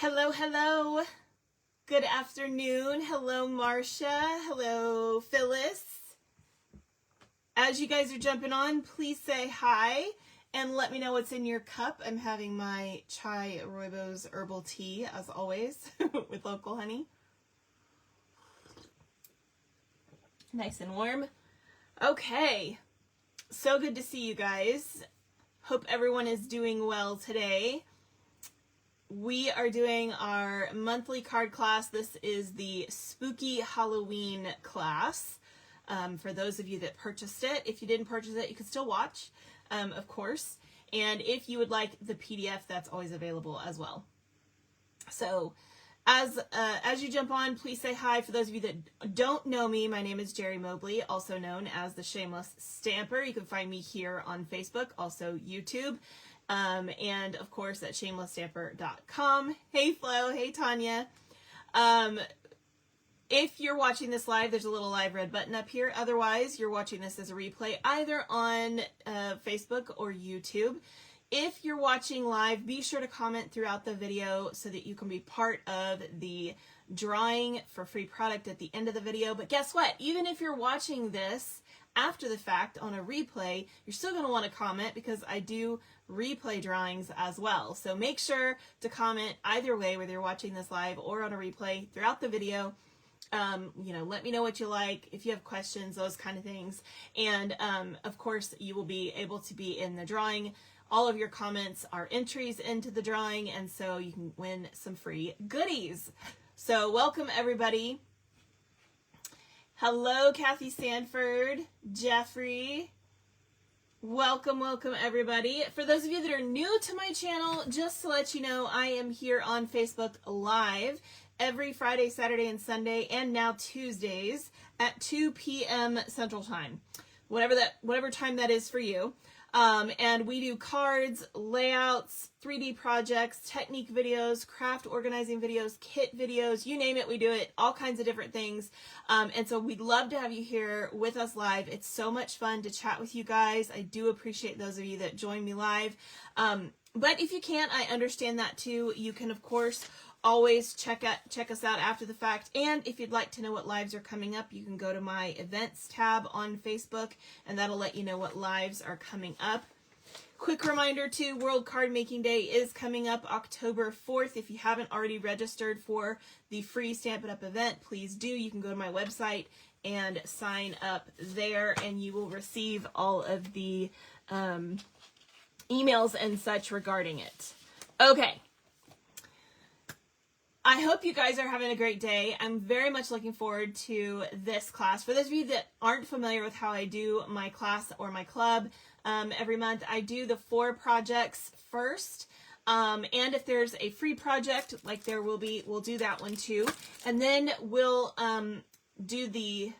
Hello, hello. Good afternoon. Hello, Marcia. Hello, Phyllis. As you guys are jumping on, please say hi and let me know what's in your cup. I'm having my chai rooibos herbal tea, as always, with local honey. Nice and warm. Okay, so good to see you guys. Hope everyone is doing well today. We are doing our monthly card class. This is the Spooky Halloween class. For those of you that purchased it. If you didn't purchase it, you can still watch, of course. And if you would like the PDF, that's always available as well. So as you jump on, please say hi. For those of you that don't know me, my name is Jeri Mobley, also known as the Shameless Stamper. You can find me here on Facebook, also YouTube. And of course at shamelessstamper.com. Hey Flo, hey Tanya. If you're watching this live, there's a little live red button up here. Otherwise, you're watching this as a replay either on Facebook or YouTube. If you're watching live, be sure to comment throughout the video so that you can be part of the drawing for free product at the end of the video. But guess what? Even if you're watching this after the fact on a replay, you're still going to want to comment because I do replay drawings as well. So make sure to comment either way, whether you're watching this live or on a replay throughout the video. Let me know what you like, if you have questions, those kind of things. And of course, you will be able to be in the drawing. All of your comments are entries into the drawing, and so you can win some free goodies. So welcome everybody. Hello, Kathy Sanford, Jeffrey. Welcome, welcome everybody. For those of you that are new to my channel, just to let you know, I am here on Facebook Live every Friday, Saturday, and Sunday, and now Tuesdays at 2 p.m. Central Time, whatever time that is for you. And we do cards, layouts, 3D projects, technique videos, craft organizing videos, kit videos, you name it, we do it, all kinds of different things. And so we'd love to have you here with us live. It's so much fun to chat with you guys. I do appreciate those of you that join me live. But if you can't, I understand that too. You can, of course, always check us out after the fact. And if you'd like to know what lives are coming up, you can go to my events tab on Facebook, and that'll let you know what lives are coming up. Quick reminder too, World Card Making Day is coming up October 4th. If you haven't already registered for the free Stampin' Up! Event, please do. You can go to my website and sign up there, and you will receive all of the emails and such regarding it. Okay. I hope you guys are having a great day. I'm very much looking forward to this class. For those of you that aren't familiar with how I do my class or my club every month, I do the 4 projects first. And if there's a free project, like there will be, we'll do that one too. And then we'll do the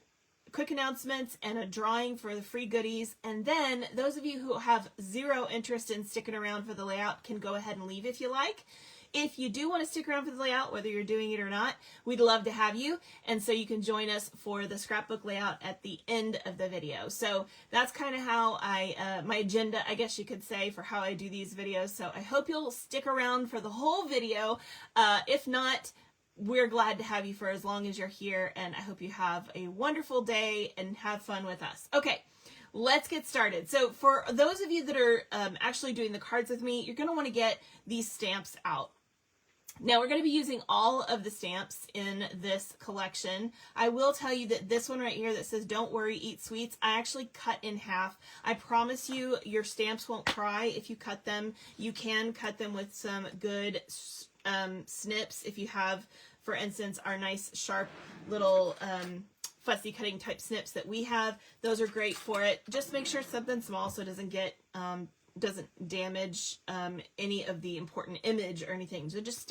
quick announcements and a drawing for the free goodies. And then those of you who have zero interest in sticking around for the layout can go ahead and leave if you like. If you do want to stick around for the layout, whether you're doing it or not, we'd love to have you. And so you can join us for the scrapbook layout at the end of the video. So that's kind of how my agenda, I guess you could say, for how I do these videos. So I hope you'll stick around for the whole video. If not, we're glad to have you for as long as you're here. And I hope you have a wonderful day and have fun with us. Okay. Let's get started. So for those of you that are actually doing the cards with me, you're going to want to get these stamps out. Now we're going to be using all of the stamps in this collection. I will tell you that this one right here that says "Don't worry, eat sweets," I actually cut in half. I promise you your stamps won't cry if you cut them. You can cut them with some good snips if you have, for instance, our nice sharp little fussy cutting type snips that we have. Those are great for it. Just make sure it's something small so it doesn't get doesn't damage any of the important image or anything. So just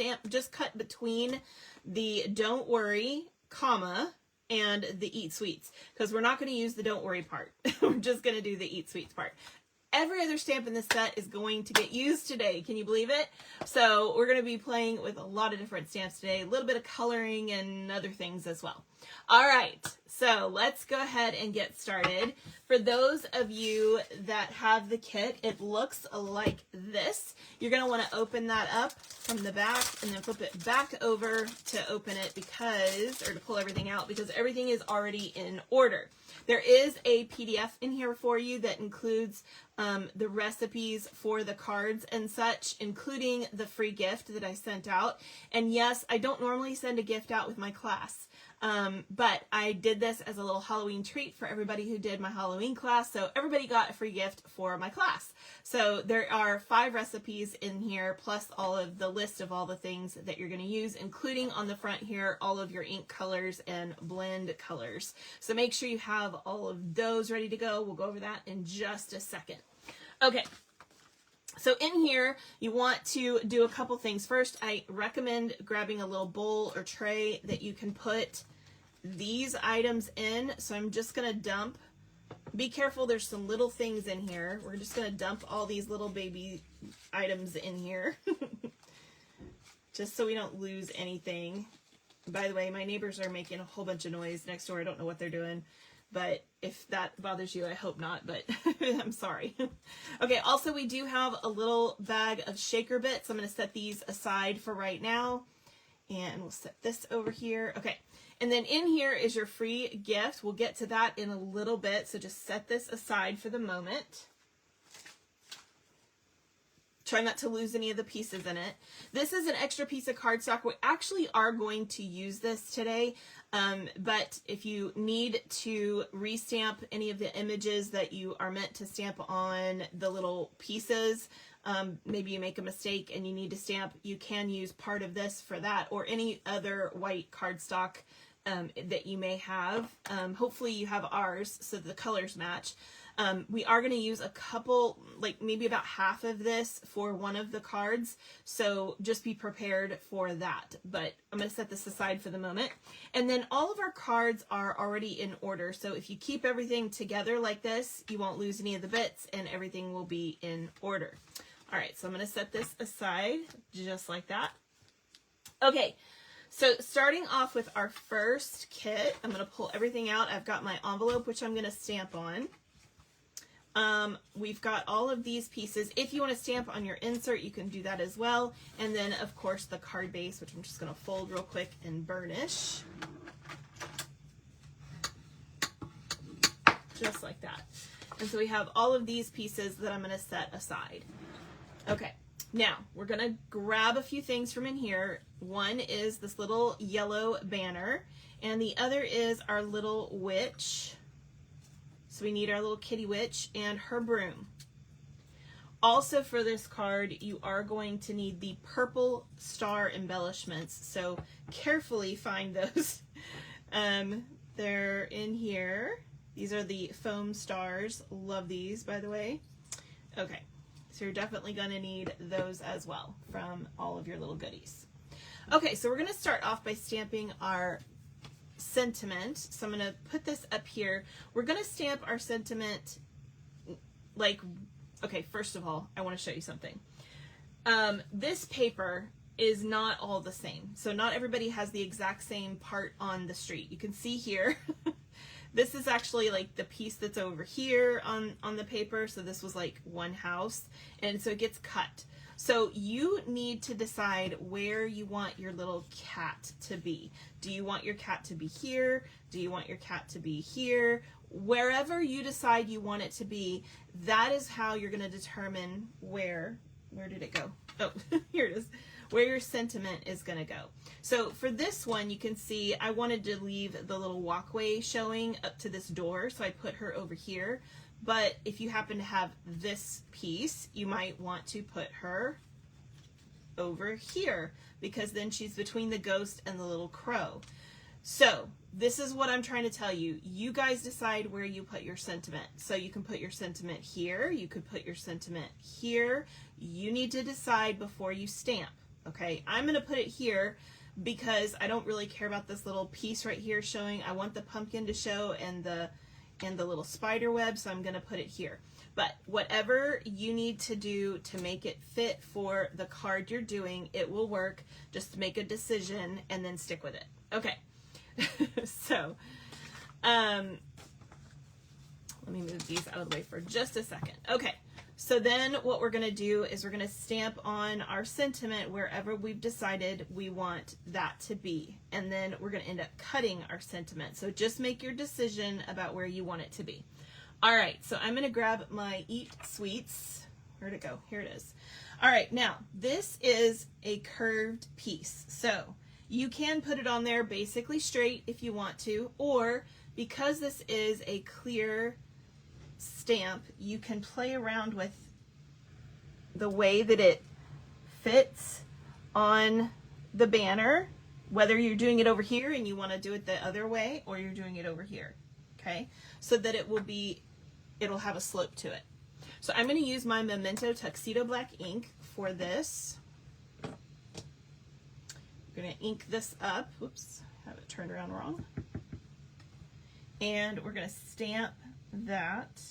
cut between the "don't worry," comma, and the "eat sweets," because we're not going to use the "don't worry" part. We're just going to do the "eat sweets" part. every other stamp in this set is going to get used today. Can you believe it? So we're going to be playing with a lot of different stamps today, a little bit of coloring and other things as well. All right, so let's go ahead and get started. For those of you that have the kit, it looks like this. You're going to want to open that up from the back and then flip it back over to open it or to pull everything out, because everything is already in order. There is a PDF in here for you that includes the recipes for the cards and such, including the free gift that I sent out. And yes, I don't normally send a gift out with my class, but I did this as a little Halloween treat for everybody who did my Halloween class. So everybody got a free gift for my class. So there are 5 recipes in here, plus all of the list of all the things that you're going to use, including on the front here, all of your ink colors and blend colors. So make sure you have all of those ready to go. We'll go over that in just a second. Okay. So in here, you want to do a couple things. First, I recommend grabbing a little bowl or tray that you can put these items in. So I'm just going to dump. Be careful, there's some little things in here. We're just going to dump all these little baby items in here. Just so we don't lose anything. By the way, my neighbors are making a whole bunch of noise next door. I don't know what they're doing. But if that bothers you, I hope not, but I'm sorry. Okay, also we do have a little bag of shaker bits. I'm going to set these aside for right now. And we'll set this over here. Okay, and then in here is your free gift. We'll get to that in a little bit, so just set this aside for the moment. Try not to lose any of the pieces in it. This is an extra piece of cardstock. We actually are going to use this today, but if you need to restamp any of the images that you are meant to stamp on the little pieces, maybe you make a mistake and you need to stamp, you can use part of this for that, or any other white cardstock that you may have. Hopefully you have ours so the colors match. We are going to use a couple, like maybe about half of this for one of the cards, so just be prepared for that. But I'm going to set this aside for the moment. And then all of our cards are already in order, so if you keep everything together like this, you won't lose any of the bits and everything will be in order. All right, so I'm going to set this aside just like that. Okay. So starting off with our first kit, I'm going to pull everything out. I've got my envelope, which I'm going to stamp on. We've got all of these pieces. If you want to stamp on your insert, you can do that as well. And then, of course, the card base, which I'm just going to fold real quick and burnish. Just like that. And so we have all of these pieces that I'm going to set aside. Okay. Now, we're going to grab a few things from in here. One is this little yellow banner, and the other is our little witch. So we need our little kitty witch and her broom. Also for this card, you are going to need the purple star embellishments. So carefully find those. They're in here. These are the foam stars. Love these, by the way. Okay. So you're definitely going to need those as well from all of your little goodies. Okay, so we're going to start off by stamping our sentiment. So I'm going to put this up here. We're going to stamp our sentiment like, okay, first of all, I want to show you something. This paper is not all the same. So not everybody has the exact same part on the street. You can see here. This is actually like the piece that's over here on the paper. So this was like one house, and so it gets cut. So you need to decide where you want your little cat to be. Do you want your cat to be here? Do you want your cat to be here? Wherever you decide you want it to be, that is how you're going to determine where did it go? Oh, here it is. Where your sentiment is going to go. So for this one, you can see I wanted to leave the little walkway showing up to this door, so I put her over here. But if you happen to have this piece, you might want to put her over here, because then she's between the ghost and the little crow. So this is what I'm trying to tell you. You guys decide where you put your sentiment. So you can put your sentiment here. You could put your sentiment here. You need to decide before you stamp. Okay, I'm going to put it here because I don't really care about this little piece right here showing. I want the pumpkin to show and the little spider web, so I'm going to put it here. But whatever you need to do to make it fit for the card you're doing, it will work. Just make a decision and then stick with it. Okay. So, let me move these out of the way for just a second. Okay. So then what we're going to do is we're going to stamp on our sentiment wherever we've decided we want that to be. And then we're going to end up cutting our sentiment. So just make your decision about where you want it to be. All right, so I'm going to grab my Eat Sweets. Where'd it go? Here it is. All right, now this is a curved piece. So you can put it on there basically straight if you want to, or because this is a clear stamp, you can play around with the way that it fits on the banner, whether you're doing it over here and you want to do it the other way, or you're doing it over here, okay? So that it'll have a slope to it. So I'm going to use my Memento Tuxedo Black ink for this. I'm going to ink this up. Whoops, have it turned around wrong. And we're going to stamp that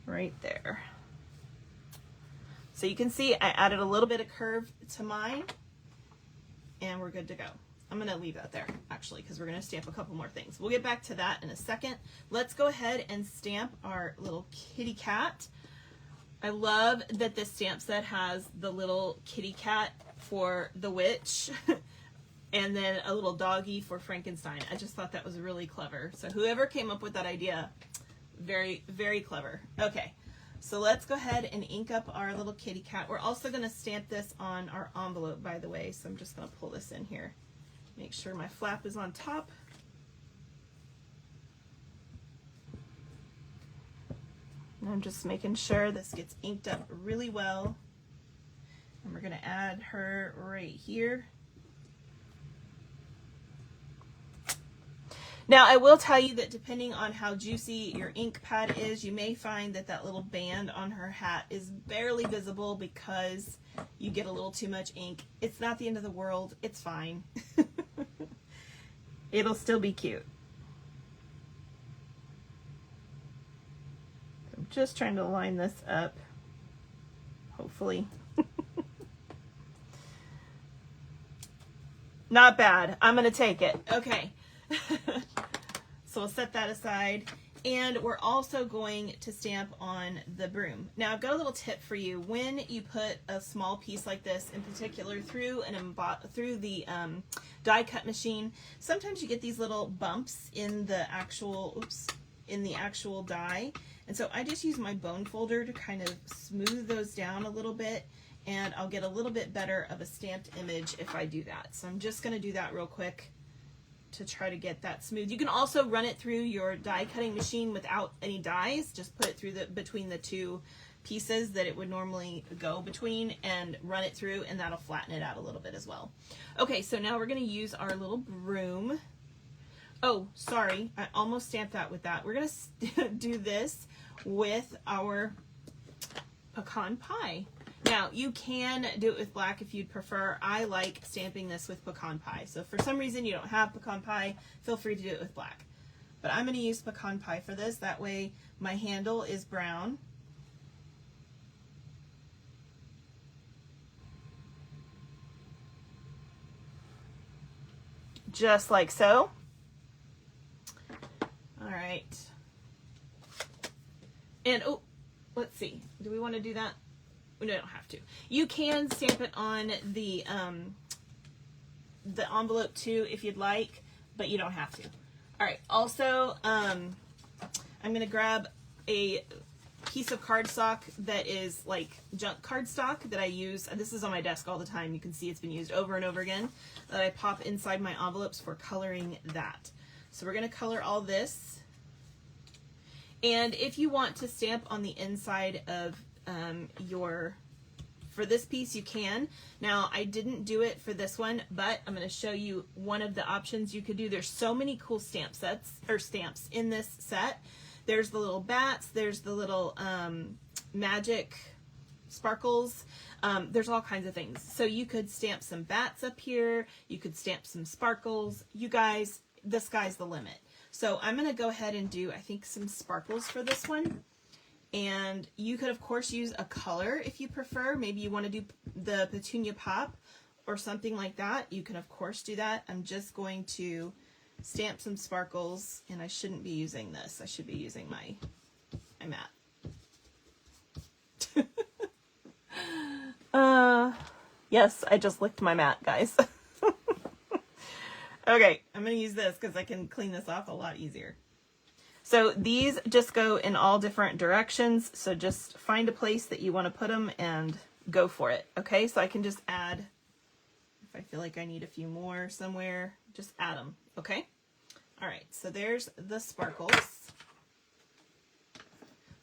right there. So you can see I added a little bit of curve to mine, and we're good to go. I'm going to leave that there actually because we're going to stamp a couple more things. We'll get back to that in a second. Let's go ahead and stamp our little kitty cat. I love that this stamp set has the little kitty cat for the witch and then a little doggy for Frankenstein. I just thought that was really clever. So whoever came up with that idea, very, very clever. Okay, so let's go ahead and ink up our little kitty cat. We're also going to stamp this on our envelope, by the way, so I'm just going to pull this in here. Make sure my flap is on top. And I'm just making sure this gets inked up really well. And we're going to add her right here. Now, I will tell you that depending on how juicy your ink pad is, you may find that that little band on her hat is barely visible because you get a little too much ink. It's not the end of the world. It's fine. It'll still be cute. I'm just trying to line this up, hopefully. Not bad. I'm going to take it. Okay. So we'll set that aside, and we're also going to stamp on the broom. Now I've got a little tip for you. When you put a small piece like this, in particular through the die cut machine, sometimes you get these little bumps in the actual die, and so I just use my bone folder to kind of smooth those down a little bit, and I'll get a little bit better of a stamped image if I do that. So I'm just going to do that real quick to try to get that smooth. You can also run it through your die cutting machine without any dies. Just put it through between the two pieces that it would normally go between and run it through, and that'll flatten it out a little bit as well. Okay, so now we're going to use our little broom. Oh, sorry, I almost stamped that with that. We're going to do this with our pecan pie. Now, you can do it with black if you'd prefer. I like stamping this with pecan pie. So if for some reason you don't have pecan pie, feel free to do it with black. But I'm going to use pecan pie for this. That way my handle is brown. Just like so. All right. And, oh, let's see. Do we want to do that? No, you don't have to. You can stamp it on the envelope too if you'd like, but you don't have to. All right. Also, I'm going to grab a piece of cardstock that is like junk cardstock that I use. This is on my desk all the time. You can see it's been used over and over again, that I pop inside my envelopes for coloring that. So we're going to color all this. And if you want to stamp on the inside of for this piece, you can. Now, I didn't do it for this one, but I'm going to show you one of the options you could do. There's so many cool stamp sets, or stamps in this set. There's the little bats, there's the little magic sparkles. There's all kinds of things. So you could stamp some bats up here, you could stamp some sparkles. You guys, the sky's the limit. So I'm going to go ahead and do, I think, some sparkles for this one. And you could, of course, use a color if you prefer. Maybe you want to do the Petunia Pop or something like that. You can, of course, do that. I'm just going to stamp some sparkles, and I shouldn't be using this. I should be using my mat. Yes, I just licked my mat, guys. Okay, I'm going to use this because I can clean this off a lot easier. So these just go in all different directions. So just find a place that you want to put them and go for it. Okay, so I can just add, if I feel like I need a few more somewhere, just add them. Okay. All right, so there's the sparkles.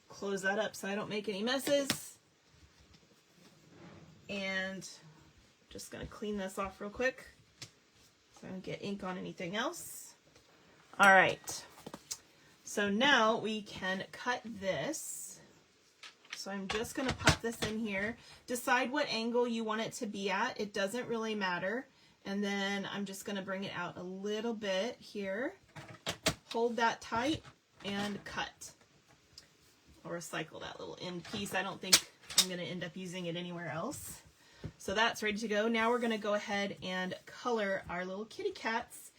Close that up so I don't make any messes. And just going to clean this off real quick so I don't get ink on anything else. All right. So now we can cut this. So I'm just going to pop this in here. Decide what angle you want it to be at. It doesn't really matter. And then I'm just going to bring it out a little bit here. Hold that tight and cut. I'll recycle that little end piece. I don't think I'm going to end up using it anywhere else. So that's ready to go. Now we're going to go ahead and color our little kitty cats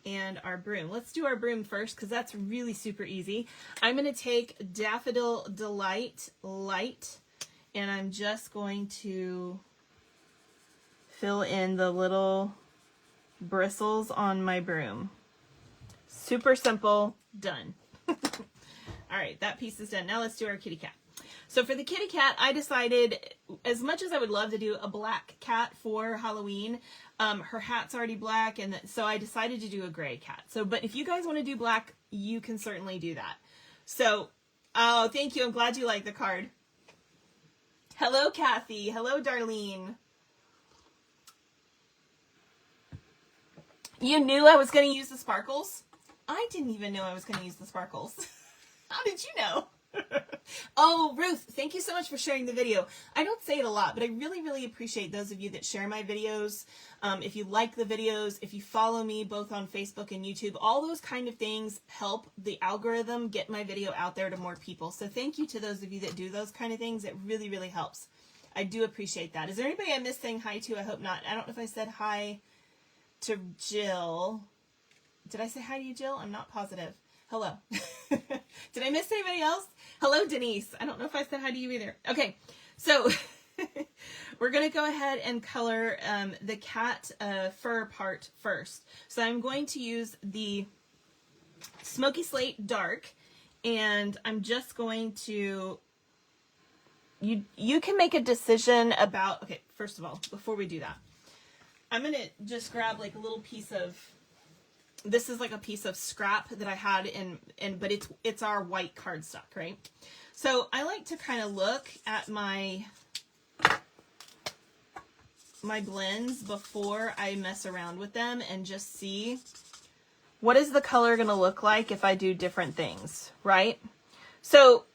and our broom. Let's do our broom first because that's really super easy. I'm going to take Daffodil Delight Light, and I'm just going to fill in the little bristles on my broom. Super simple, done. All right, that piece is done. Now let's do our kitty cat. So for the kitty cat, I decided, as much as I would love to do a black cat for Halloween, her hat's already black, and so I decided to do a gray cat. So, but if you guys want to do black, you can certainly do that. So, oh, thank you. I'm glad you like the card. Hello, Kathy. Hello, Darlene. You knew I was going to use the sparkles? I didn't even know I was going to use the sparkles. How did you know? Oh, Ruth, thank you so much for sharing the video. I don't say it a lot, but I really, really appreciate those of you that share my videos. If you like the videos, if you follow me both on Facebook and YouTube, all those kind of things help the algorithm get my video out there to more people. So thank you to those of you that do those kind of things. It really, really helps. I do appreciate that. Is there anybody I missed saying hi to? I hope not. I don't know if I said hi to Jill. Did I say hi to you, Jill? I'm not positive. Hello. Did I miss anybody else? Hello, Denise. I don't know if I said hi to you either. Okay, so we're going to go ahead and color the cat fur part first. So I'm going to use the Smoky Slate Dark, and I'm just going to, you can make a decision about, okay, first of all, before we do that, I'm going to just grab like a little piece of, this is like a piece of scrap that I had but it's our white cardstock, right? So I like to kind of look at my blends before I mess around with them and just see what is the color going to look like if I do different things, right? So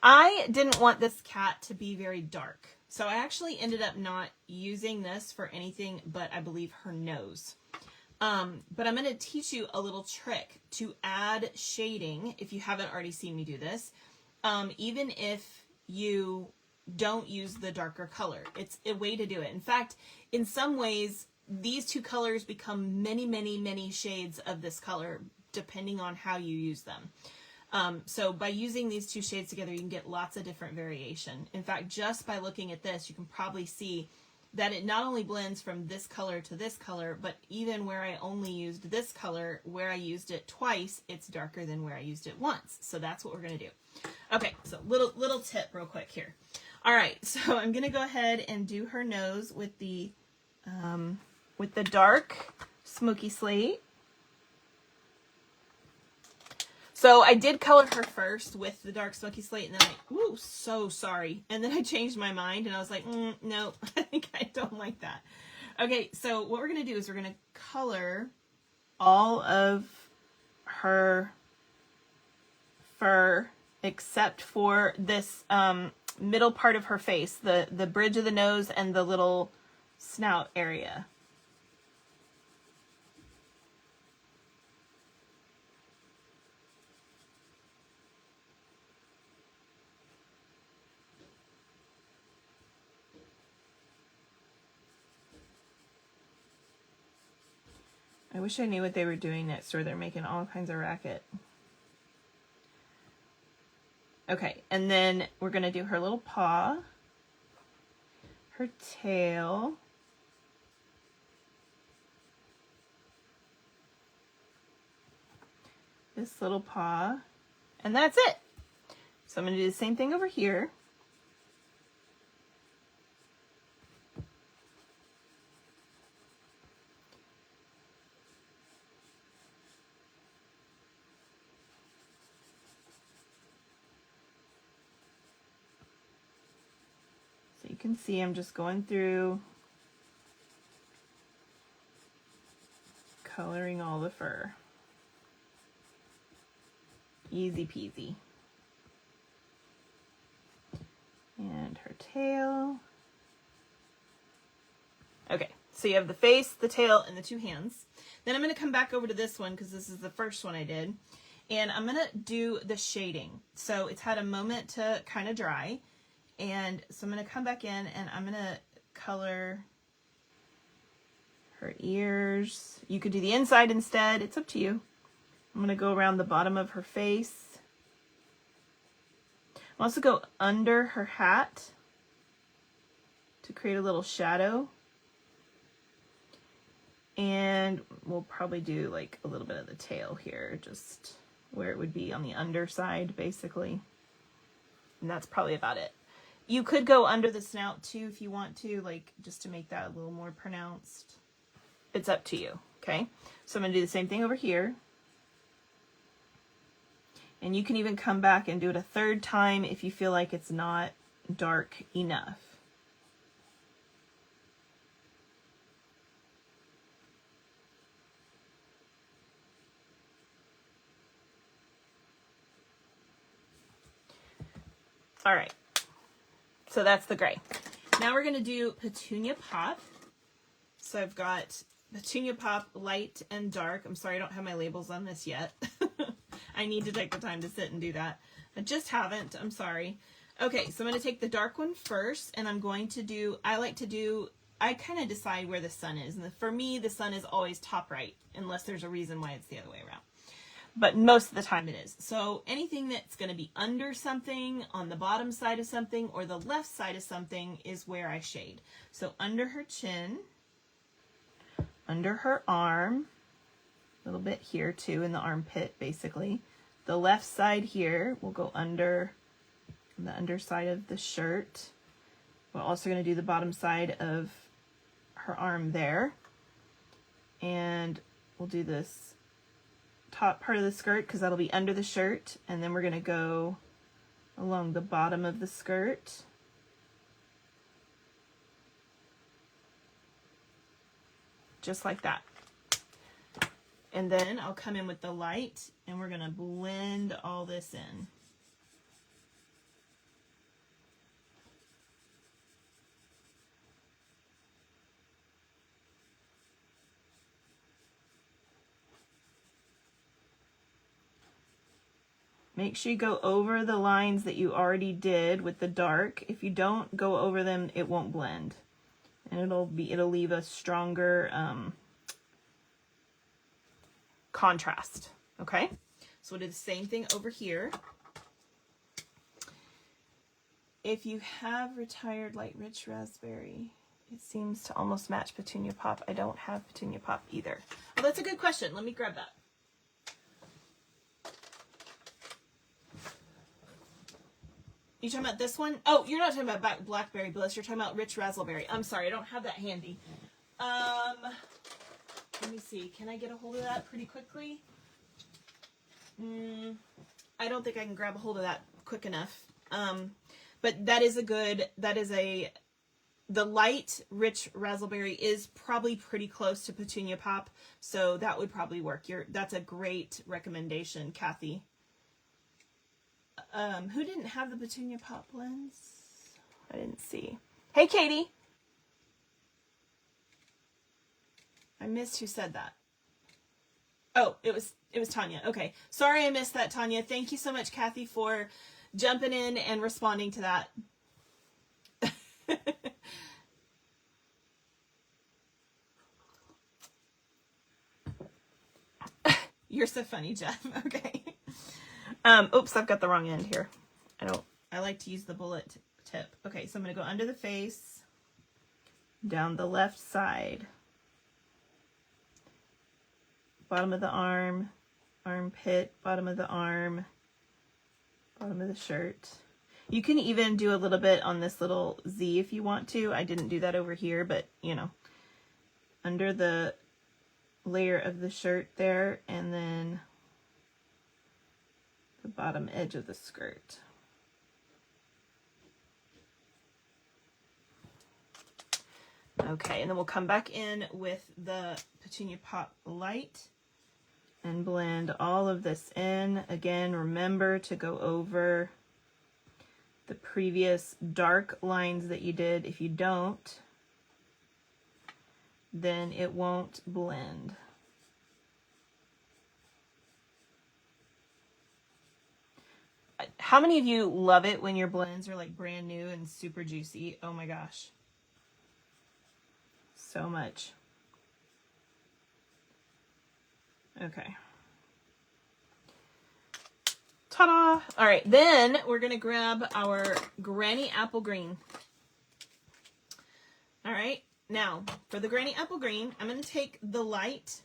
I didn't want this cat to be very dark. So I actually ended up not using this for anything but I believe her nose. But I'm going to teach you a little trick to add shading if you haven't already seen me do this. Even if you don't use the darker color, it's a way to do it. In fact, in some ways, these two colors become many, many, many shades of this color depending on how you use them. So by using these two shades together, you can get lots of different variation. In fact, just by looking at this, you can probably see that it not only blends from this color to this color, but even where I only used this color, where I used it twice, it's darker than where I used it once. So that's what we're going to do. Okay, so little tip real quick here. All right, so I'm going to go ahead and do her nose with the dark Smoky Slate. So I did color her first with the dark Smoky Slate, and then ooh, so sorry. And then I changed my mind, and I was like, no, I think I don't like that. Okay, so what we're going to do is we're going to color all of her fur except for this middle part of her face, the bridge of the nose and the little snout area. I wish I knew what they were doing next door. They're making all kinds of racket. Okay, and then we're going to do her little paw, her tail, this little paw, and that's it. So I'm going to do the same thing over here. So you can see I'm just going through, coloring all the fur. Easy peasy. And her tail. Okay, so you have the face, the tail, and the two hands. Then I'm going to come back over to this one because this is the first one I did. And I'm going to do the shading. So it's had a moment to kind of dry. And so I'm going to come back in and I'm going to color her ears. You could do the inside instead. It's up to you. I'm going to go around the bottom of her face. I'll also go under her hat to create a little shadow. And we'll probably do like a little bit of the tail here, just where it would be on the underside, basically. And that's probably about it. You could go under the snout too if you want to, like just to make that a little more pronounced. It's up to you, okay? So I'm going to do the same thing over here. And you can even come back and do it a third time if you feel like it's not dark enough. All right, so that's the gray. Now we're going to do Petunia Pop. So I've got Petunia Pop light and dark. I'm sorry I don't have my labels on this yet. I need to take the time to sit and do that. I just haven't. I'm sorry. Okay, so I'm going to take the dark one first, and I'm going to do, I kind of decide where the sun is. And for me, the sun is always top right, unless there's a reason why it's the other way around. But most of the time it is. So anything that's going to be under something, on the bottom side of something, or the left side of something is where I shade. So under her chin, under her arm, a little bit here too in the armpit basically. The left side here will go under the underside of the shirt. We're also going to do the bottom side of her arm there. And we'll do this top part of the skirt because that'll be under the shirt. And then we're going to go along the bottom of the skirt. Just like that. And then I'll come in with the light and we're going to blend all this in. Make sure you go over the lines that you already did with the dark. If you don't go over them, it won't blend. And it'll leave a stronger contrast. Okay? So we'll do the same thing over here. If you have retired light rich raspberry, it seems to almost match Petunia Pop. I don't have Petunia Pop either. Well, that's a good question. Let me grab that. You talking about this one? Oh, you're not talking about Blackberry Bliss. You're talking about Rich Razzleberry. I'm sorry, I don't have that handy. Let me see. Can I get a hold of that pretty quickly? I don't think I can grab a hold of that quick enough. But that is the light Rich Razzleberry is probably pretty close to Petunia Pop, so that would probably work. That's a great recommendation, Kathy. Who didn't have the Petunia Pop blends? I didn't see. Hey, Katie. I missed who said that. Oh, it was Tanya. Okay. Sorry I missed that, Tanya. Thank you so much, Kathy, for jumping in and responding to that. You're so funny, Jeff. Okay. Oops, I've got the wrong end here. I like to use the bullet tip. Okay, so I'm going to go under the face, down the left side, bottom of the arm, armpit, bottom of the arm, bottom of the shirt. You can even do a little bit on this little Z if you want to. I didn't do that over here, but you know, under the layer of the shirt there, and then the bottom edge of the skirt. Okay, and then we'll come back in with the Petunia Pop Light and blend all of this in. Again, remember to go over the previous dark lines that you did. If you don't, then it won't blend. How many of you love it when your blends are like brand new and super juicy? Oh my gosh. So much. Okay. Ta-da! All right, then we're going to grab our Granny Apple Green. All right, now for the Granny Apple Green, I'm going to take the light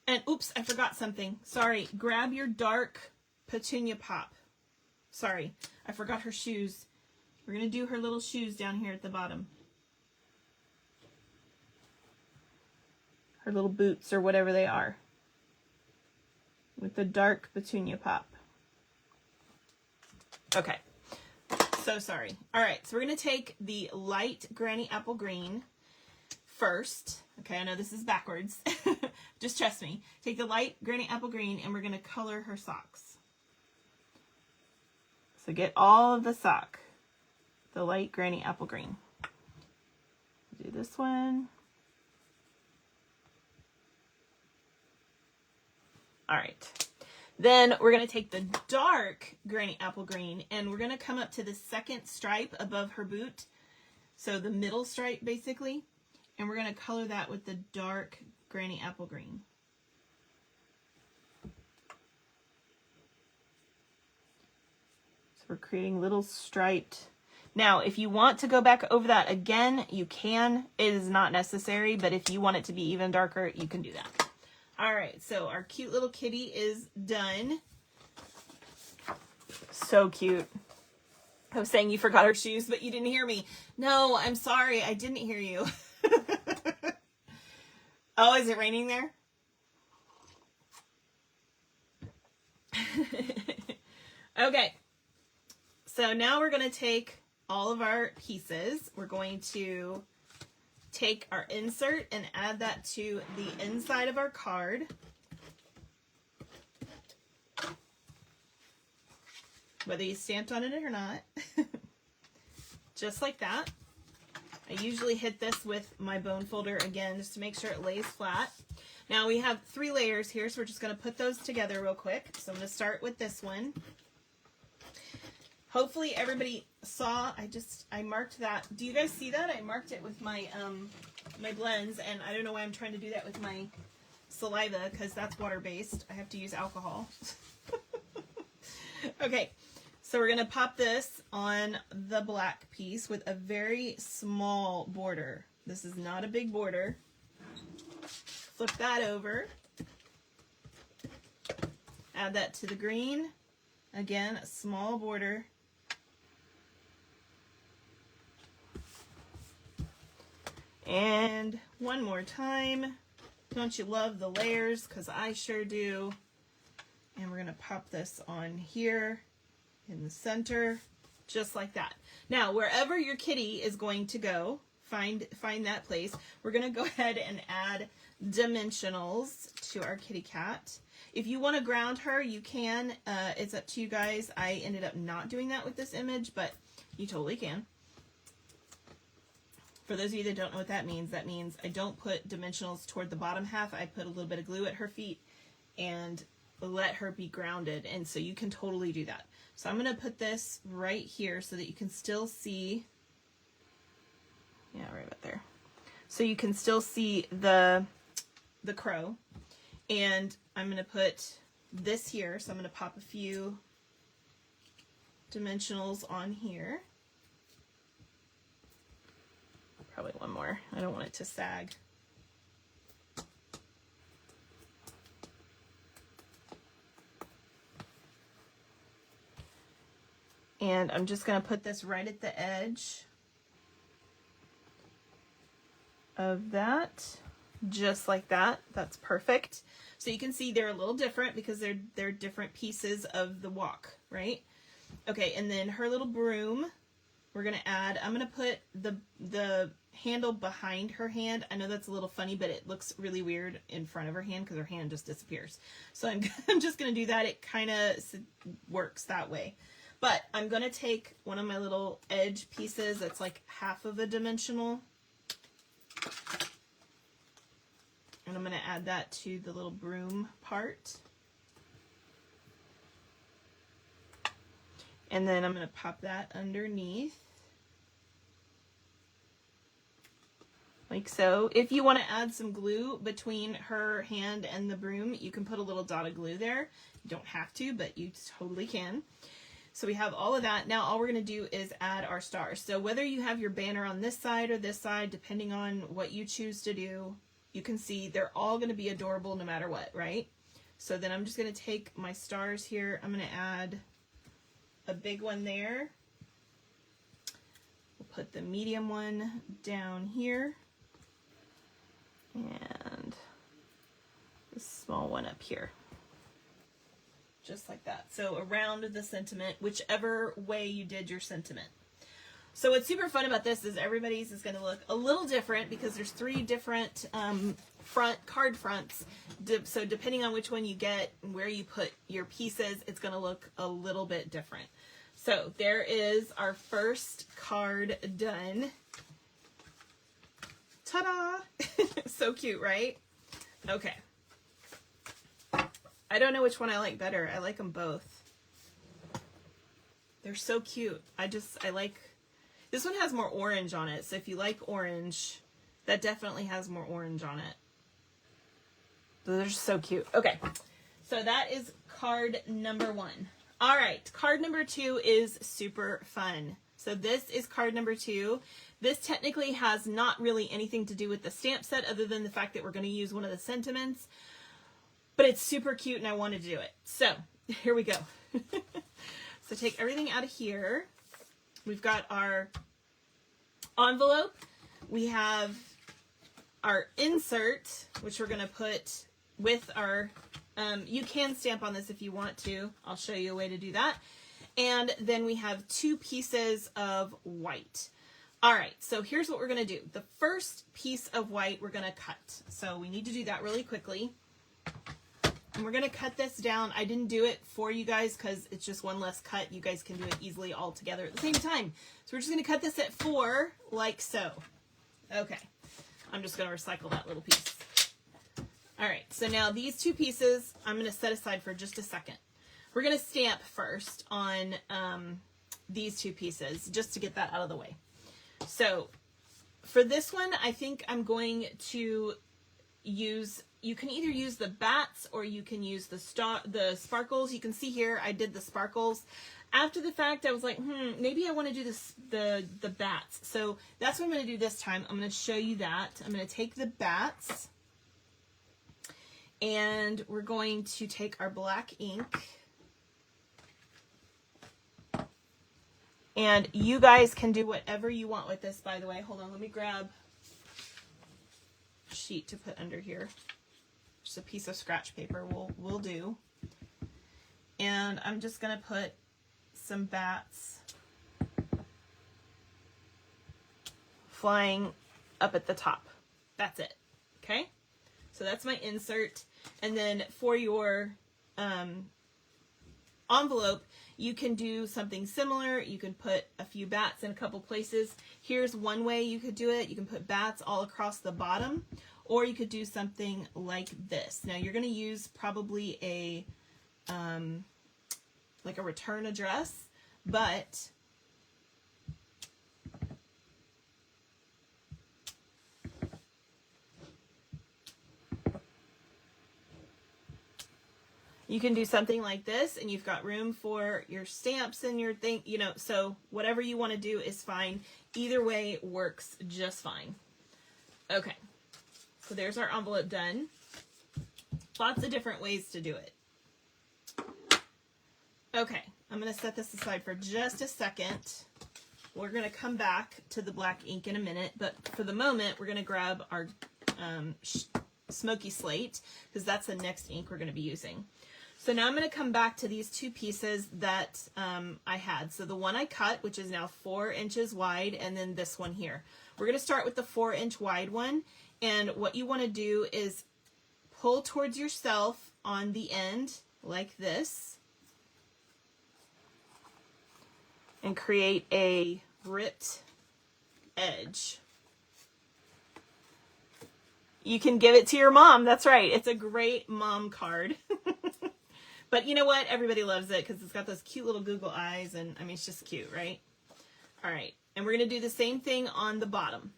and oops, I forgot something. Sorry, grab your dark Petunia Pop. Sorry, I forgot her shoes. We're going to do her little shoes down here at the bottom. Her little boots or whatever they are. With the dark Petunia Pop. Okay, so sorry. All right, so we're going to take the light Granny Apple Green first. Okay, I know this is backwards. Just trust me. Take the light Granny Apple Green and we're going to color her socks. So get all of the sock, the light Granny Apple Green. Do this one. All right. Then we're going to take the dark Granny Apple Green and we're going to come up to the second stripe above her boot. So the middle stripe basically. And we're going to color that with the dark Granny Apple Green. So we're creating little striped. Now, if you want to go back over that again, you can. It is not necessary, but if you want it to be even darker, you can do that. All right, so our cute little kitty is done. So cute. I was saying you forgot her shoes, but you didn't hear me. No, I'm sorry. I didn't hear you. Oh, is it raining there? Okay. So now we're going to take all of our pieces. We're going to take our insert and add that to the inside of our card. Whether you stamped on it or not. Just like that. I usually hit this with my bone folder again just to make sure it lays flat. Now we have 3 layers here, so we're just going to put those together real quick. So I'm going to start with this one. Hopefully everybody saw, I marked that. Do you guys see that? I marked it with my my blends, and I don't know why I'm trying to do that with my saliva because that's water-based. I have to use alcohol. Okay, so we're going to pop this on the black piece with a very small border. This is not a big border. Flip that over. Add that to the green. Again, a small border. And one more time. Don't you love the layers? Because I sure do. And we're going to pop this on here in the center, just like that. Now, wherever your kitty is going to go, find that place. We're going to go ahead and add dimensionals to our kitty cat. If you want to ground her, you can. It's up to you guys. I ended up not doing that with this image, but you totally can. For those of you that don't know what that means I don't put dimensionals toward the bottom half. I put a little bit of glue at her feet and let her be grounded. And so you can totally do that. So I'm going to put this right here so that you can still see. Yeah, right about there. So you can still see the crow. And I'm going to put this here. So I'm going to pop a few dimensionals on here. Probably one more. I don't want it to sag. And I'm just going to put this right at the edge of that, just like that. That's perfect. So you can see they're a little different because they're different pieces of the walk, right? Okay, and then her little broom, we're going to add, I'm going to put the handle behind her hand. I know that's a little funny, but it looks really weird in front of her hand because her hand just disappears. So I'm just going to do that. It kind of works that way. But I'm going to take one of my little edge pieces that's like half of a dimensional, and I'm going to add that to the little broom part. And then I'm going to pop that underneath. Like so. If you want to add some glue between her hand and the broom, you can put a little dot of glue there. You don't have to, but you totally can. So we have all of that. Now all we're going to do is add our stars. So whether you have your banner on this side or this side, depending on what you choose to do, you can see they're all going to be adorable no matter what, right? So then I'm just going to take my stars here. I'm going to add a big one there. We'll put the medium one down here. And the small one up here. Just like that. So around the sentiment, whichever way you did your sentiment. So what's super fun about this is everybody's is going to look a little different because there's 3 different card fronts. So depending on which one you get, where you put your pieces, it's going to look a little bit different. So there is our first card done. Ta-da! So cute, right? Okay. I don't know which one I like better. I like them both. They're so cute. I like, this one has more orange on it. So if you like orange, that definitely has more orange on it. They're just so cute. Okay. So that is card number 1. All right. Card number 2 is super fun. So this is card number 2. This technically has not really anything to do with the stamp set other than the fact that we're going to use one of the sentiments. But it's super cute and I wanted to do it. So here we go. So take everything out of here. We've got our envelope. We have our insert, which we're going to put with our, you can stamp on this if you want to. I'll show you a way to do that. And then we have 2 pieces of white. All right, so here's what we're going to do. The first piece of white we're going to cut. So we need to do that really quickly. And we're going to cut this down. I didn't do it for you guys because it's just one less cut. You guys can do it easily all together at the same time. So we're just going to cut this at 4, like so. Okay. I'm just going to recycle that little piece. All right. So now these 2 pieces, I'm going to set aside for just a second. We're going to stamp first on these 2 pieces just to get that out of the way. So for this one, I think I'm going to use, you can either use the bats or you can use the sparkles. You can see here I did the sparkles. After the fact, I was like, maybe I want to do this the bats. So that's what I'm going to do this time. I'm going to show you that. I'm going to take the bats and we're going to take our black ink. And you guys can do whatever you want with this, by the way. Hold on, let me grab a sheet to put under here. Just a piece of scratch paper will do. And I'm just going to put some bats flying up at the top. That's it. Okay? So that's my insert. And then for your envelope, you can do something similar. You can put a few bats in a couple places. Here's one way you could do it. You can put bats all across the bottom, or you could do something like this. Now you're going to use probably a like a return address, but You can do something like this and you've got room for your stamps and your thing, you know, so whatever you want to do is fine. Either way works just fine. Okay, so there's our envelope done. Lots of different ways to do it. Okay, I'm going to set this aside for just a second. We're going to come back to the black ink in a minute, but for the moment, we're going to grab our smoky slate, because that's the next ink we're going to be using. So now I'm going to come back to these two pieces that I had. So the one I cut, which is now 4 inches wide, and then this one here. We're going to start with the 4-inch wide one, and what you want to do is pull towards yourself on the end like this and create a ripped edge. You can give it to your mom. That's right. It's a great mom card. But you know what? Everybody loves it because it's got those cute little Google eyes, and I mean, it's just cute, right? All right. And we're going to do the same thing on the bottom.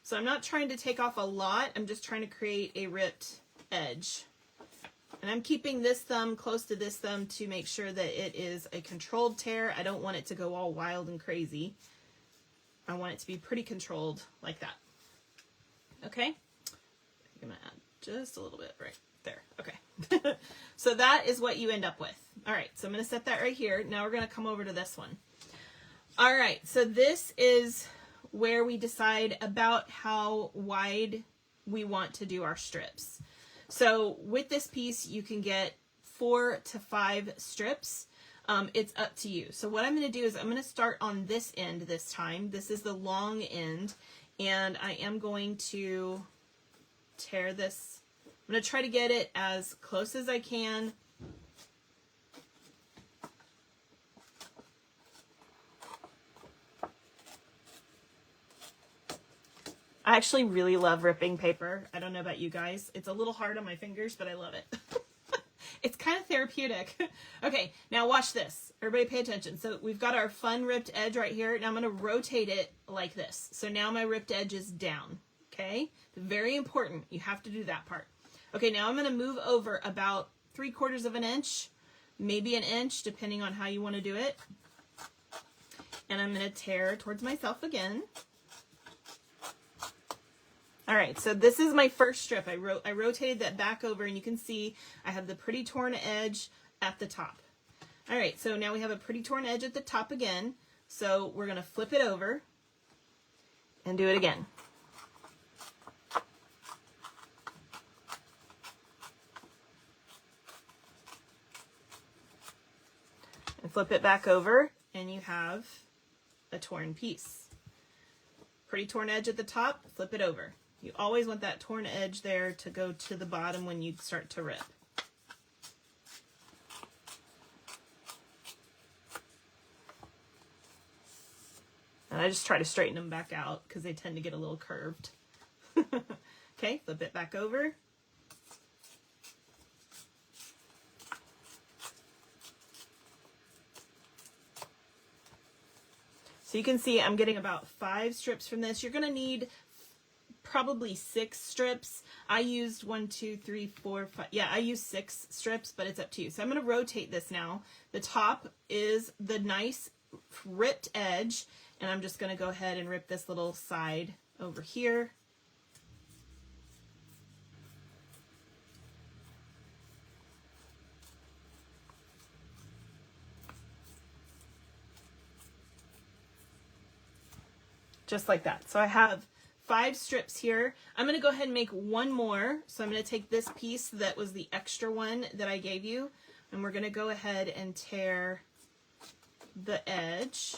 So I'm not trying to take off a lot. I'm just trying to create a ripped edge. And I'm keeping this thumb close to this thumb to make sure that it is a controlled tear. I don't want it to go all wild and crazy. I want it to be pretty controlled like that. Okay? I think I'm going to add just a little bit right there. Okay. So that is what you end up with. All right, so I'm going to set that right here. Now we're going to come over to this one. All right, so this is where we decide about how wide we want to do our strips. So with this piece, you can get 4 to 5 strips. It's up to you. So what I'm going to do is I'm going to start on this end this time. This is the long end, and I am going to tear this. I'm going to try to get it as close as I can. I actually really love ripping paper. I don't know about you guys. It's a little hard on my fingers, but I love it. It's kind of therapeutic. Okay, now watch this. Everybody pay attention. So we've got our fun ripped edge right here. Now I'm going to rotate it like this. So now my ripped edge is down. Okay? Very important. You have to do that part. Okay, now I'm going to move over about 3/4 of an inch, maybe an inch, depending on how you want to do it. And I'm going to tear towards myself again. All right, so this is my first strip. I rotated that back over, and you can see I have the pretty torn edge at the top. All right, so now we have a pretty torn edge at the top again. So we're going to flip it over and do it again. And flip it back over, and you have a torn piece. Pretty torn edge at the top, flip it over. You always want that torn edge there to go to the bottom when you start to rip. And I just try to straighten them back out because they tend to get a little curved. Okay, flip it back over. So you can see I'm getting about 5 strips from this. You're going to need probably 6 strips. I used 1, 2, 3, 4, 5. Yeah, I used 6 strips, but it's up to you. So I'm going to rotate this now. The top is the nice ripped edge, and I'm just going to go ahead and rip this little side over here. Just like that. So I have 5 strips here. I'm going to go ahead and make one more. So I'm going to take this piece that was the extra one that I gave you, and we're going to go ahead and tear the edge.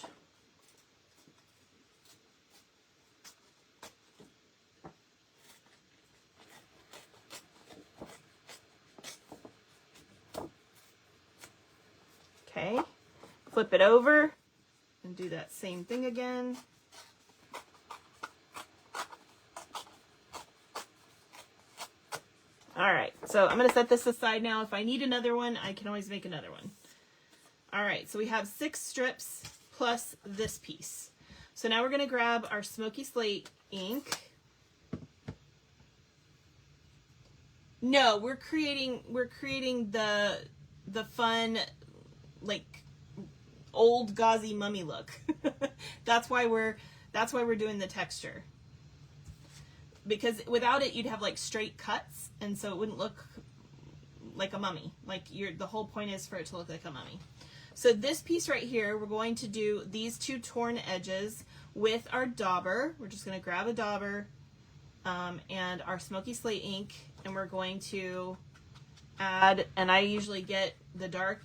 Okay, flip it over and do that same thing again. All right, so I'm going to set this aside now. If I need another one, I can always make another one. All right, so we have 6 strips plus this piece. So now we're going to grab our smoky slate ink. No, we're creating the fun, like, old gauzy mummy look. That's why we're doing the texture. Because without it, you'd have like straight cuts, and so it wouldn't look like a mummy. Like, the whole point is for it to look like a mummy. So this piece right here, we're going to do these two torn edges with our dauber. We're just going to grab a dauber and our smoky slate ink, and we're going to add, and I usually get the dark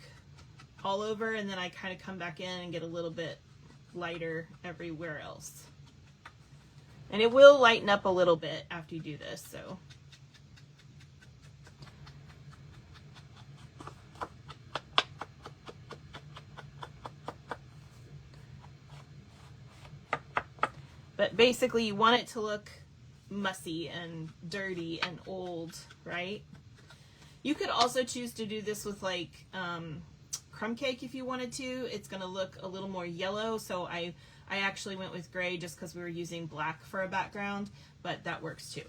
all over, and then I kind of come back in and get a little bit lighter everywhere else. And it will lighten up a little bit after you do this, so. But basically you want it to look mussy and dirty and old, right? You could also choose to do this with like crumb cake if you wanted to. It's going to look a little more yellow, so I actually went with gray just because we were using black for a background, but that works too.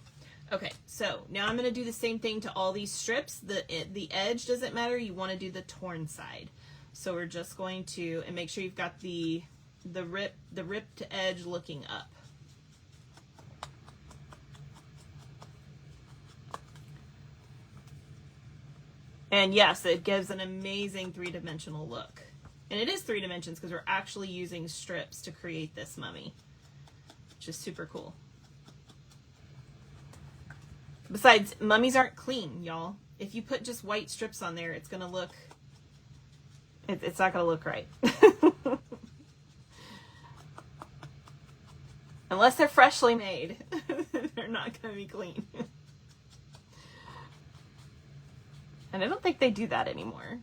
Okay, so now I'm going to do the same thing to all these strips. The edge doesn't matter. You want to do the torn side. So we're just going to, and make sure you've got the ripped edge looking up. And yes, it gives an amazing three-dimensional look. And it is 3 dimensions because we're actually using strips to create this mummy, which is super cool. Besides, mummies aren't clean, y'all. If you put just white strips on there, it's gonna look, it's not gonna look right. Unless they're freshly made, they're not gonna be clean. And I don't think they do that anymore.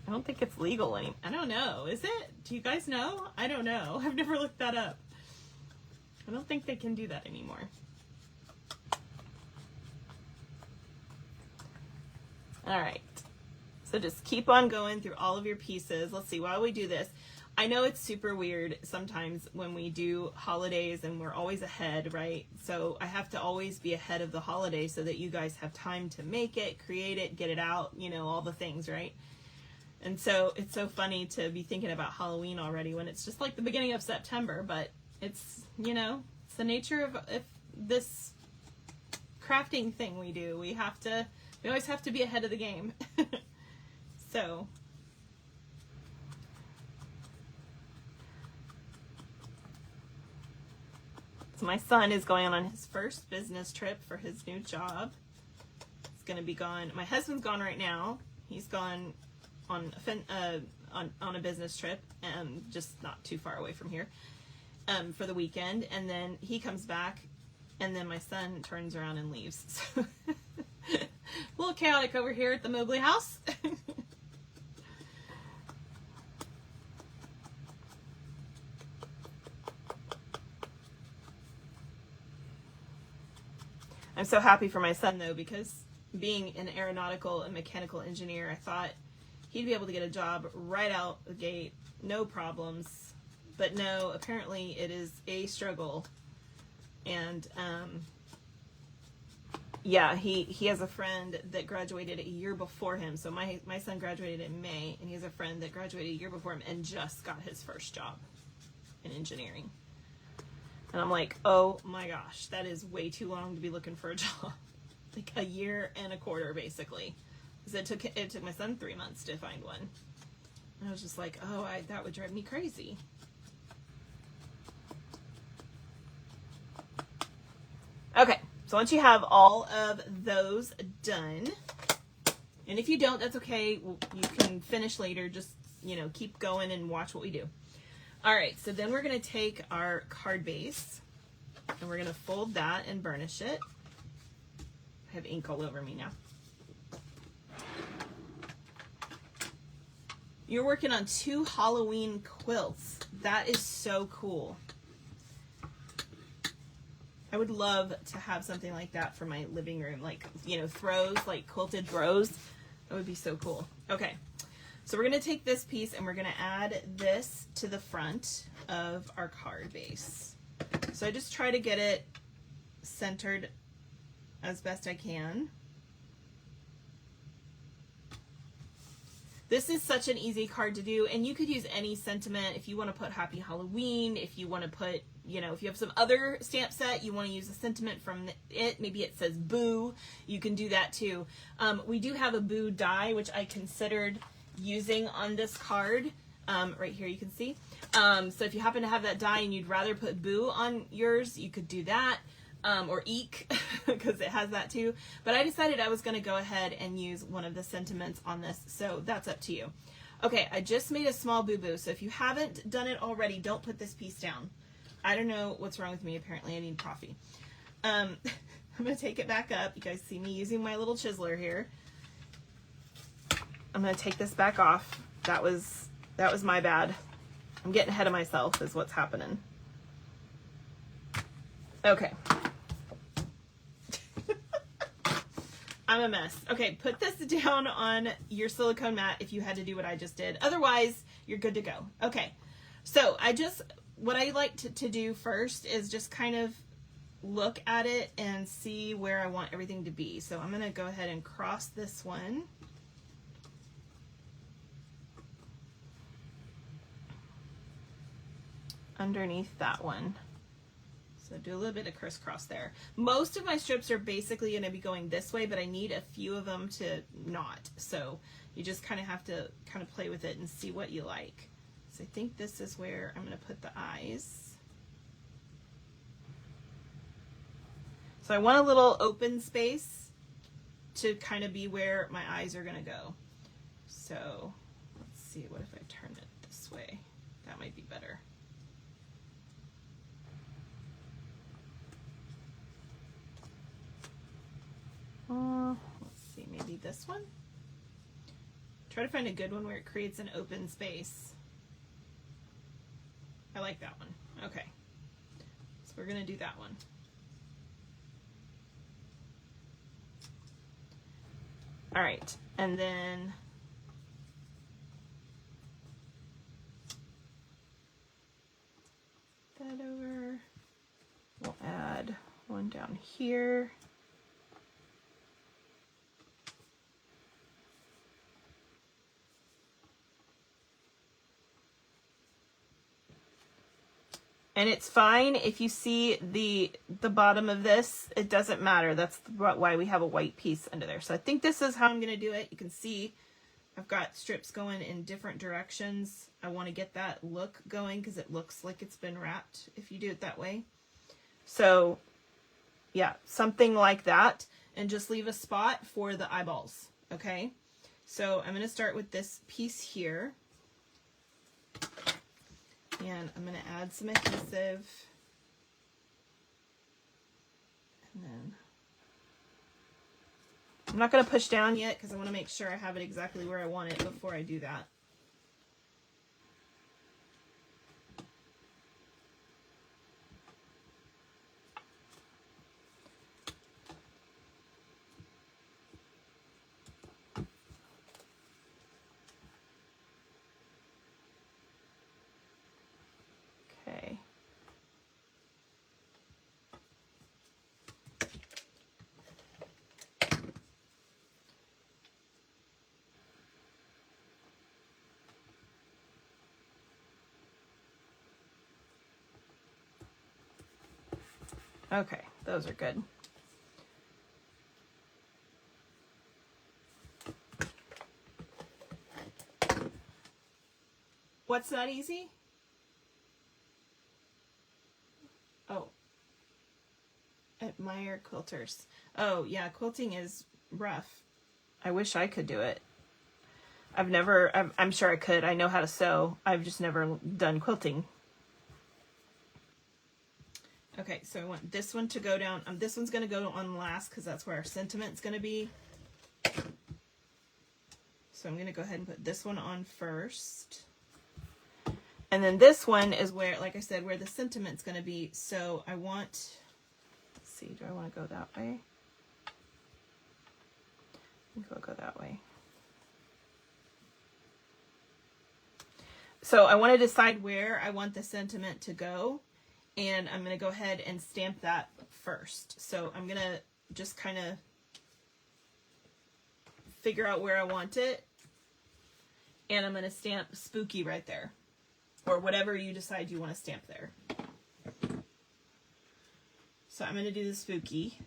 I don't think it's legal anymore. I don't know. Is it? Do you guys know? I don't know. I've never looked that up. I don't think they can do that anymore. All right. So just keep on going through all of your pieces. Let's see, while we do this, I know it's super weird sometimes when we do holidays and we're always ahead, right? So I have to always be ahead of the holiday so that you guys have time to make it, create it, get it out, you know, all the things, right? And so it's so funny to be thinking about Halloween already when it's just like the beginning of September, but it's, you know, it's the nature of this crafting thing we do. We always have to be ahead of the game. So my son is going on his first business trip for his new job. He's going to be gone. My husband's gone right now. He's gone on a business trip, and just not too far away from here, for the weekend. And then he comes back, and then my son turns around and leaves. So a little chaotic over here at the Mobley house. I'm so happy for my son, though, because being an aeronautical and mechanical engineer, I thought he'd be able to get a job right out the gate, no problems. But no, apparently it is a struggle. And yeah, he has a friend that graduated a year before him. So my son graduated in May, and he has a friend that graduated a year before him and just got his first job in engineering. And I'm like, oh my gosh, that is way too long to be looking for a job. Like a year and a quarter, basically. Because it took my son 3 months to find one. And I was just like, oh, that would drive me crazy. Okay, so once you have all of those done, and if you don't, that's okay. You can finish later. Just, you know, keep going and watch what we do. All right, so then we're going to take our card base, and we're going to fold that and burnish it. I have ink all over me now. You're working on 2 Halloween quilts. That is so cool. I would love to have something like that for my living room, like, you know, throws, like quilted throws. That would be so cool. Okay. So we're going to take this piece and we're going to add this to the front of our card base. So I just try to get it centered as best I can. This is such an easy card to do, and you could use any sentiment. If you want to put Happy Halloween, if you want to put, you know, if you have some other stamp set, you want to use a sentiment from it, maybe it says boo, you can do that too. We do have a boo die, which I considered using on this card. Right here you can see. So if you happen to have that die and you'd rather put boo on yours, you could do that. Or eek, because it has that too. But I decided I was going to go ahead and use one of the sentiments on this, so that's up to you. Okay, I just made a small boo-boo, so if you haven't done it already, don't put this piece down. I don't know what's wrong with me. Apparently I need coffee. I'm going to take it back up. You guys see me using my little chiseler here. I'm going to take this back off. That was my bad. I'm getting ahead of myself is what's happening. Okay. I'm a mess. Okay, put this down on your silicone mat if you had to do what I just did. Otherwise, you're good to go. Okay, so what I like to do first is just kind of look at it and see where I want everything to be. So I'm gonna go ahead and cross this one. Underneath that one. So do a little bit of crisscross there. Most of my strips are basically going to be going this way, but I need a few of them to not. So you just kind of have to kind of play with it and see what you like. So I think this is where I'm going to put the eyes. So I want a little open space to kind of be where my eyes are going to go. So let's see, what if I turn it this way? That might be better. Let's see, maybe this one. Try to find a good one where it creates an open space. I like that one. Okay, so we're gonna do that one. All right, and then that over. We'll add one down here. And it's fine if you see the bottom of this, it doesn't matter. That's why we have a white piece under there. So I think this is how I'm gonna do it. You can see I've got strips going in different directions. I wanna get that look going because it looks like it's been wrapped if you do it that way. So yeah, something like that, and just leave a spot for the eyeballs, okay? So I'm gonna start with this piece here. And I'm going to add some adhesive, and then I'm not going to push down yet because I want to make sure I have it exactly where I want it before I do that. Okay, those are good. What's that easy? Oh. Admire quilters. Oh, yeah, quilting is rough. I wish I could do it. I'm sure I could. I know how to sew. I've just never done quilting. Okay, so I want this one to go down. This one's going to go on last because that's where our sentiment's going to be. So I'm going to go ahead and put this one on first. And then this one is where, like I said, where the sentiment's going to be. So I want, let's see, do I want to go that way? I think I'll go that way. So I want to decide where I want the sentiment to go. And I'm going to go ahead and stamp that first. So I'm going to just kind of figure out where I want it. And I'm going to stamp spooky right there, or whatever you decide you want to stamp there. So I'm going to do the spooky.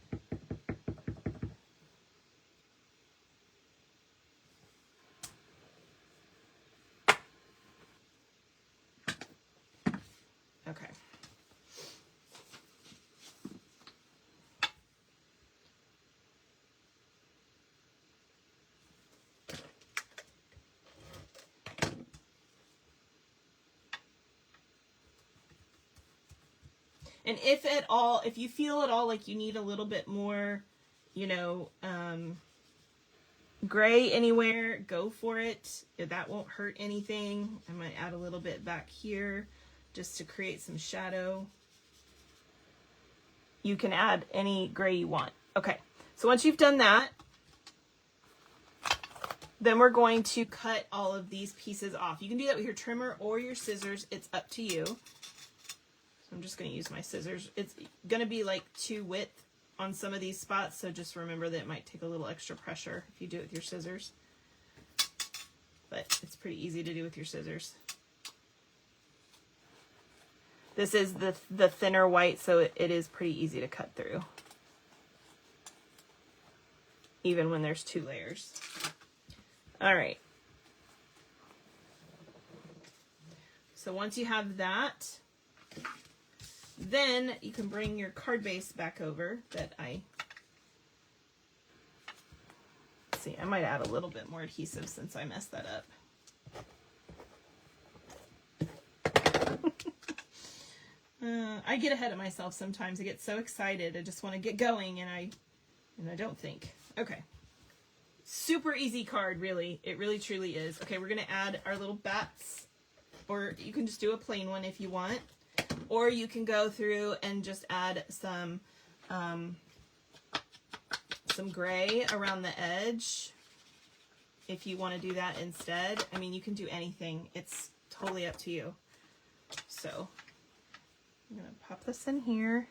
Okay. And if at all, if you feel at all like you need a little bit more, you know, gray anywhere, go for it. That won't hurt anything. I might add a little bit back here just to create some shadow. You can add any gray you want. Okay, so once you've done that, then we're going to cut all of these pieces off. You can do that with your trimmer or your scissors. It's up to you. I'm just going to use my scissors. It's going to be like too width on some of these spots, so just remember that it might take a little extra pressure if you do it with your scissors. But it's pretty easy to do with your scissors. This is the thinner white, so it is pretty easy to cut through, even when there's 2 layers. All right. So once you have that, then you can bring your card base back over that let's see, I might add a little bit more adhesive since I messed that up. I get ahead of myself sometimes. I get so excited. I just want to get going and I don't think. Okay. Super easy card, really. It really truly is. Okay, we're going to add our little bats, or you can just do a plain one if you want. Or you can go through and just add some gray around the edge if you want to do that instead. I mean, you can do anything. It's totally up to you. So I'm going to pop this in here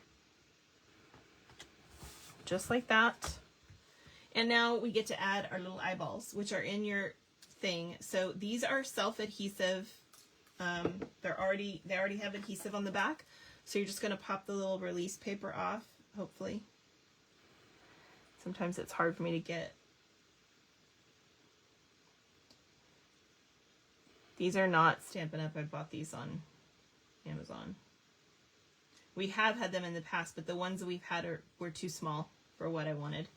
just like that. And now we get to add our little eyeballs, which are in your thing. So these are self-adhesive. They already have adhesive on the back, so you're just going to pop the little release paper off, hopefully. Sometimes it's hard for me to get. These are not Stampin' Up. I bought these on Amazon. We have had them in the past, but the ones that we've had were too small for what I wanted.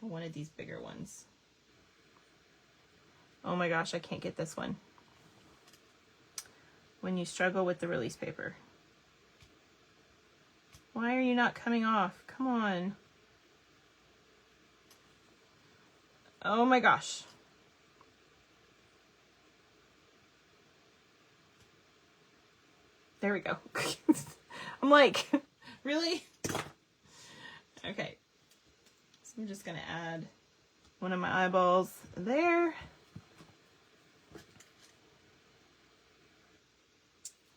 I wanted these bigger ones. Oh my gosh, I can't get this one. When you struggle with the release paper. Why are you not coming off? Come on. Oh my gosh. There we go. I'm like, really? Okay. So I'm just going to add one of my eyeballs there.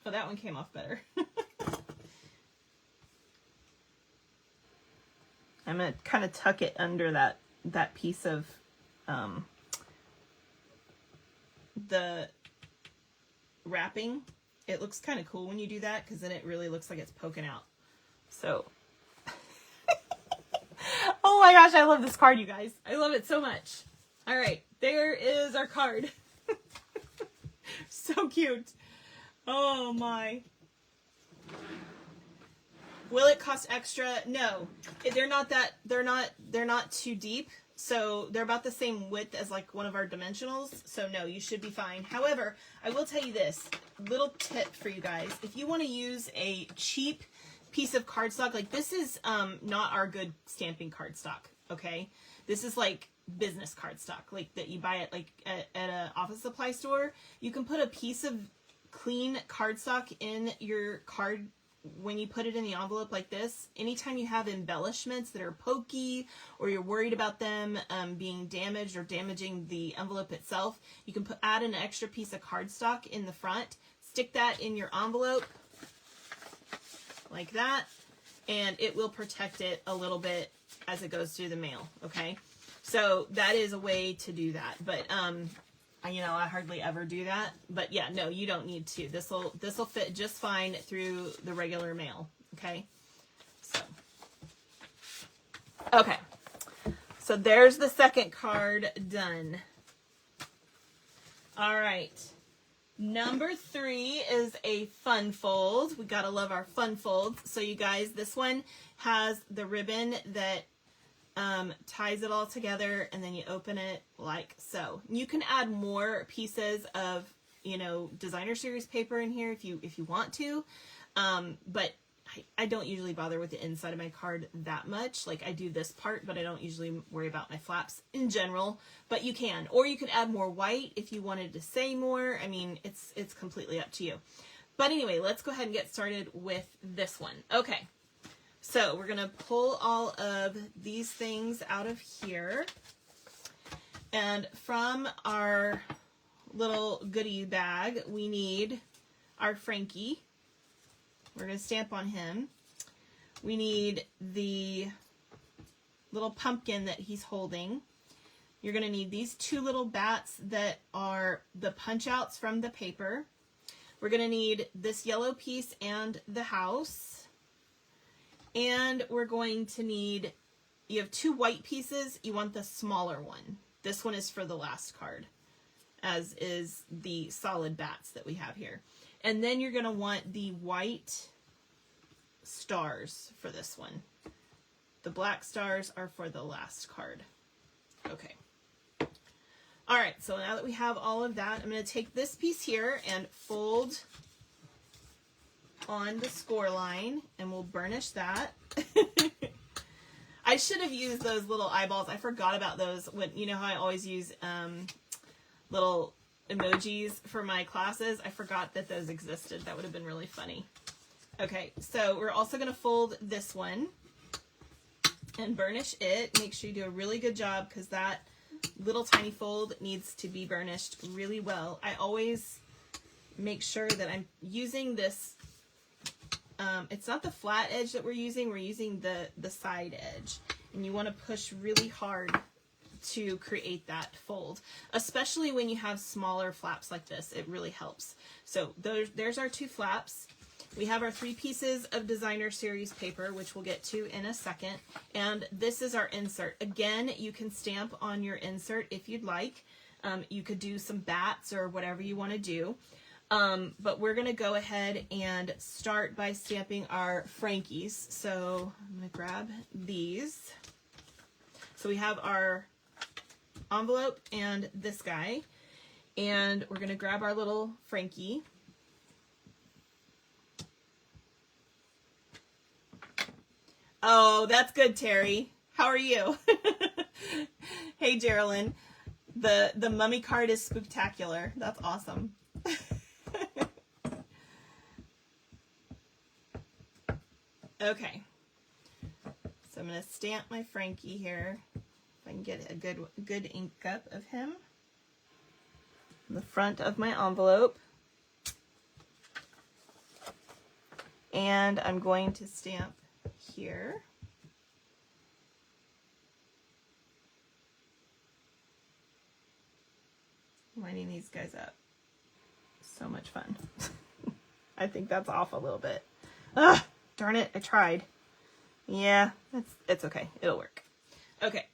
Oh, that one came off better. I'm going to kind of tuck it under that piece of the wrapping. It looks kind of cool when you do that because then it really looks like it's poking out. So, oh my gosh, I love this card, you guys. I love it so much. All right, there is our card. So cute. Oh my. Will it cost extra? No. They're not too deep. So they're about the same width as like one of our dimensionals. So no, you should be fine. However, I will tell you this little tip for you guys. If you want to use a cheap piece of cardstock, like this is not our good stamping cardstock. Okay. This is like business cardstock, like that you buy at like at an office supply store. You can put a piece of clean cardstock in your card when you put it in the envelope like this. Anytime you have embellishments that are pokey or you're worried about them being damaged or damaging the envelope itself, you can add an extra piece of cardstock in the front, stick that in your envelope like that, and it will protect it a little bit as it goes through the mail. Okay, so that is a way to do that. But you know, I hardly ever do that. But yeah, no, you don't need to. This'll fit just fine through the regular mail. Okay. So, okay. So there's the second card done. All right. Number 3 is a fun fold. We gotta love our fun folds. So you guys, this one has the ribbon that ties it all together, and then you open it like so. You can add more pieces of, you know, designer series paper in here if you want to, but I don't usually bother with the inside of my card that much. Like, I do this part, but I don't usually worry about my flaps in general. But you can, or you could add more white if you wanted to say more. I mean, it's completely up to you. But anyway, let's go ahead and get started with this one. Okay, so we're gonna pull all of these things out of here, and from our little goodie bag, we need our Frankie. We're going to stamp on him. We need the little pumpkin that he's holding. You're going to need these 2 little bats that are the punch outs from the paper. We're going to need this yellow piece and the house. And we're going to need, you have 2 white pieces. You want the smaller one. This one is for the last card, as is the solid bats that we have here. And then you're going to want the white stars for this one. The black stars are for the last card. Okay. All right, so now that we have all of that, I'm going to take this piece here and fold on the score line, and we'll burnish that. I should have used those little eyeballs. I forgot about those. When, you know how I always use little emojis for my classes? I forgot that those existed. That would have been really funny. Okay, so we're also going to fold this one and burnish it. Make sure you do a really good job, because that little tiny fold needs to be burnished really well. I always make sure that I'm using this, it's not the flat edge that we're using the side edge. And you want to push really hard to create that fold, especially when you have smaller flaps like this. It really helps. So there's our 2 flaps. We have our 3 pieces of designer series paper, which we'll get to in a second. And this is our insert. Again, you can stamp on your insert if you'd like. You could do some bats or whatever you want to do. But we're going to go ahead and start by stamping our Frankies. So I'm going to grab these. So we have our envelope and this guy, and we're going to grab our little Frankie. Oh, that's good, Terry. How are you? Hey, Geraldine. The mummy card is spooktacular. That's awesome. Okay. So I'm going to stamp my Frankie here. If I can get a good ink up of him on the front of my envelope. And I'm going to stamp here. Lining these guys up. So much fun. I think that's off a little bit. Ugh, darn it, I tried. Yeah, it's okay. It'll work. Okay.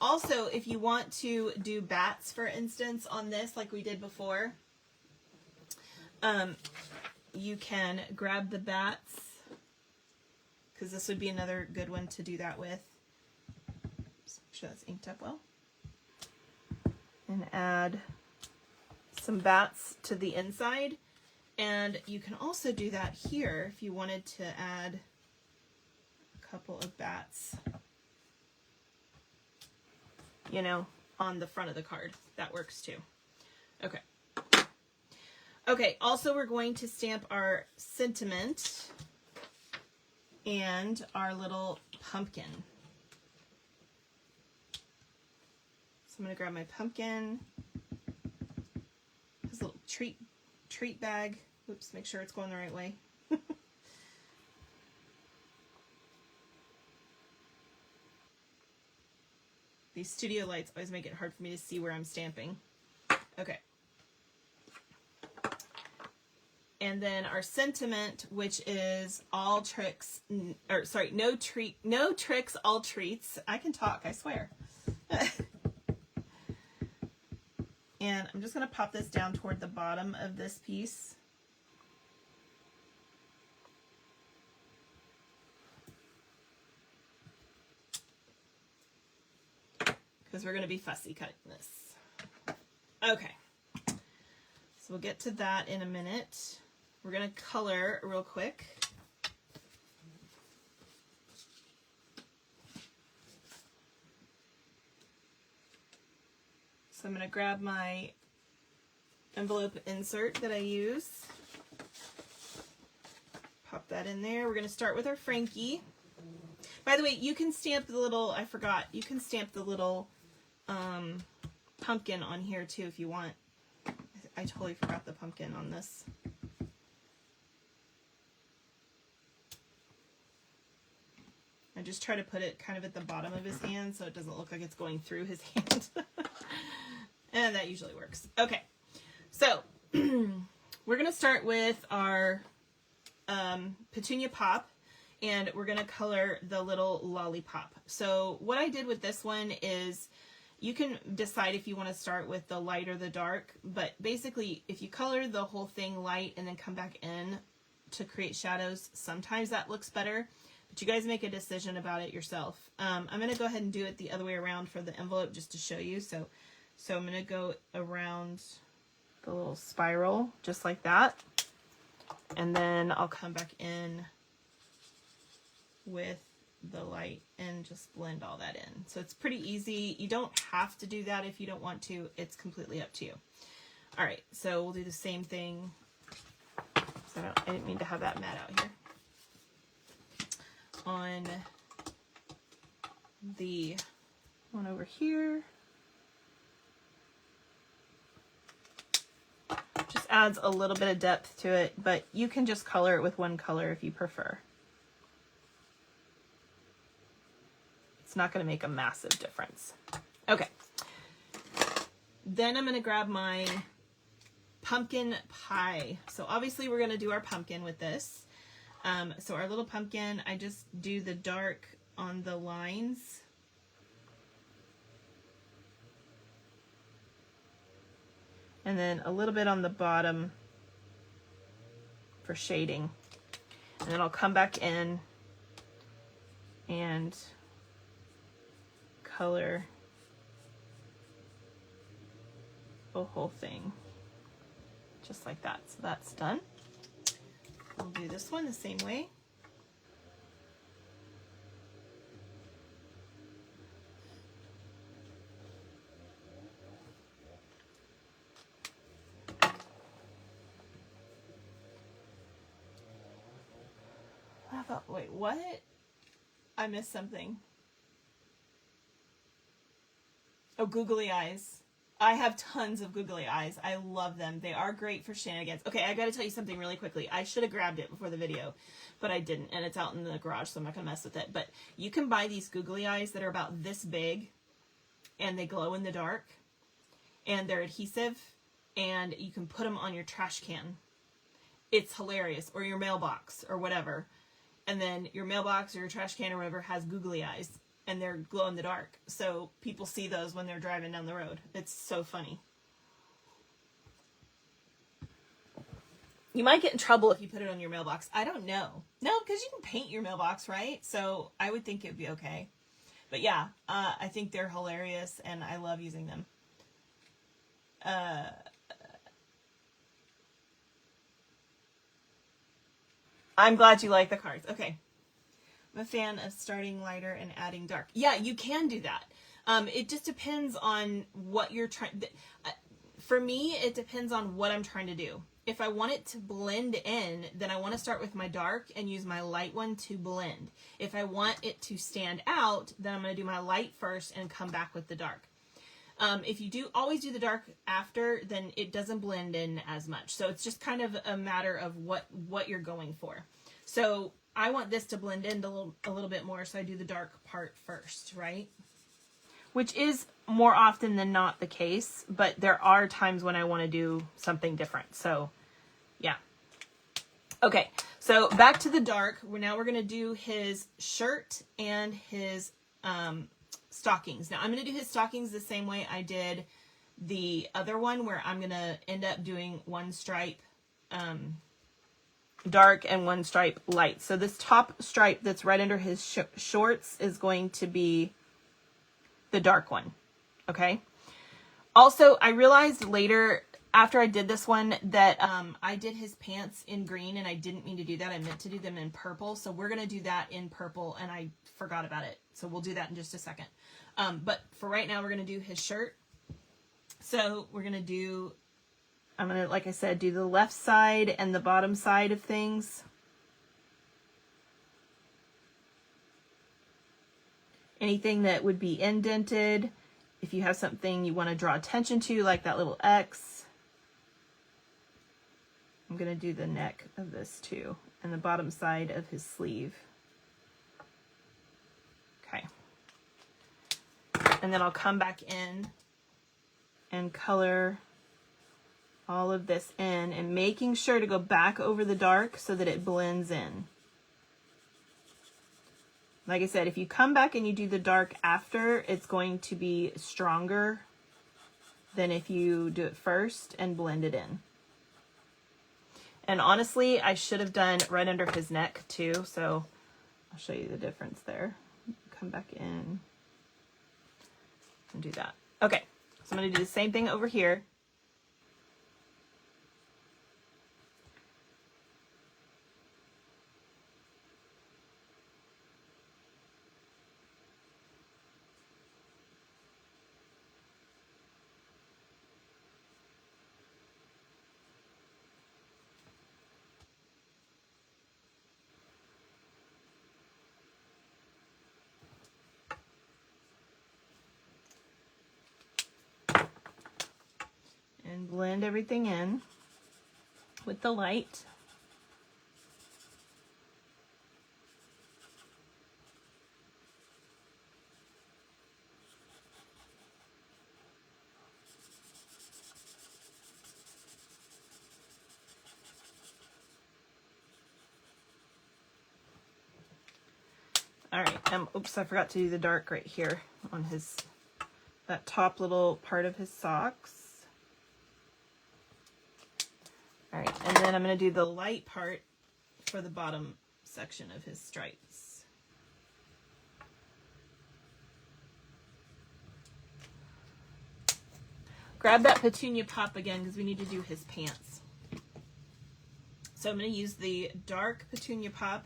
Also, if you want to do bats, for instance, on this, like we did before, you can grab the bats, because this would be another good one to do that with. Just make sure that's inked up well. And add some bats to the inside. And you can also do that here if you wanted to add a couple of bats, you know, on the front of the card. That works too. Okay. Okay, also we're going to stamp our sentiment and our little pumpkin. So I'm going to grab my pumpkin, this little treat bag. Oops, make sure it's going the right way. These studio lights always make it hard for me to see where I'm stamping. Okay. And then our sentiment, which is all tricks, or sorry, no tricks, all treats. I can talk, I swear. And I'm just going to pop this down toward the bottom of this piece. Because we're going to be fussy cutting this. Okay. So we'll get to that in a minute. We're going to color real quick. So I'm going to grab my envelope insert that I use. Pop that in there. We're going to start with our Frankie. By the way, you can stamp the little, I forgot, you can stamp the little pumpkin on here too if you want. I totally forgot the pumpkin on this. I just try to put it kind of at the bottom of his hand so it doesn't look like it's going through his hand. And that usually works. Okay, so we're going to start with our Petunia Pop, and we're going to color the little lollipop. So what I did with this one is, you can decide if you want to start with the light or the dark, but basically if you color the whole thing light and then come back in to create shadows, sometimes that looks better, but you guys make a decision about it yourself. I'm going to go ahead and do it the other way around for the envelope just to show you. So I'm going to go around the little spiral just like that, and then I'll come back in with the light and just blend all that in. So it's pretty easy. You don't have to do that if you don't want to. It's completely up to you. All right, so we'll do the same thing. So I didn't mean to have that mat out here. On the one over here, just adds a little bit of depth to it, but you can just color it with one color if you prefer. It's not going to make a massive difference. Okay. Then I'm going to grab my pumpkin pie. So obviously we're going to do our pumpkin with this. So our little pumpkin, I just do the dark on the lines. And then a little bit on the bottom for shading. And then I'll come back in and color the whole thing just like that. So that's done. We'll do this one the same way. I thought, wait, what? I missed something. Oh, googly eyes. I have tons of googly eyes. I love them. They are great for shenanigans. Okay, I gotta tell you something really quickly. I should have grabbed it before the video, but I didn't, and it's out in the garage, so I'm not gonna mess with it. But you can buy these googly eyes that are about this big, and they glow in the dark, and they're adhesive, and you can put them on your trash can. It's hilarious, or your mailbox, or whatever. And then your mailbox or your trash can or whatever has googly eyes, and they're glow in the dark. So people see those when they're driving down the road. It's so funny. You might get in trouble if you put it on your mailbox. I don't know. No, because you can paint your mailbox, right? So I would think it'd be okay. But yeah, I think they're hilarious, and I love using them. I'm glad you like the cards. Okay. I'm a fan of starting lighter and adding dark. Yeah, you can do that. It just depends on what you're trying. For me, it depends on what I'm trying to do. If I want it to blend in, then I want to start with my dark and use my light one to blend. If I want it to stand out, then I'm going to do my light first and come back with the dark. If you do always do the dark after, then it doesn't blend in as much. So it's just kind of a matter of what you're going for. So I want this to blend in a little bit more, so I do the dark part first, right? which is more often than not the case, but there are times when I want to do something different. So yeah. Okay, so back to the dark. Now we're going to do his shirt and his stockings. Now I'm going to do his stockings the same way I did the other one, where I'm going to end up doing one stripe dark and one stripe light. So this top stripe that's right under his shorts is going to be the dark one. Okay. Also, I realized later after I did this one that I did his pants in green, and I didn't mean to do that. I meant to do them in purple. So we're going to do that in purple, and I forgot about it. So we'll do that in just a second. But for right now, we're going to do his shirt. So we're going to do, I'm going to, like I said, do the left side and the bottom side of things. Anything that would be indented, if you have something you want to draw attention to, like that little X. I'm going to do the neck of this too, and the bottom side of his sleeve. Okay. And then I'll come back in and color all of this in, and making sure to go back over the dark so that it blends in. Like I said, if you come back and you do the dark after, it's going to be stronger than if you do it first and blend it in. And honestly, I should have done right under his neck too, so I'll show you the difference there. Come back in and do that. Okay, so I'm going to do the same thing over here. And blend everything in with the light. All right, oops, I forgot to do the dark right here on that top little part of his socks. All right, and then I'm going to do the light part for the bottom section of his stripes. Grab that petunia pop again because we need to do his pants. So I'm going to use the dark petunia pop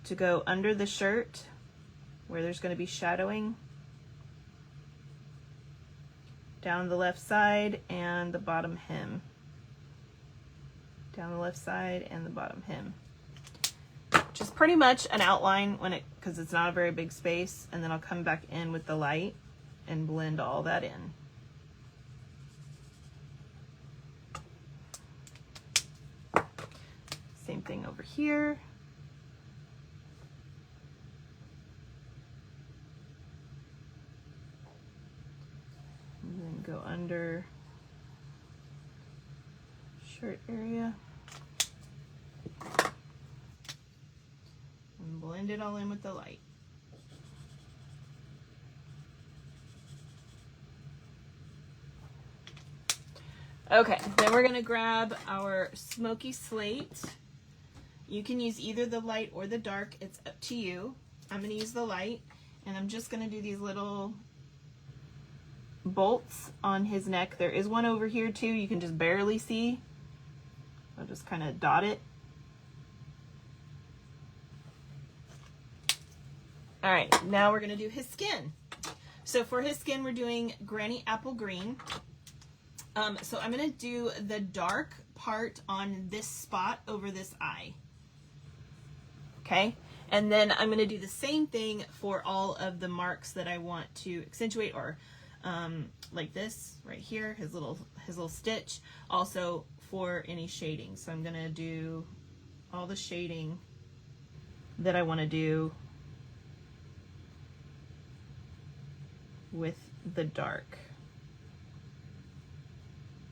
to go under the shirt where there's going to be shadowing, down the left side and the bottom hem. Down the left side and the bottom hem. Just pretty much an outline because it's not a very big space, and then I'll come back in with the light and blend all that in. Same thing over here. And then go under shirt area. And blend it all in with the light. Okay, then we're gonna grab our smoky slate. You can use either the light or the dark, it's up to you. I'm gonna use the light, and I'm just gonna do these little bolts on his neck. There is one over here too, you can just barely see. I'll just kind of dot it. All right, now we're gonna do his skin. So for his skin, we're doing Granny Apple Green. So I'm gonna do the dark part on this spot over this eye. Okay, and then I'm gonna do the same thing for all of the marks that I want to accentuate, or like this right here, his little stitch. Also for any shading. So I'm gonna do all the shading that I want to do with the dark.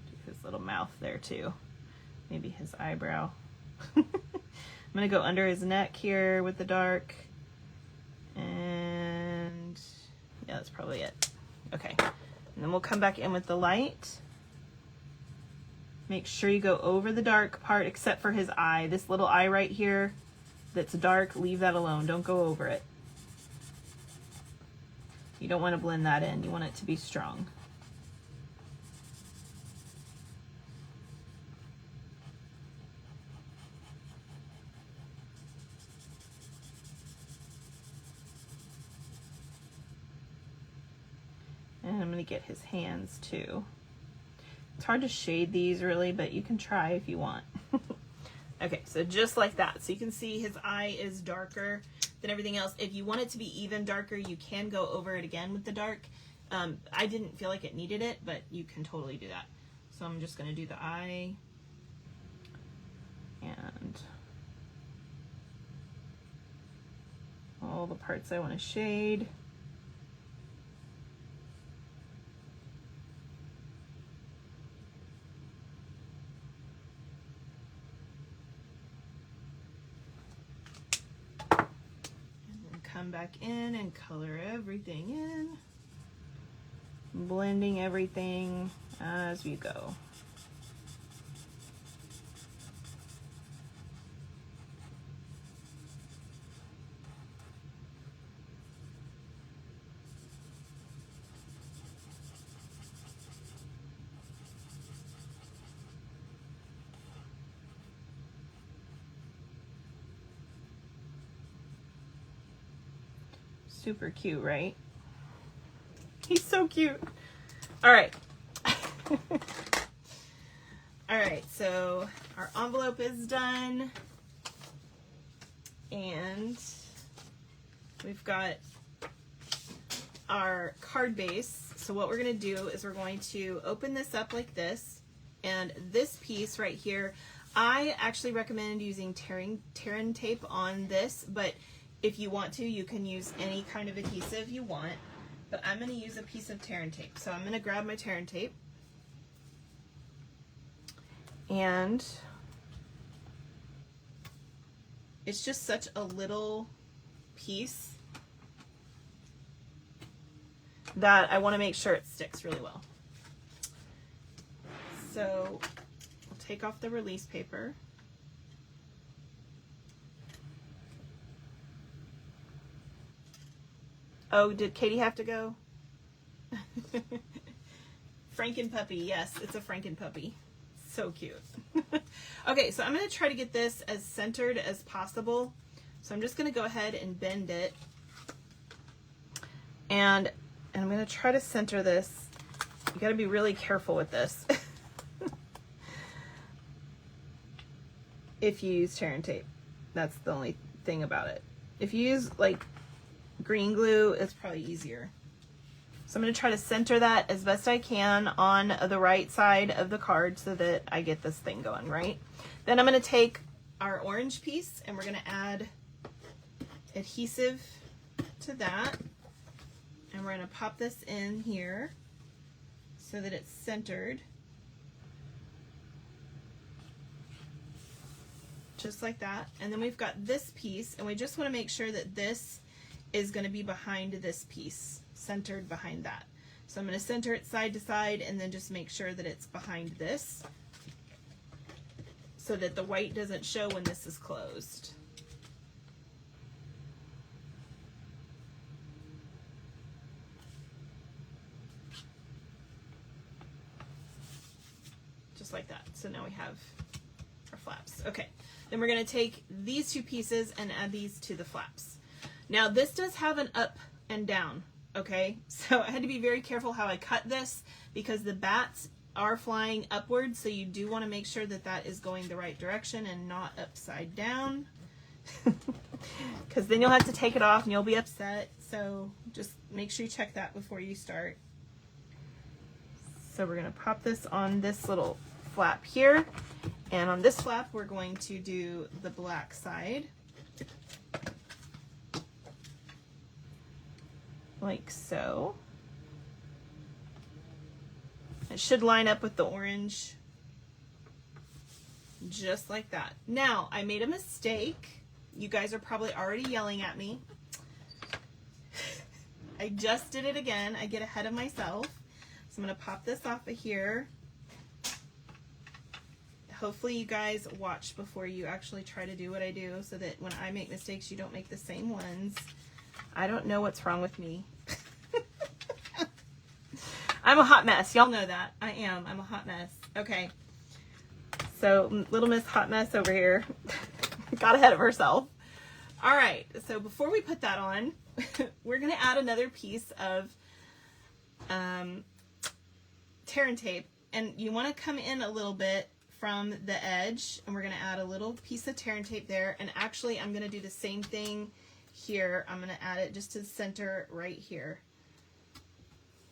Do his little mouth there too. Maybe his eyebrow. I'm gonna go under his neck here with the dark. And yeah, that's probably it. Okay, and then we'll come back in with the light. Make sure you go over the dark part except for his eye. This little eye right here that's dark, leave that alone. Don't go over it. You don't want to blend that in. You want it to be strong. And I'm going to get his hands too. It's hard to shade these really, but you can try if you want. Okay, so just like that. So you can see his eye is darker than everything else. If you want it to be even darker, you can go over it again with the dark. I didn't feel like it needed it, but you can totally do that. So I'm just going to do the eye. And all the parts I want to shade. Come back in and color everything in, blending everything as we go. Super cute, right? He's so cute. All right. All right, so our envelope is done. And we've got our card base. So what we're going to do is we're going to open this up like this. And this piece right here, I actually recommend using tearing tape on this, but if you want to, you can use any kind of adhesive you want, but I'm going to use a piece of tearing tape. So I'm going to grab my tearing tape, and it's just such a little piece that I want to make sure it sticks really well. So I'll take off the release paper. Oh, did Katie have to go? Franken puppy. Yes, it's a Franken puppy. So cute. Okay, so I'm going to try to get this as centered as possible. So I'm just going to go ahead and bend it. And I'm going to try to center this. You got to be really careful with this. If you use tearing tape. That's the only thing about it. If you use like green glue, it's probably easier. So I'm going to try to center that as best I can on the right side of the card so that I get this thing going, right? Then I'm going to take our orange piece and we're going to add adhesive to that. And we're going to pop this in here so that it's centered. Just like that. And then we've got this piece, and we just want to make sure that this is going to be behind this piece, centered behind that. So I'm going to center it side to side and then just make sure that it's behind this so that the white doesn't show when this is closed. Just like that. So now we have our flaps. Okay, then we're going to take these two pieces and add these to the flaps. Now this does have an up and down, okay? So I had to be very careful how I cut this because the bats are flying upwards, so you do want to make sure that that is going the right direction and not upside down. Because then you'll have to take it off and you'll be upset. So just make sure you check that before you start. So we're going to pop this on this little flap here. And on this flap, we're going to do the black side. Like so. It should line up with the orange. Just like that. Now, I made a mistake. You guys are probably already yelling at me. I just did it again. I get ahead of myself. So I'm going to pop this off of here. Hopefully you guys watch before you actually try to do what I do so that when I make mistakes, you don't make the same ones. I don't know what's wrong with me. I'm a hot mess. Y'all know that. I am. I'm a hot mess. Okay. So little Miss Hot Mess over here got ahead of herself. All right. So before we put that on, we're going to add another piece of tear and tape. And you want to come in a little bit from the edge, and we're going to add a little piece of tear and tape there. And actually, I'm going to do the same thing here. I'm going to add it just to the center right here.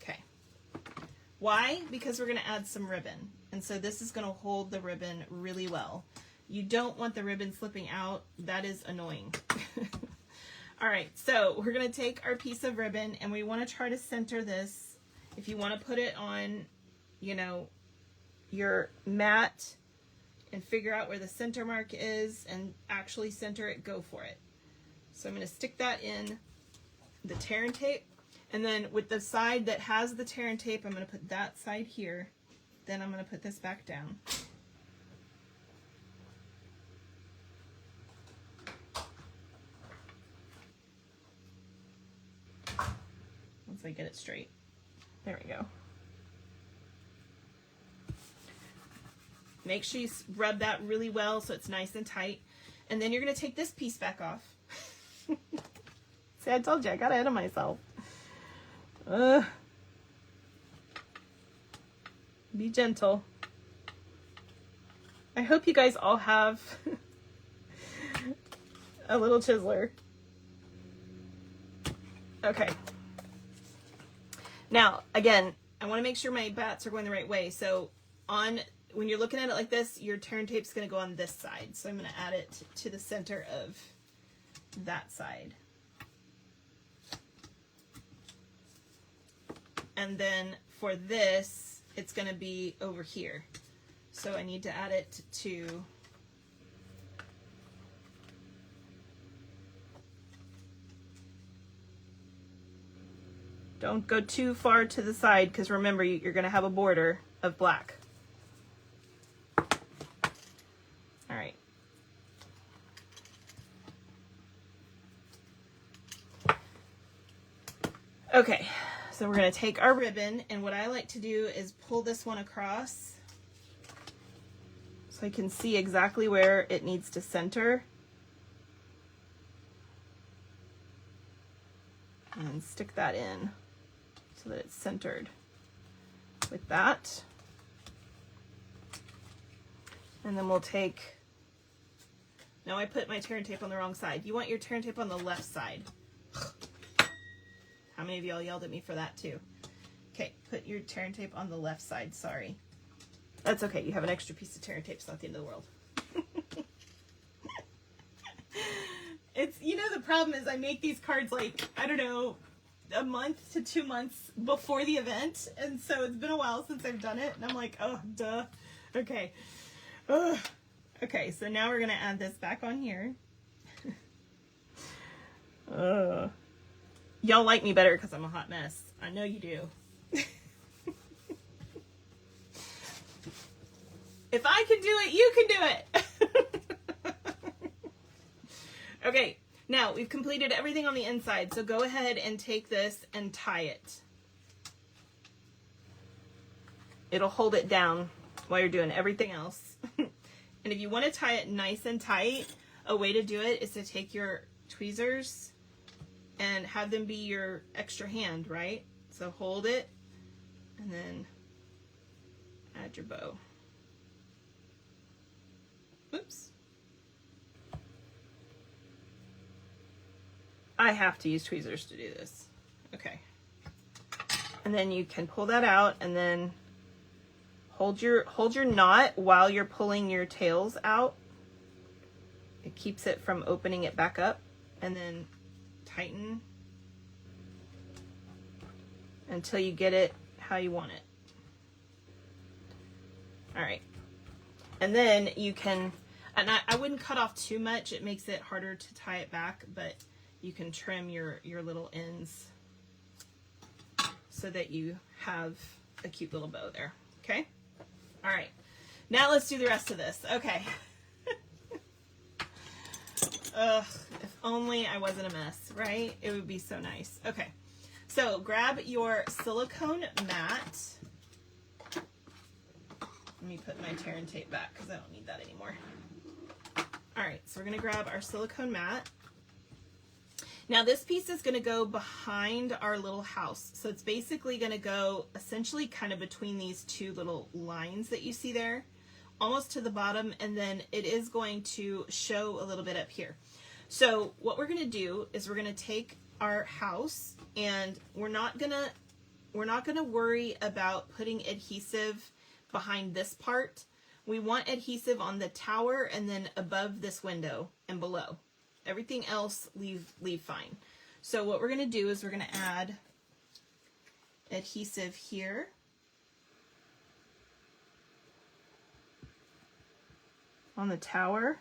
Okay. Why? Because we're going to add some ribbon. And so this is going to hold the ribbon really well. You don't want the ribbon slipping out. That is annoying. All right, so we're going to take our piece of ribbon and we want to try to center this. If you want to put it on, you know, your mat and figure out where the center mark is and actually center it, go for it. So I'm going to stick that in the tear and tape. And then with the side that has the tear and tape, I'm going to put that side here. Then I'm going to put this back down. Once I get it straight. There we go. Make sure you rub that really well so it's nice and tight. And then you're going to take this piece back off. See, I told you, I got ahead of myself. Be gentle. I hope you guys all have a little chiseler. Okay. Now, again, I want to make sure my bats are going the right way. So when you're looking at it like this, your tear and tape's going to go on this side. So I'm going to add it to the center of that side. And then for this, it's going to be over here. So I need to add it to don't go too far to the side because remember you're going to have a border of black. All right. Okay. So we're going to take our ribbon, and what I like to do is pull this one across so I can see exactly where it needs to center. And stick that in so that it's centered with that. And then we'll take, now I put my tear and tape on the wrong side. You want your tear and tape on the left side. How many of y'all yelled at me for that too? Okay, put your tear and tape on the left side, sorry. That's okay, you have an extra piece of tear and tape, it's not the end of the world. It's, you know, the problem is I make these cards like, I don't know, a month to 2 months before the event, and so it's been a while since I've done it, and I'm like, oh, duh. Okay. Ugh. Okay, so now we're gonna add this back on here. Y'all like me better because I'm a hot mess. I know you do. If I can do it, you can do it. Okay, now we've completed everything on the inside, so go ahead and take this and tie it. It'll hold it down while you're doing everything else. And if you want to tie it nice and tight, a way to do it is to take your tweezers and have them be your extra hand, right? So hold it and then add your bow. Oops. I have to use tweezers to do this. Okay. And then you can pull that out and then hold your knot while you're pulling your tails out. It keeps it from opening it back up, and then tighten until you get it how you want it. All right. And then you can, and I wouldn't cut off too much. It makes it harder to tie it back, but you can trim your little ends so that you have a cute little bow there. Okay. All right. Now let's do the rest of this. Okay. Ugh, if only I wasn't a mess, right? It would be so nice. Okay. So grab your silicone mat. Let me put my tear and tape back because I don't need that anymore. All right, so we're going to grab our silicone mat. Now this piece is going to go behind our little house. So it's basically going to go essentially kind of between these two little lines that you see there, almost to the bottom, and then it is going to show a little bit up here. So what we're going to do is we're going to take our house, and we're not going to worry about putting adhesive behind this part. We want adhesive on the tower and then above this window and below. Everything else leave fine. So what we're going to do is we're going to add adhesive here. On the tower.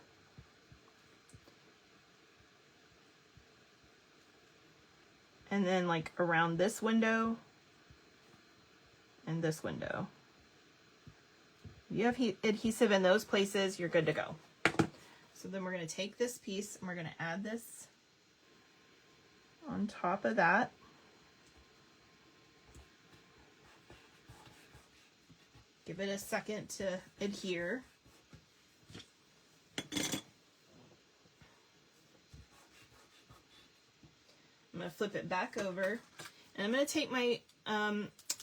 And then like around this window and this window. You have adhesive in those places, you're good to go. So then we're going to take this piece and we're going to add this on top of that. Give it a second to adhere. I'm going to flip it back over, and I'm going to take my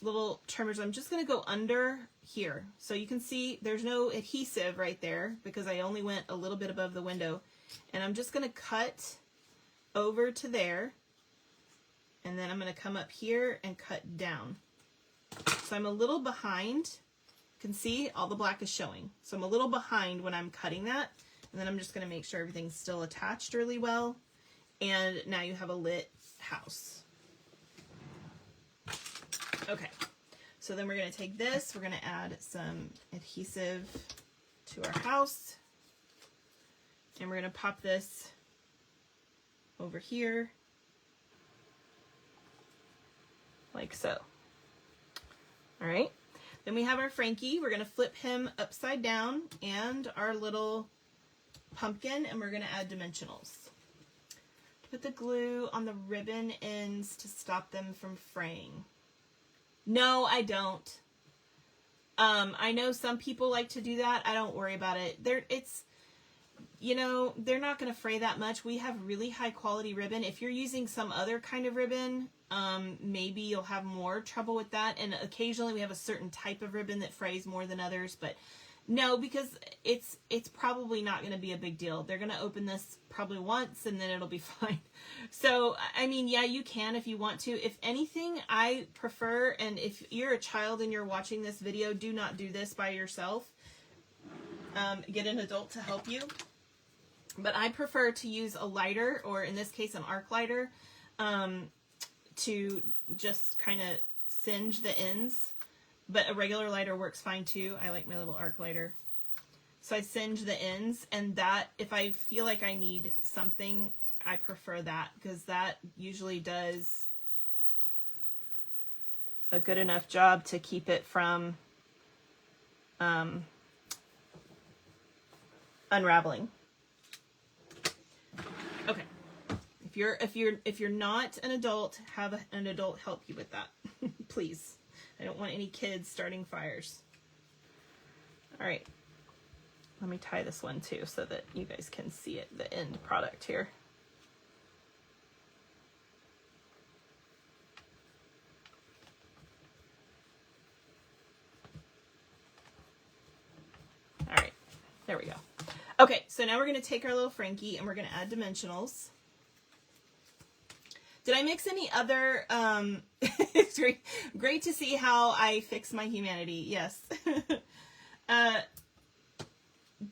little trimmers. I'm just going to go under here. So you can see there's no adhesive right there because I only went a little bit above the window. And I'm just going to cut over to there, and then I'm going to come up here and cut down. So I'm a little behind. You can see all the black is showing. So I'm a little behind when I'm cutting that. And then I'm just going to make sure everything's still attached really well. And now you have a lit house. Okay, so then we're going to take this, we're going to add some adhesive to our house, and we're going to pop this over here, like so. All right, then we have our Frankie. We're going to flip him upside down, and our little pumpkin, and we're going to add dimensionals. Put the glue on the ribbon ends to stop them from fraying. No, I don't. I know some people like to do that. I don't worry about it. You know, they're not going to fray that much. We have really high quality ribbon. If you're using some other kind of ribbon, maybe you'll have more trouble with that. And occasionally we have a certain type of ribbon that frays more than others, but no, because it's probably not going to be a big deal. They're going to open this probably once and then it'll be fine. So, I mean, yeah, you can if you want to. If anything, I prefer, and if you're a child and you're watching this video, do not do this by yourself. Get an adult to help you. But I prefer to use a lighter, or in this case, an arc lighter, to just kind of singe the ends. But a regular lighter works fine too. I like my little arc lighter. So I singe the ends, and that, if I feel like I need something, I prefer that, because that usually does a good enough job to keep it from unraveling. Okay. If you're not an adult, have an adult help you with that. Please. I don't want any kids starting fires. All right. Let me tie this one too so that you guys can see it, the end product here. All right. There we go. Okay, so now we're going to take our little Frankie and we're going to add dimensionals. Did I mix any other, it's great to see how I fix my humanity. Yes.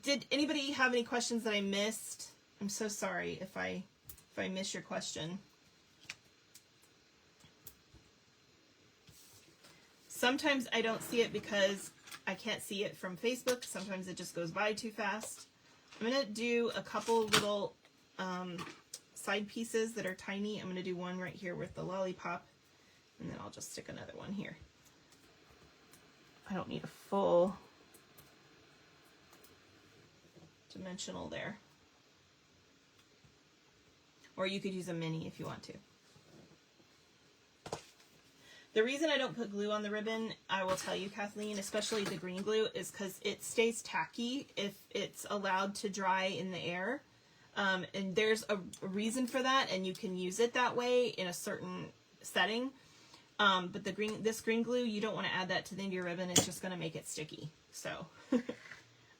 Did anybody have any questions that I missed? I'm so sorry if I missed your question. Sometimes I don't see it because I can't see it from Facebook. Sometimes it just goes by too fast. I'm going to do a couple little side pieces that are tiny. I'm going to do one right here with the lollipop, and then I'll just stick another one here. I don't need a full dimensional there. Or you could use a mini if you want to. The reason I don't put glue on the ribbon, I will tell you, Kathleen, especially the green glue, is because it stays tacky if it's allowed to dry in the air. And there's a reason for that, and you can use it that way in a certain setting. But this green glue, you don't want to add that to the end of your ribbon. It's just going to make it sticky. So,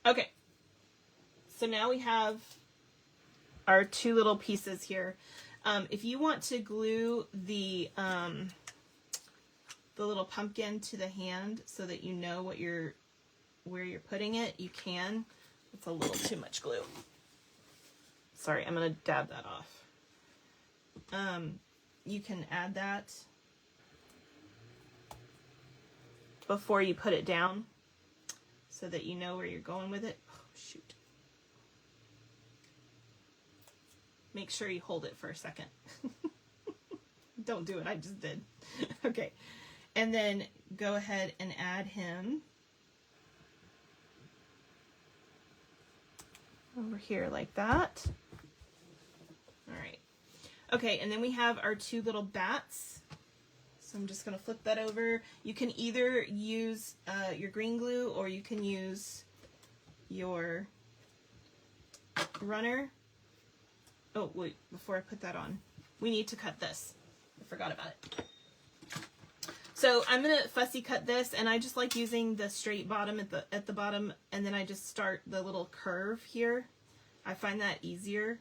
okay. So now we have our two little pieces here. If you want to glue the little pumpkin to the hand so that you know where you're putting it, you can. It's a little too much glue. Sorry, I'm going to dab that off. You can add that before you put it down so that you know where you're going with it. Oh, shoot. Make sure you hold it for a second. Don't do it, I just did. Okay. And then go ahead and add him over here like that. All right. Okay, and then we have our two little bats. So I'm just going to flip that over. You can either use your green glue or you can use your runner. Oh, wait, before I put that on, we need to cut this. I forgot about it. So I'm going to fussy cut this, and I just like using the straight bottom at the bottom, and then I just start the little curve here. I find that easier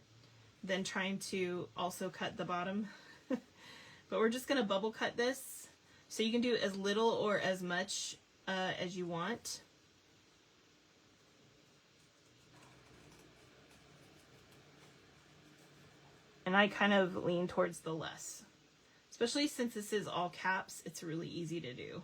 than trying to also cut the bottom. But we're just going to bubble cut this. So you can do as little or as much as you want. And I kind of lean towards the less. Especially since this is all caps, it's really easy to do.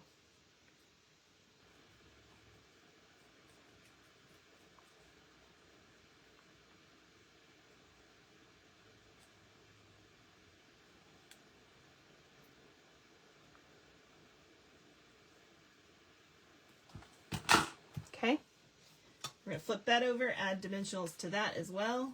Okay, we're going to flip that over, add dimensionals to that as well.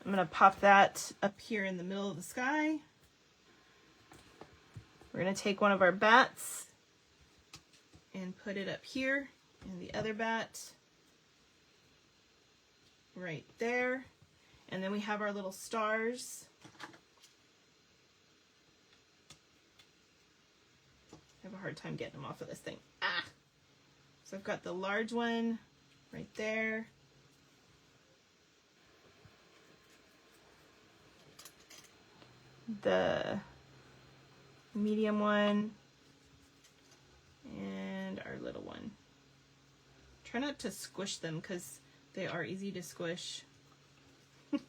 I'm going to pop that up here in the middle of the sky. We're going to take one of our bats and put it up here, and the other bat right there. And then we have our little stars. I have a hard time getting them off of this thing. Ah! So I've got the large one right there. The medium one, and our little one. Try not to squish them because they are easy to squish. You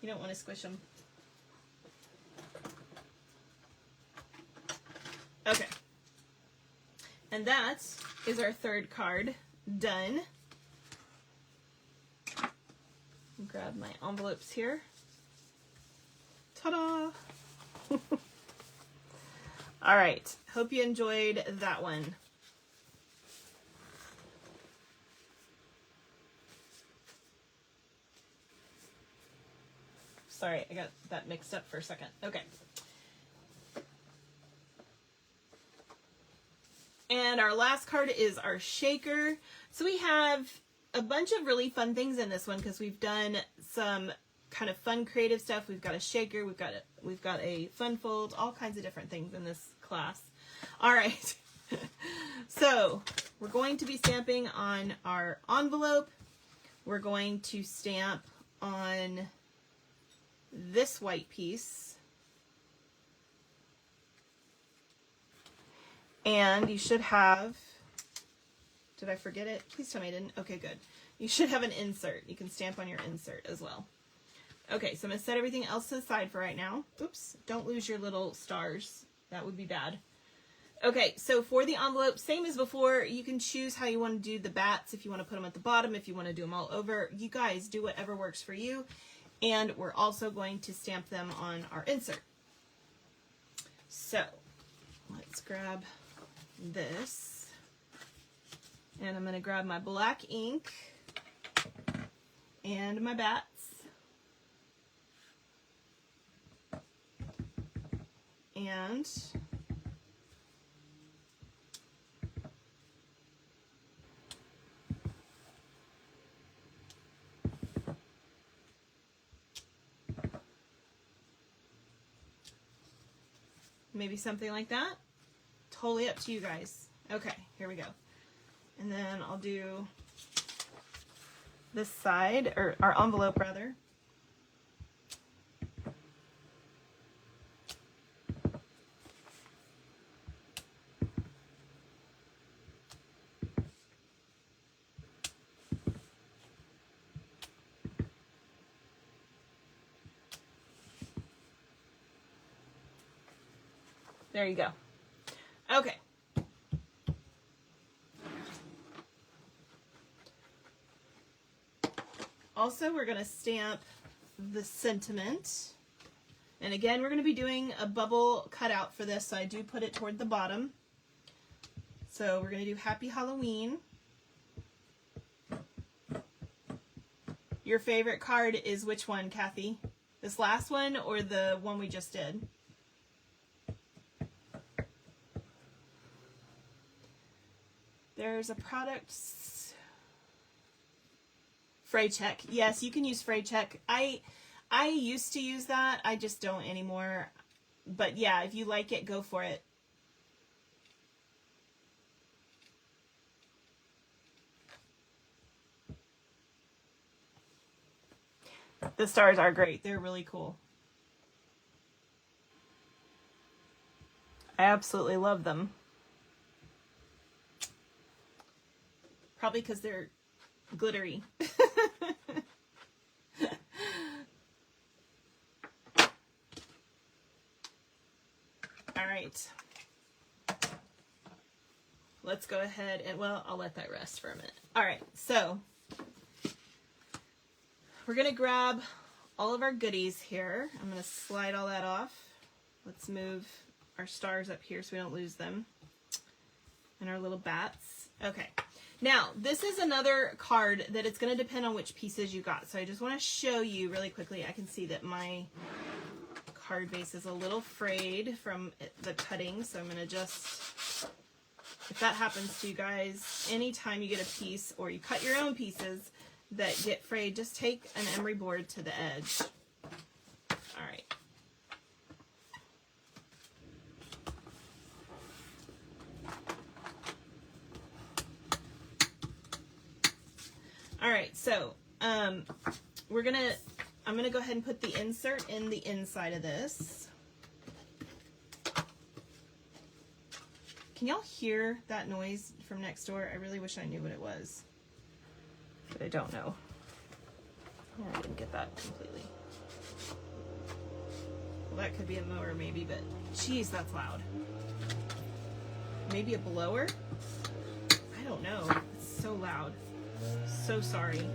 don't want to squish them. Okay. And that is our third card done. Grab my envelopes here. Ta-da! All right, hope you enjoyed that one. Sorry, I got that mixed up for a second. Okay. And our last card is our shaker. So we have a bunch of really fun things in this one because we've done some kind of fun creative stuff. We've got a shaker, we've got a fun fold, all kinds of different things in this class. All right. So we're going to be stamping on our envelope. We're going to stamp on this white piece. And you should have, did I forget it? Please tell me I didn't. Okay, good. You should have an insert. You can stamp on your insert as well. Okay, so I'm going to set everything else to the side for right now. Oops, don't lose your little stars. That would be bad. Okay, so for the envelope, same as before, you can choose how you want to do the bats, if you want to put them at the bottom, if you want to do them all over. You guys do whatever works for you. And we're also going to stamp them on our insert. So let's grab this. And I'm going to grab my black ink and my bats. And maybe something like that. Totally up to you guys. Okay, here we go. And then I'll do this side, or our envelope rather. There you go. Okay. Also, we're going to stamp the sentiment. And again, we're going to be doing a bubble cutout for this, so I do put it toward the bottom. So we're going to do Happy Halloween. Your favorite card is which one, Kathy? This last one or the one we just did? There's a product, Fray Check. Yes, you can use Fray Check. I used to use that. I just don't anymore. But yeah, if you like it, go for it. The stars are great. They're really cool. I absolutely love them. Probably because they're glittery. All right. Let's go ahead and, well, I'll let that rest for a minute. All right, so we're going to grab all of our goodies here. I'm going to slide all that off. Let's move our stars up here so we don't lose them. And our little bats. Okay. Now, this is another card that it's going to depend on which pieces you got. So I just want to show you really quickly. I can see that my card base is a little frayed from the cutting. So I'm going to just, if that happens to you guys, anytime you get a piece or you cut your own pieces that get frayed, just take an emery board to the edge. All right. All right, so I'm gonna go ahead and put the insert in the inside of this. Can y'all hear that noise from next door? I really wish I knew what it was, but I don't know. Oh, I didn't get that completely. Well, that could be a mower maybe, but geez, that's loud. Maybe a blower? I don't know. It's so loud. So sorry.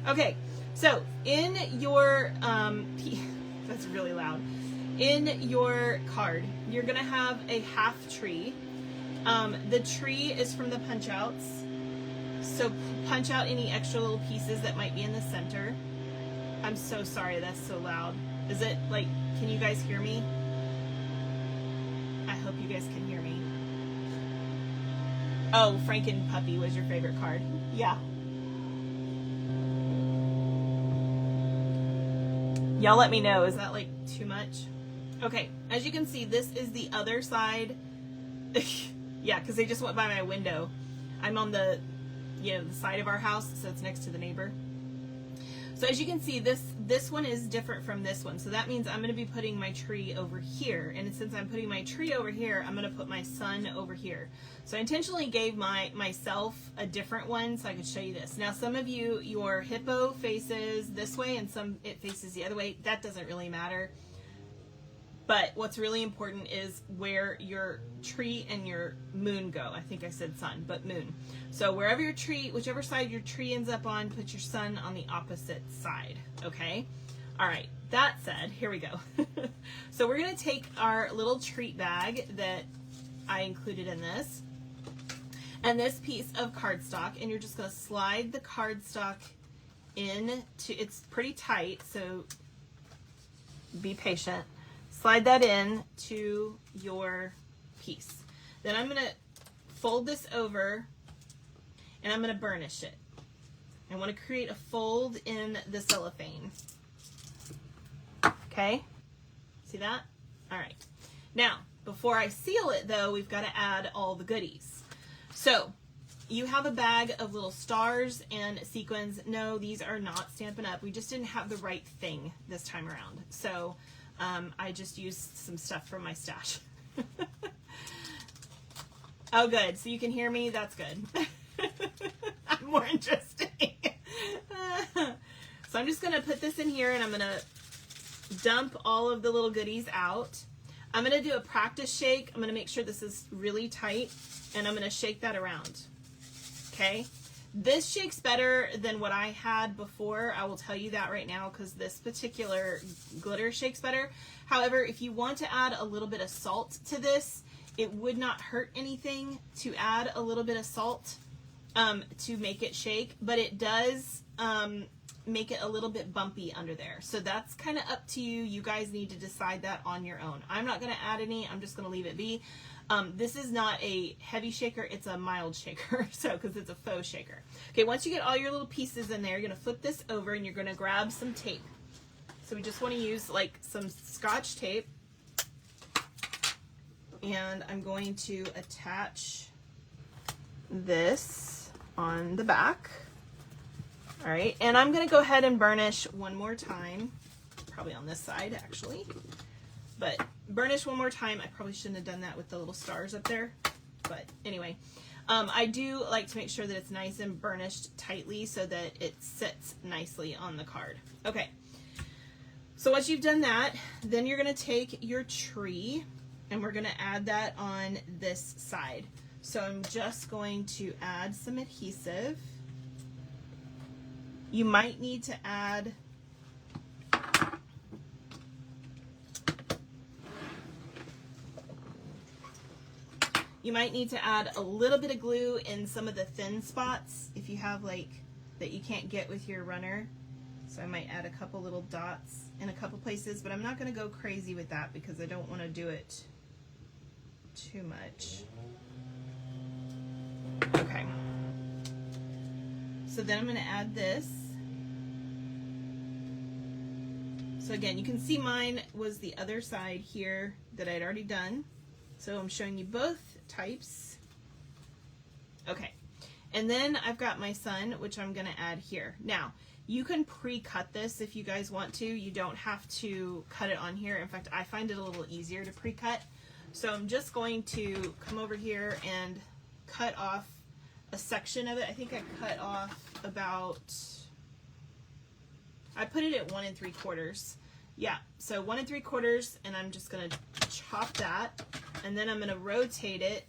Okay, so in your that's really loud. In your card, you're gonna have a half tree. The tree is from the punch outs, so punch out any extra little pieces that might be in the center. I'm so sorry, that's so loud. Is it like, can you guys hear me? I hope you guys can hear me. Oh, Franken Puppy was your favorite card. Yeah. Y'all let me know. Is that like too much? Okay, as you can see, this is the other side. Yeah, because they just went by my window. I'm on the, the side of our house, so it's next to the neighbor. So So as you can see, this one is different from this one. So that means I'm going to be putting my tree over here. And since I'm putting my tree over here, I'm going to put my sun over here. So I intentionally gave myself a different one so I could show you this. Now some of you, your hippo faces this way and some it faces the other way. That doesn't really matter. But what's really important is where your tree and your moon go. I think I said sun, but moon. So wherever your tree, whichever side your tree ends up on, put your sun on the opposite side, okay? All right, that said, here we go. So we're gonna take our little treat bag that I included in this, and this piece of cardstock, and you're just gonna slide the cardstock in to, it's pretty tight, so be patient. Slide that in to your piece. Then I'm gonna fold this over and I'm gonna burnish it. I wanna create a fold in the cellophane. Okay, see that? All right. Now, before I seal it though, we've gotta add all the goodies. So, you have a bag of little stars and sequins. No, these are not Stampin' Up. We just didn't have the right thing this time around. So, I just used some stuff from my stash. Oh, good. So you can hear me? That's good. I'm more interesting. So I'm just going to put this in here and I'm going to dump all of the little goodies out. I'm going to do a practice shake. I'm going to make sure this is really tight and I'm going to shake that around. Okay? This shakes better than what I had before. I will tell you that right now because this particular glitter shakes better. However, if you want to add a little bit of salt to this, it would not hurt anything to add a little bit of salt to make it shake, but it does make it a little bit bumpy under there. So that's kind of up to you. You guys need to decide that on your own. I'm not going to add any. I'm just going to leave it be. This is not a heavy shaker, it's a mild shaker, so because it's a faux shaker. Okay, once you get all your little pieces in there, you're going to flip this over and you're going to grab some tape. So we just want to use like some Scotch tape, and I'm going to attach this on the back. All right, and I'm going to go ahead and burnish one more time, probably on this side actually. But burnish one more time. I probably shouldn't have done that with the little stars up there. But anyway, I do like to make sure that it's nice and burnished tightly so that it sits nicely on the card. Okay, so once you've done that, then you're going to take your tree and we're going to add that on this side. So I'm just going to add some adhesive. You might need to add a little bit of glue in some of the thin spots if you have like that you can't get with your runner. So I might add a couple little dots in a couple places, but I'm not going to go crazy with that because I don't want to do it too much. Okay. So then I'm going to add this. So again, you can see mine was the other side here that I'd already done. So I'm showing you both types. Okay, and then I've got my sun, which I'm going to add here. Now, you can pre-cut this if you guys want to. You don't have to cut it on here. In fact, I find it a little easier to pre-cut. So I'm just going to come over here and cut off a section of it. I think I cut off about, I put it at 1 3/4. Yeah, so 1 3/4, and I'm just going to chop that, and then I'm going to rotate it,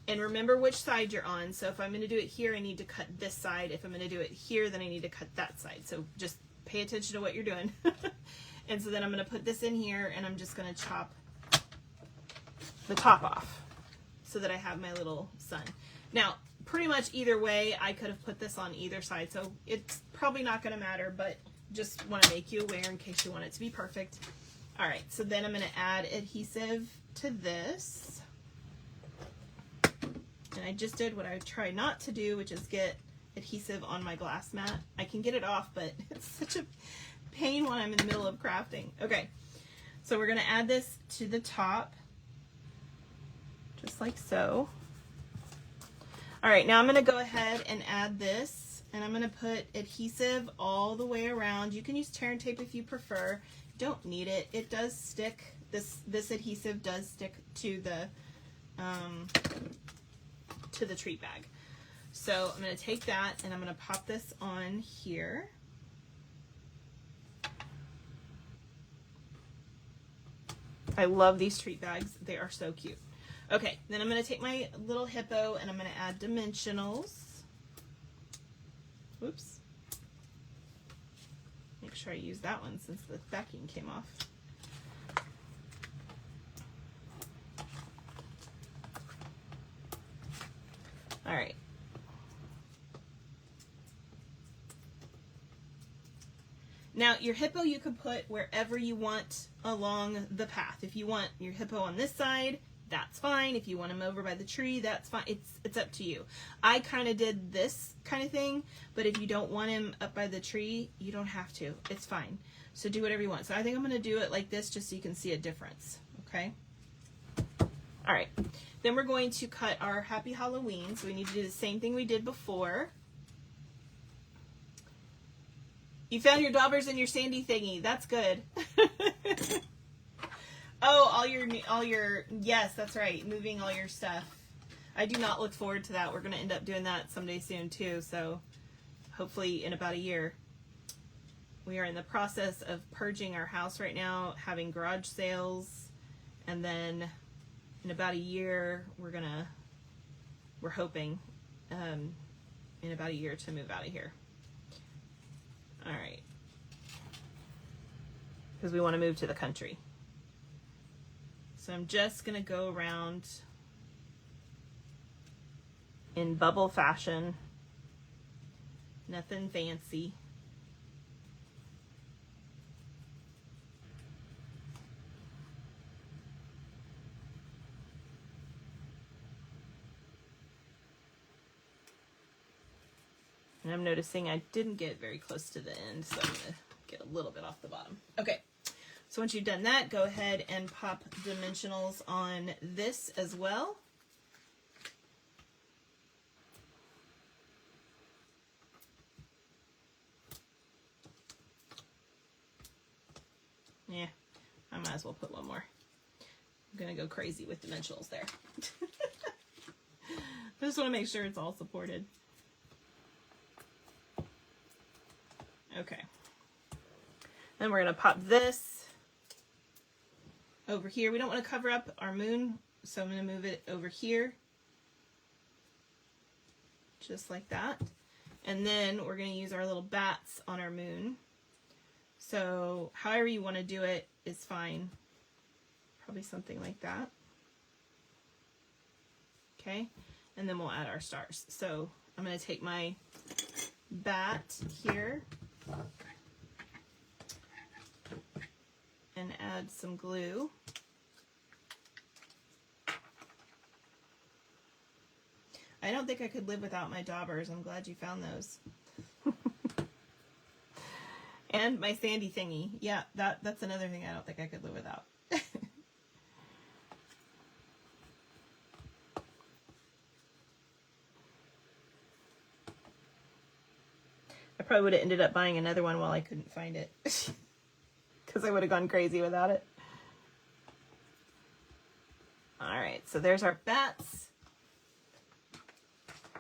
and remember which side you're on. So if I'm going to do it here, I need to cut this side. If I'm going to do it here, then I need to cut that side. So just pay attention to what you're doing. And so then I'm going to put this in here, and I'm just going to chop the top off so that I have my little sun. Now, pretty much either way, I could have put this on either side, so it's probably not going to matter, but just want to make you aware in case you want it to be perfect. All right, so then I'm going to add adhesive to this. And I just did what I try not to do, which is get adhesive on my glass mat. I can get it off, but it's such a pain when I'm in the middle of crafting. Okay, so we're going to add this to the top, just like so. All right, now I'm going to go ahead and add this and I'm going to put adhesive all the way around. You can use tear and tape if you prefer. Don't need it. It does stick. This adhesive does stick to the treat bag. So I'm going to take that and I'm going to pop this on here. I love these treat bags. They are so cute. Okay, then I'm going to take my little hippo and I'm going to add dimensionals. Whoops. Make sure I use that one since the backing came off. All right. Now your hippo you can put wherever you want along the path. If you want your hippo on this side, that's fine. If you want him over by the tree, that's fine. It's up to you. I kind of did this kind of thing, but if you don't want him up by the tree, you don't have to. It's fine. So do whatever you want. So I think I'm going to do it like this just so you can see a difference. Okay? All right. Then we're going to cut our Happy Halloween. So we need to do the same thing we did before. You found your daubers and your sandy thingy. That's good. Oh, all your, yes, that's right. Moving all your stuff. I do not look forward to that. We're going to end up doing that someday soon too. So hopefully in about a year. We are in the process of purging our house right now, having garage sales. And then in about a year, we're hoping, in about a year to move out of here. All right. Because we want to move to the country. So I'm just going to go around in bubble fashion. Nothing fancy. And I'm noticing I didn't get very close to the end, so I'm going to get a little bit off the bottom. Okay. So once you've done that, go ahead and pop dimensionals on this as well. Yeah, I might as well put one more. I'm going to go crazy with dimensionals there. I just want to make sure it's all supported. Okay. Then we're going to pop this over here. We don't want to cover up our moon, so I'm going to move it over here. Just like that. And then we're going to use our little bats on our moon. So however you want to do it is fine. Probably something like that. Okay. And then we'll add our stars. So I'm going to take my bat here and add some glue. I don't think I could live without my daubers. I'm glad you found those. And my sandy thingy. Yeah, that's another thing I don't think I could live without. I probably would have ended up buying another one while I couldn't find it. Because I would have gone crazy without it. Alright, so there's our bats.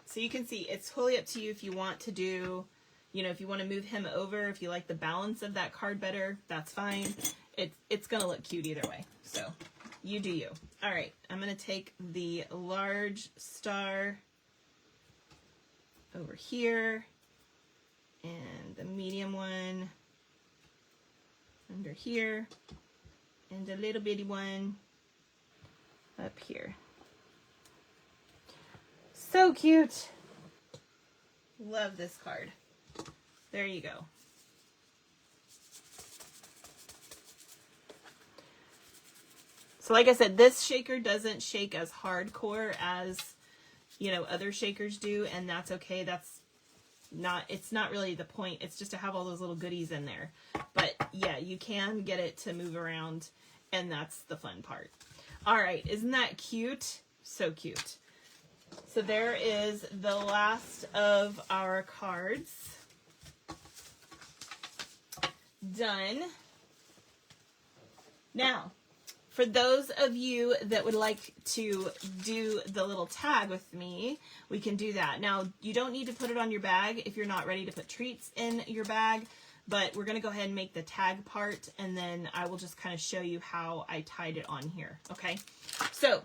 So you can see it's totally up to you if you want to do, you know, if you want to move him over, if you like the balance of that card better, that's fine. It's going to look cute either way. So you do you. Alright, I'm going to take the large star over here and the medium one under here, and a little bitty one up here. So cute. Love this card. There you go. So like I said, this shaker doesn't shake as hardcore as, you know, other shakers do, and that's okay. It's not really the point. It's just to have all those little goodies in there. But yeah, you can get it to move around, and that's the fun part. All right, isn't that cute? So cute. So there is the last of our cards. Done. Now, for those of you that would like to do the little tag with me, we can do that. Now, you don't need to put it on your bag if you're not ready to put treats in your bag, but we're going to go ahead and make the tag part, and then I will just kind of show you how I tied it on here, okay? So,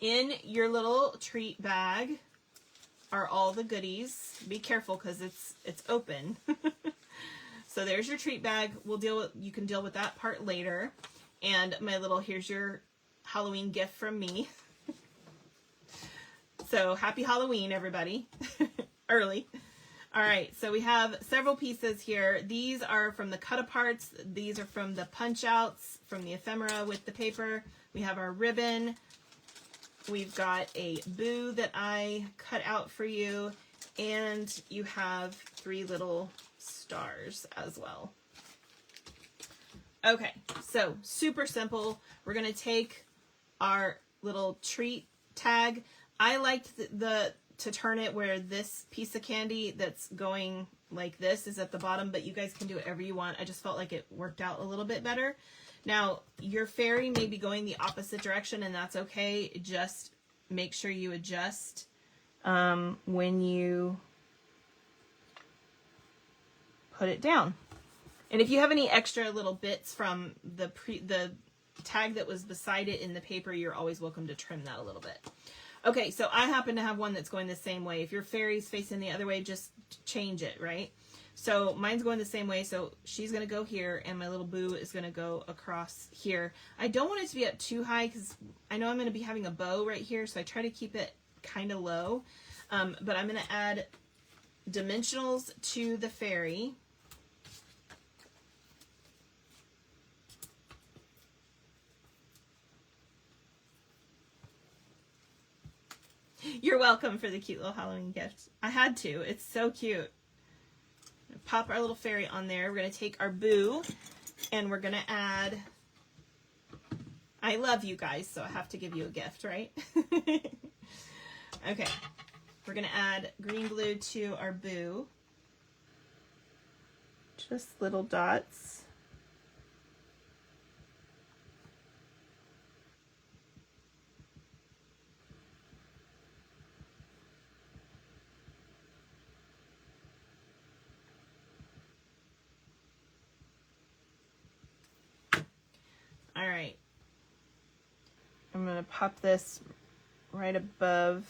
in your little treat bag are all the goodies. Be careful because it's open. So there's your treat bag. You can deal with that part later. And my little, here's your Halloween gift from me. So happy Halloween, everybody. Early. All right, so we have several pieces here. These are from the cut aparts. These are from the punch outs, from the ephemera with the paper. We have our ribbon. We've got a boo that I cut out for you. And you have 3 little stars as well. Okay, so super simple. We're going to take our little treat tag. I liked to turn it where this piece of candy that's going like this is at the bottom, but you guys can do whatever you want. I just felt like it worked out a little bit better. Now, your fairy may be going the opposite direction, and that's okay. Just make sure you adjust when you put it down. And if you have any extra little bits from the tag that was beside it in the paper, you're always welcome to trim that a little bit. Okay, so I happen to have one that's going the same way. If your fairy's facing the other way, just change it, right? So mine's going the same way, so she's going to go here, and my little boo is going to go across here. I don't want it to be up too high, because I know I'm going to be having a bow right here, so I try to keep it kind of low. But I'm going to add dimensionals to the fairy. You're welcome for the cute little Halloween gift. I had to. It's so cute. Pop our little fairy on there. We're going to take our boo and we're going to add... I love you guys, so I have to give you a gift, right? Okay. We're going to add green glue to our boo. Just little dots. All right, I'm going to pop this right above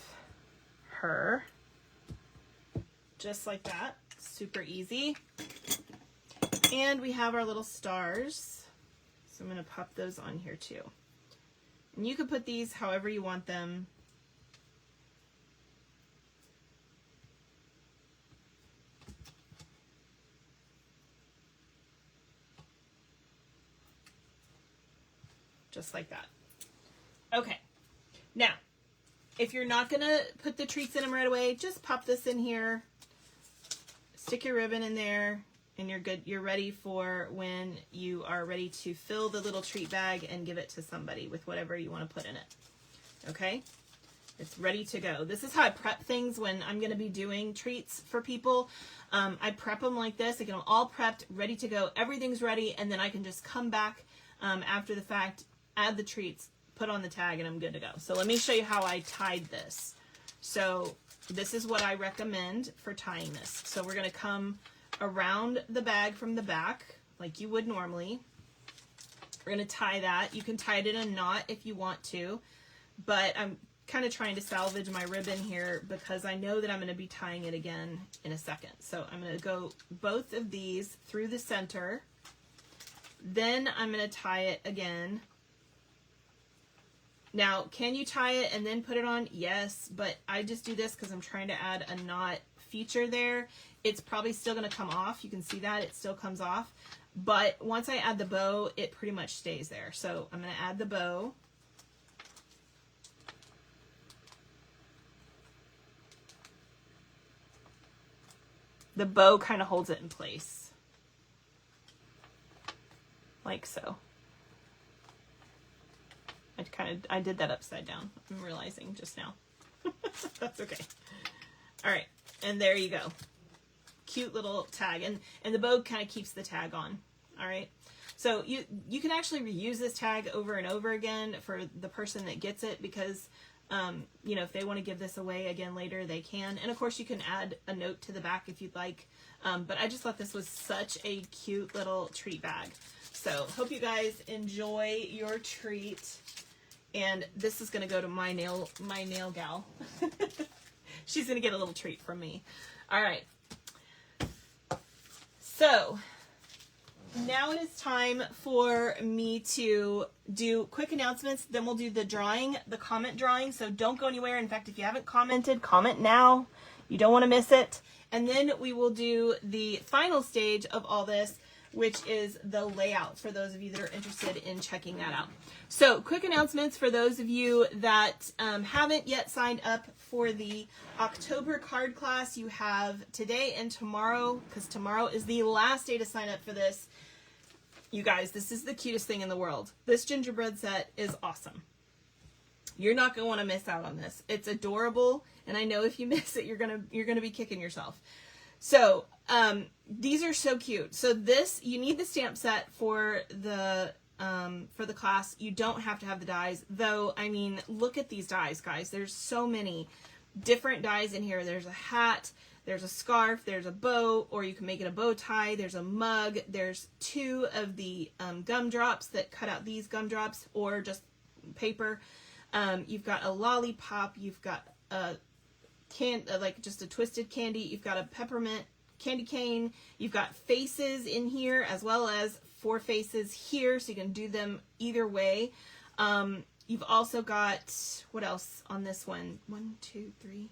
her, just like that. Super easy. And we have our little stars, so I'm going to pop those on here too. And you could put these however you want them. Just like that. Okay. Now, if you're not going to put the treats in them right away, just pop this in here, stick your ribbon in there, and you're good. You're ready for when you are ready to fill the little treat bag and give it to somebody with whatever you want to put in it. Okay? It's ready to go. This is how I prep things when I'm going to be doing treats for people. I prep them like this. I get them all prepped, ready to go. Everything's ready, and then I can just come back after the fact, add the treats, put on the tag, and I'm good to go. So let me show you how I tied this. So this is what I recommend for tying this. So we're going to come around the bag from the back like you would normally. We're going to tie that. You can tie it in a knot if you want to, but I'm kind of trying to salvage my ribbon here because I know that I'm going to be tying it again in a second. So I'm going to go both of these through the center. Then I'm going to tie it again. Now, can you tie it and then put it on? Yes, but I just do this because I'm trying to add a knot feature there. It's probably still going to come off. You can see that it still comes off. But once I add the bow, it pretty much stays there. So I'm going to add the bow. The bow kind of holds it in place. Like so. I did that upside down. I'm realizing just now. That's okay. All right, and there you go. Cute little tag, and the bow kind of keeps the tag on. All right, so you can actually reuse this tag over and over again for the person that gets it, because you know, if they want to give this away again later, they can. And of course you can add a note to the back if you'd like, but I just thought this was such a cute little treat bag. So hope you guys enjoy your treat. And this is going to go to my nail gal. She's going to get a little treat from me. All right. So now it is time for me to do quick announcements. Then we'll do the drawing, the comment drawing. So don't go anywhere. In fact, if you haven't commented, comment now. You don't want to miss it. And then we will do the final stage of all this, which is the layout, for those of you that are interested in checking that out. So quick announcements for those of you that haven't yet signed up for the October card class. You have today and tomorrow, because tomorrow is the last day to sign up for this. You guys, this is the cutest thing in the world. This gingerbread set is awesome. You're not going to want to miss out on this. It's adorable, and I know if you miss it, you're gonna be kicking yourself. So these are so cute. So this, you need the stamp set for the class. You don't have to have the dies, though. I mean, look at these dies, guys. There's so many different dies in here. There's a hat, there's a scarf, there's a bow, or you can make it a bow tie. There's a mug. There's 2 of the gumdrops that cut out these gumdrops, or just paper. You've got a lollipop. You've got a like just a twisted candy. You've got a peppermint candy cane. You've got faces in here, as well as 4 faces here, so you can do them either way. You've also got, what else on this one? 1, 2, 3.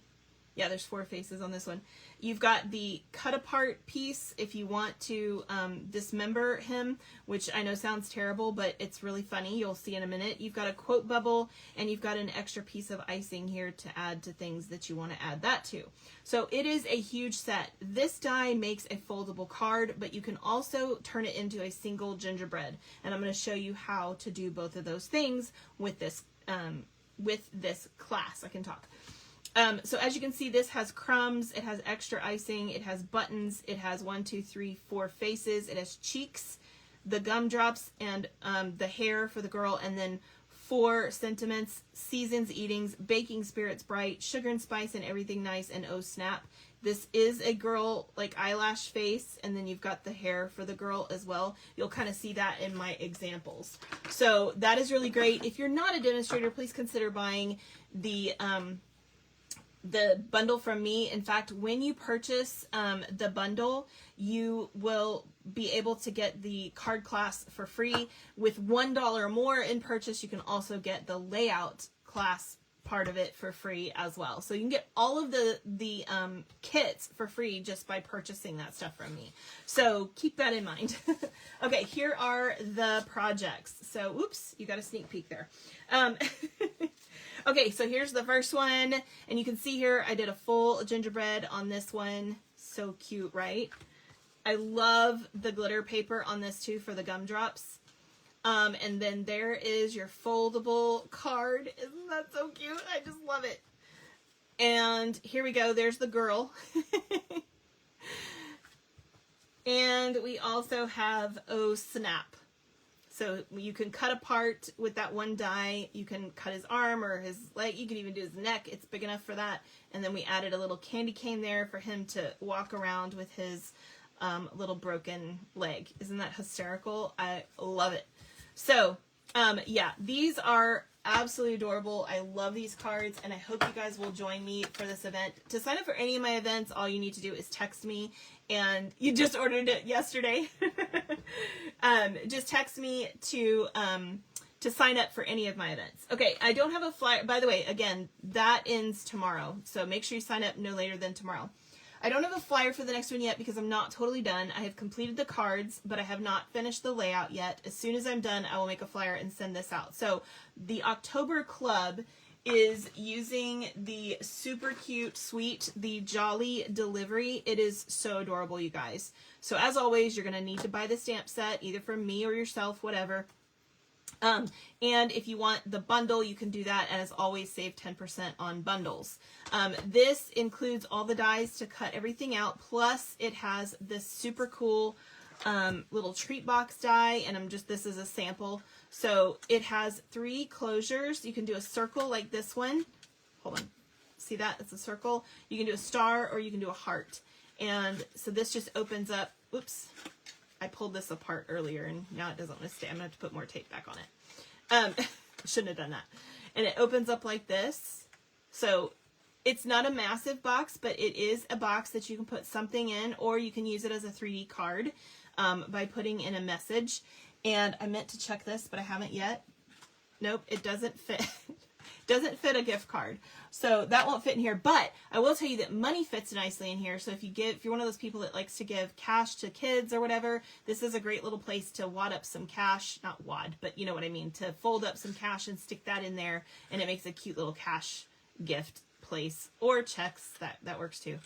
Yeah, there's 4 faces on this one. You've got the cut apart piece if you want to dismember him, which I know sounds terrible, but it's really funny. You'll see in a minute. You've got a quote bubble, and you've got an extra piece of icing here to add to things that you want to add that to. So it is a huge set. This die makes a foldable card, but you can also turn it into a single gingerbread. And I'm going to show you how to do both of those things with this class. I can talk. So as you can see, this has crumbs, it has extra icing, it has buttons, it has 1, 2, 3, 4 faces, it has cheeks, the gumdrops, and the hair for the girl, and then 4 sentiments: seasons, eatings, baking spirits bright, sugar and spice and everything nice, and oh snap. This is a girl, like, eyelash face, and then you've got the hair for the girl as well. You'll kind of see that in my examples. So that is really great. If you're not a demonstrator, please consider buying the bundle from me. In fact, when you purchase the bundle, you will be able to get the card class for free. With $1 or more in purchase, you can also get the layout class part of it for free as well. So you can get all of the kits for free just by purchasing that stuff from me. So keep that in mind. Okay, here are the projects. So, oops, you got a sneak peek there. Okay, so here's the first one, and you can see here I did a full gingerbread on this one. So cute, right? I love the glitter paper on this too for the gumdrops. And then there is your foldable card. Isn't that so cute? I just love it. And here we go. There's the girl. And we also have oh snap. So you can cut apart with that one die. You can cut his arm or his leg. You can even do his neck. It's big enough for that. And then we added a little candy cane there for him to walk around with his little broken leg. Isn't that hysterical? I love it. So yeah, these are absolutely adorable. I love these cards, and I hope you guys will join me for this event. To sign up for any of my events, all you need to do is text me, and you just ordered it yesterday. Just text me to sign up for any of my events. Okay, I don't have a flyer. By the way, again, that ends tomorrow, so make sure you sign up no later than tomorrow. I don't have a flyer for the next one yet because I'm not totally done. I have completed the cards, but I have not finished the layout yet. As soon as I'm done, I will make a flyer and send this out. So the October Club is using the super cute, sweet, the Jolly Delivery. It is so adorable, you guys. So as always, you're going to need to buy the stamp set, either from me or yourself, whatever. And if you want the bundle, you can do that. And as always, save 10% on bundles. This includes all the dies to cut everything out. Plus it has this super cool little treat box die. And this is a sample. So it has 3 closures. You can do a circle like this one. Hold on. See that? It's a circle. You can do a star or you can do a heart. And so this just opens up. Oops. I pulled this apart earlier and now it doesn't want to stay. I'm going to have to put more tape back on it. Shouldn't have done that. And it opens up like this. So it's not a massive box, but it is a box that you can put something in, or you can use it as a 3D card by putting in a message. And I meant to check this, but I haven't yet. Nope, it doesn't fit. Doesn't fit a gift card. So that won't fit in here, but I will tell you that money fits nicely in here. So if you're one of those people that likes to give cash to kids or whatever, this is a great little place to wad up some cash, not wad, but you know what I mean, to fold up some cash and stick that in there, and it makes a cute little cash gift place, or checks, that works too.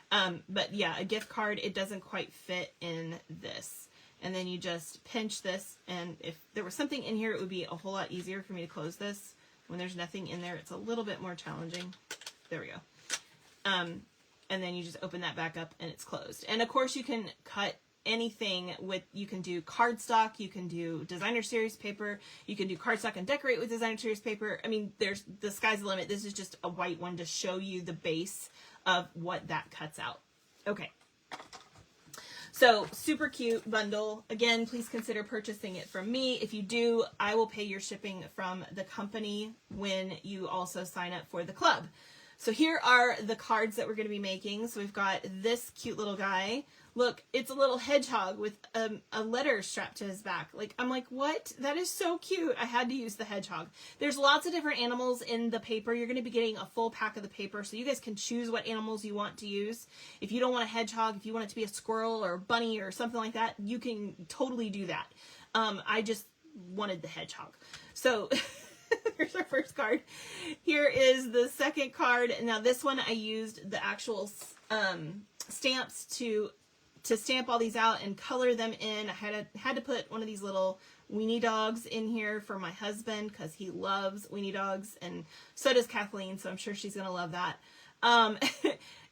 But yeah, a gift card, it doesn't quite fit in this. And then you just pinch this, and if there was something in here, it would be a whole lot easier for me to close this. When there's nothing in there, it's a little bit more challenging. There we go. And then you just open that back up and it's closed. And of course you can cut anything with, you can do cardstock, you can do designer series paper, you can do cardstock and decorate with designer series paper. I mean, the sky's the limit. This is just a white one to show you the base of what that cuts out. Okay. So super cute bundle. Again, please consider purchasing it from me. If you do, I will pay your shipping from the company when you also sign up for the club. So here are the cards that we're going to be making. So we've got this cute little guy. Look, it's a little hedgehog with a letter strapped to his back. I'm like, what? That is so cute. I had to use the hedgehog. There's lots of different animals in the paper. You're going to be getting a full pack of the paper, so you guys can choose what animals you want to use. If you don't want a hedgehog, if you want it to be a squirrel or a bunny or something like that, you can totally do that. I just wanted the hedgehog. So here's our first card. Here is the second card. Now this one I used the actual stamps to stamp all these out and color them in. I had to put one of these little weenie dogs in here for my husband because he loves weenie dogs, and so does Kathleen, so I'm sure she's gonna love that.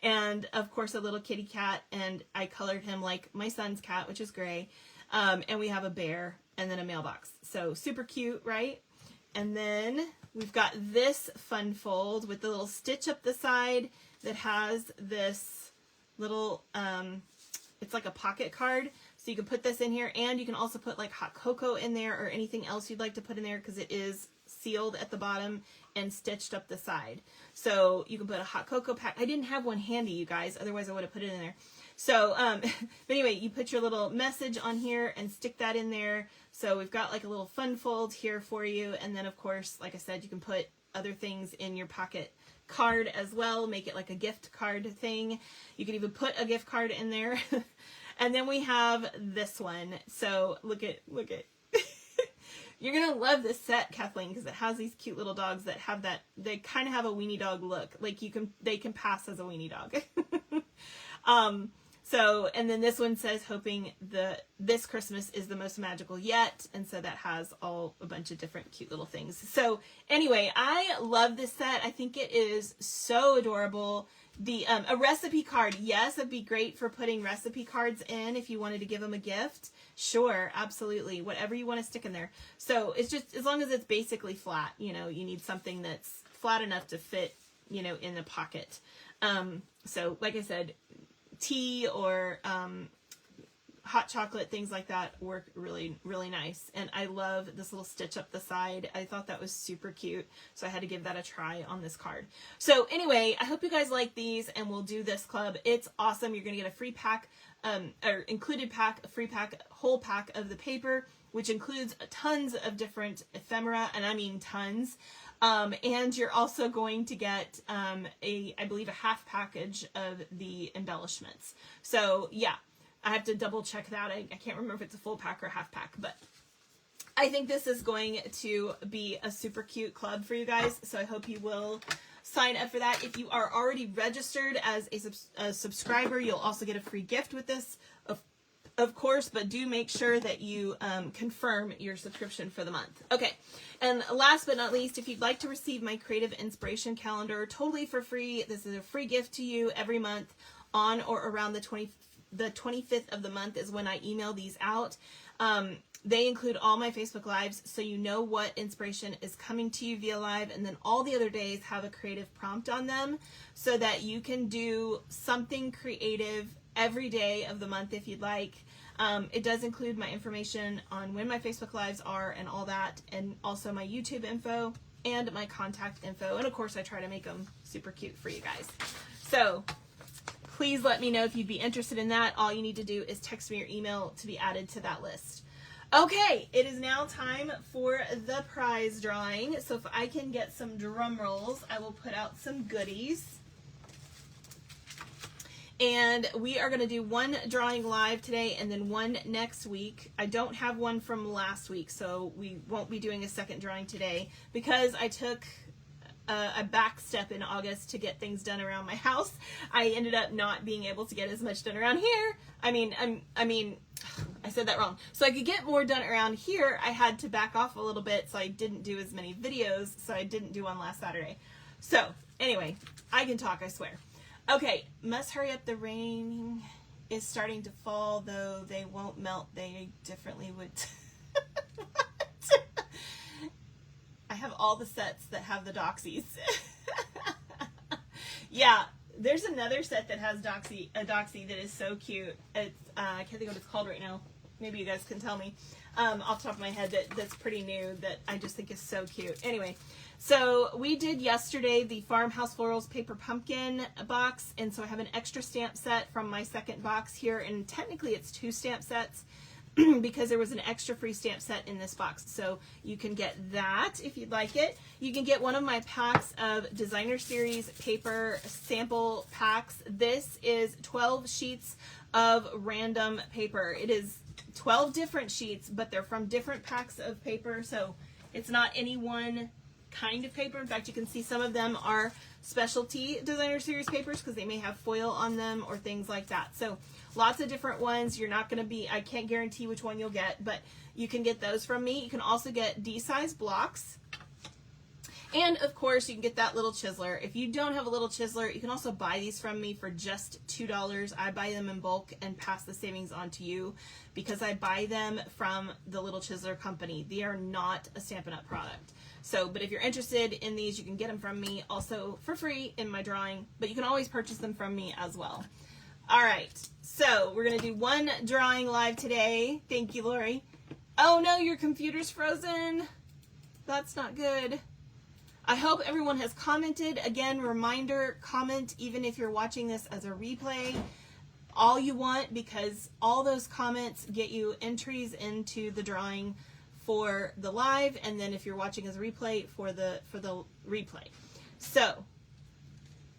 And of course a little kitty cat, and I colored him like my son's cat, which is gray. And we have a bear and then a mailbox. So super cute, right? And then we've got this fun fold with the little stitch up the side that has this little it's like a pocket card, so you can put this in here, and you can also put like hot cocoa in there or anything else you'd like to put in there, because it is sealed at the bottom and stitched up the side. So you can put a hot cocoa pack. I didn't have one handy, you guys, otherwise I would have put it in there. So but anyway, you put your little message on here and stick that in there. So we've got like a little fun fold here for you, and then of course, like I said, you can put other things in your pocket card as well, make it like a gift card thing. You can even put a gift card in there. And then we have this one. So look at you're gonna love this set, Kathleen, because it has these cute little dogs that have that, they kind of have a weenie dog look, like they can pass as a weenie dog. So, and then this one says, hoping this Christmas is the most magical yet. And so that has a bunch of different cute little things. So anyway, I love this set. I think it is so adorable. A recipe card, yes, it'd be great for putting recipe cards in if you wanted to give them a gift. Sure, absolutely. Whatever you want to stick in there. So it's just, as long as it's basically flat, you need something that's flat enough to fit, in the pocket. So like I said, tea or hot chocolate, things like that work really, really nice. And I love this little stitch up the side. I thought that was super cute, so I had to give that a try on this card. So anyway, I hope you guys like these, and we'll do this club. It's awesome. You're gonna get a free pack, or included pack, a free pack, whole pack of the paper, which includes tons of different ephemera, and I mean tons. And you're also going to get I believe a half package of the embellishments. So yeah, I have to double check that. I can't remember if it's a full pack or half pack, but I think this is going to be a super cute club for you guys. So I hope you will sign up for that. If you are already registered as a subscriber, you'll also get a free gift with this. of course, but do make sure that you confirm your subscription for the month. Okay, and last but not least, if you'd like to receive my Creative Inspiration Calendar totally for free, this is a free gift to you every month on or around the 25th of the month is when I email these out. They include all my Facebook Lives, so you know what inspiration is coming to you via live, and then all the other days have a creative prompt on them so that you can do something creative every day of the month if you'd like. It does include my information on when my Facebook Lives are and all that, and also my YouTube info and my contact info, and of course I try to make them super cute for you guys. So please let me know if you'd be interested in that. All you need to do is text me your email to be added to that list. Okay, it is now time for the prize drawing. So if I can get some drum rolls, I will put out some goodies. And we are going to do one drawing live today and then one next week. I don't have one from last week, so we won't be doing a second drawing today because I took a back step in August to get things done around my house. I ended up not being able to get as much done around here. I said that wrong. So I could get more done around here, I had to back off a little bit, so I didn't do as many videos, so I didn't do one last Saturday. So anyway, I can talk, I swear. Okay, must hurry up, the rain is starting to fall, though they won't melt, they differently would. I have all the sets that have the doxies. Yeah, there's another set that has a doxy that is so cute. It's I can't think of what it's called right now. Maybe you guys can tell me off the top of my head that's pretty new that I just think is so cute. Anyway, so we did yesterday the Farmhouse Florals Paper Pumpkin box, and so I have an extra stamp set from my second box here, and technically it's 2 stamp sets because there was an extra free stamp set in this box. So you can get that if you'd like it. You can get one of my packs of Designer Series paper sample packs. This is 12 sheets of random paper. It is 12 different sheets, but they're from different packs of paper, so it's not any one kind of paper. In fact, you can see some of them are specialty Designer Series papers because they may have foil on them or things like that. So lots of different ones. You're not going to be, I can't guarantee which one you'll get, but you can get those from me. You can also get D-size blocks. And of course, you can get that little chiseler. If you don't have a little chiseler, you can also buy these from me for just $2. I buy them in bulk and pass the savings on to you because I buy them from the Little Chiseler Company. They are not a Stampin' Up! Product. So, but if you're interested in these, you can get them from me also for free in my drawing, but you can always purchase them from me as well. All right, so we're going to do one drawing live today. Thank you, Lori. Oh no, your computer's frozen. That's not good. I hope everyone has commented. Again, reminder, comment even if you're watching this as a replay. All you want, because all those comments get you entries into the drawing for the live, and then if you're watching as a replay, for the replay. So,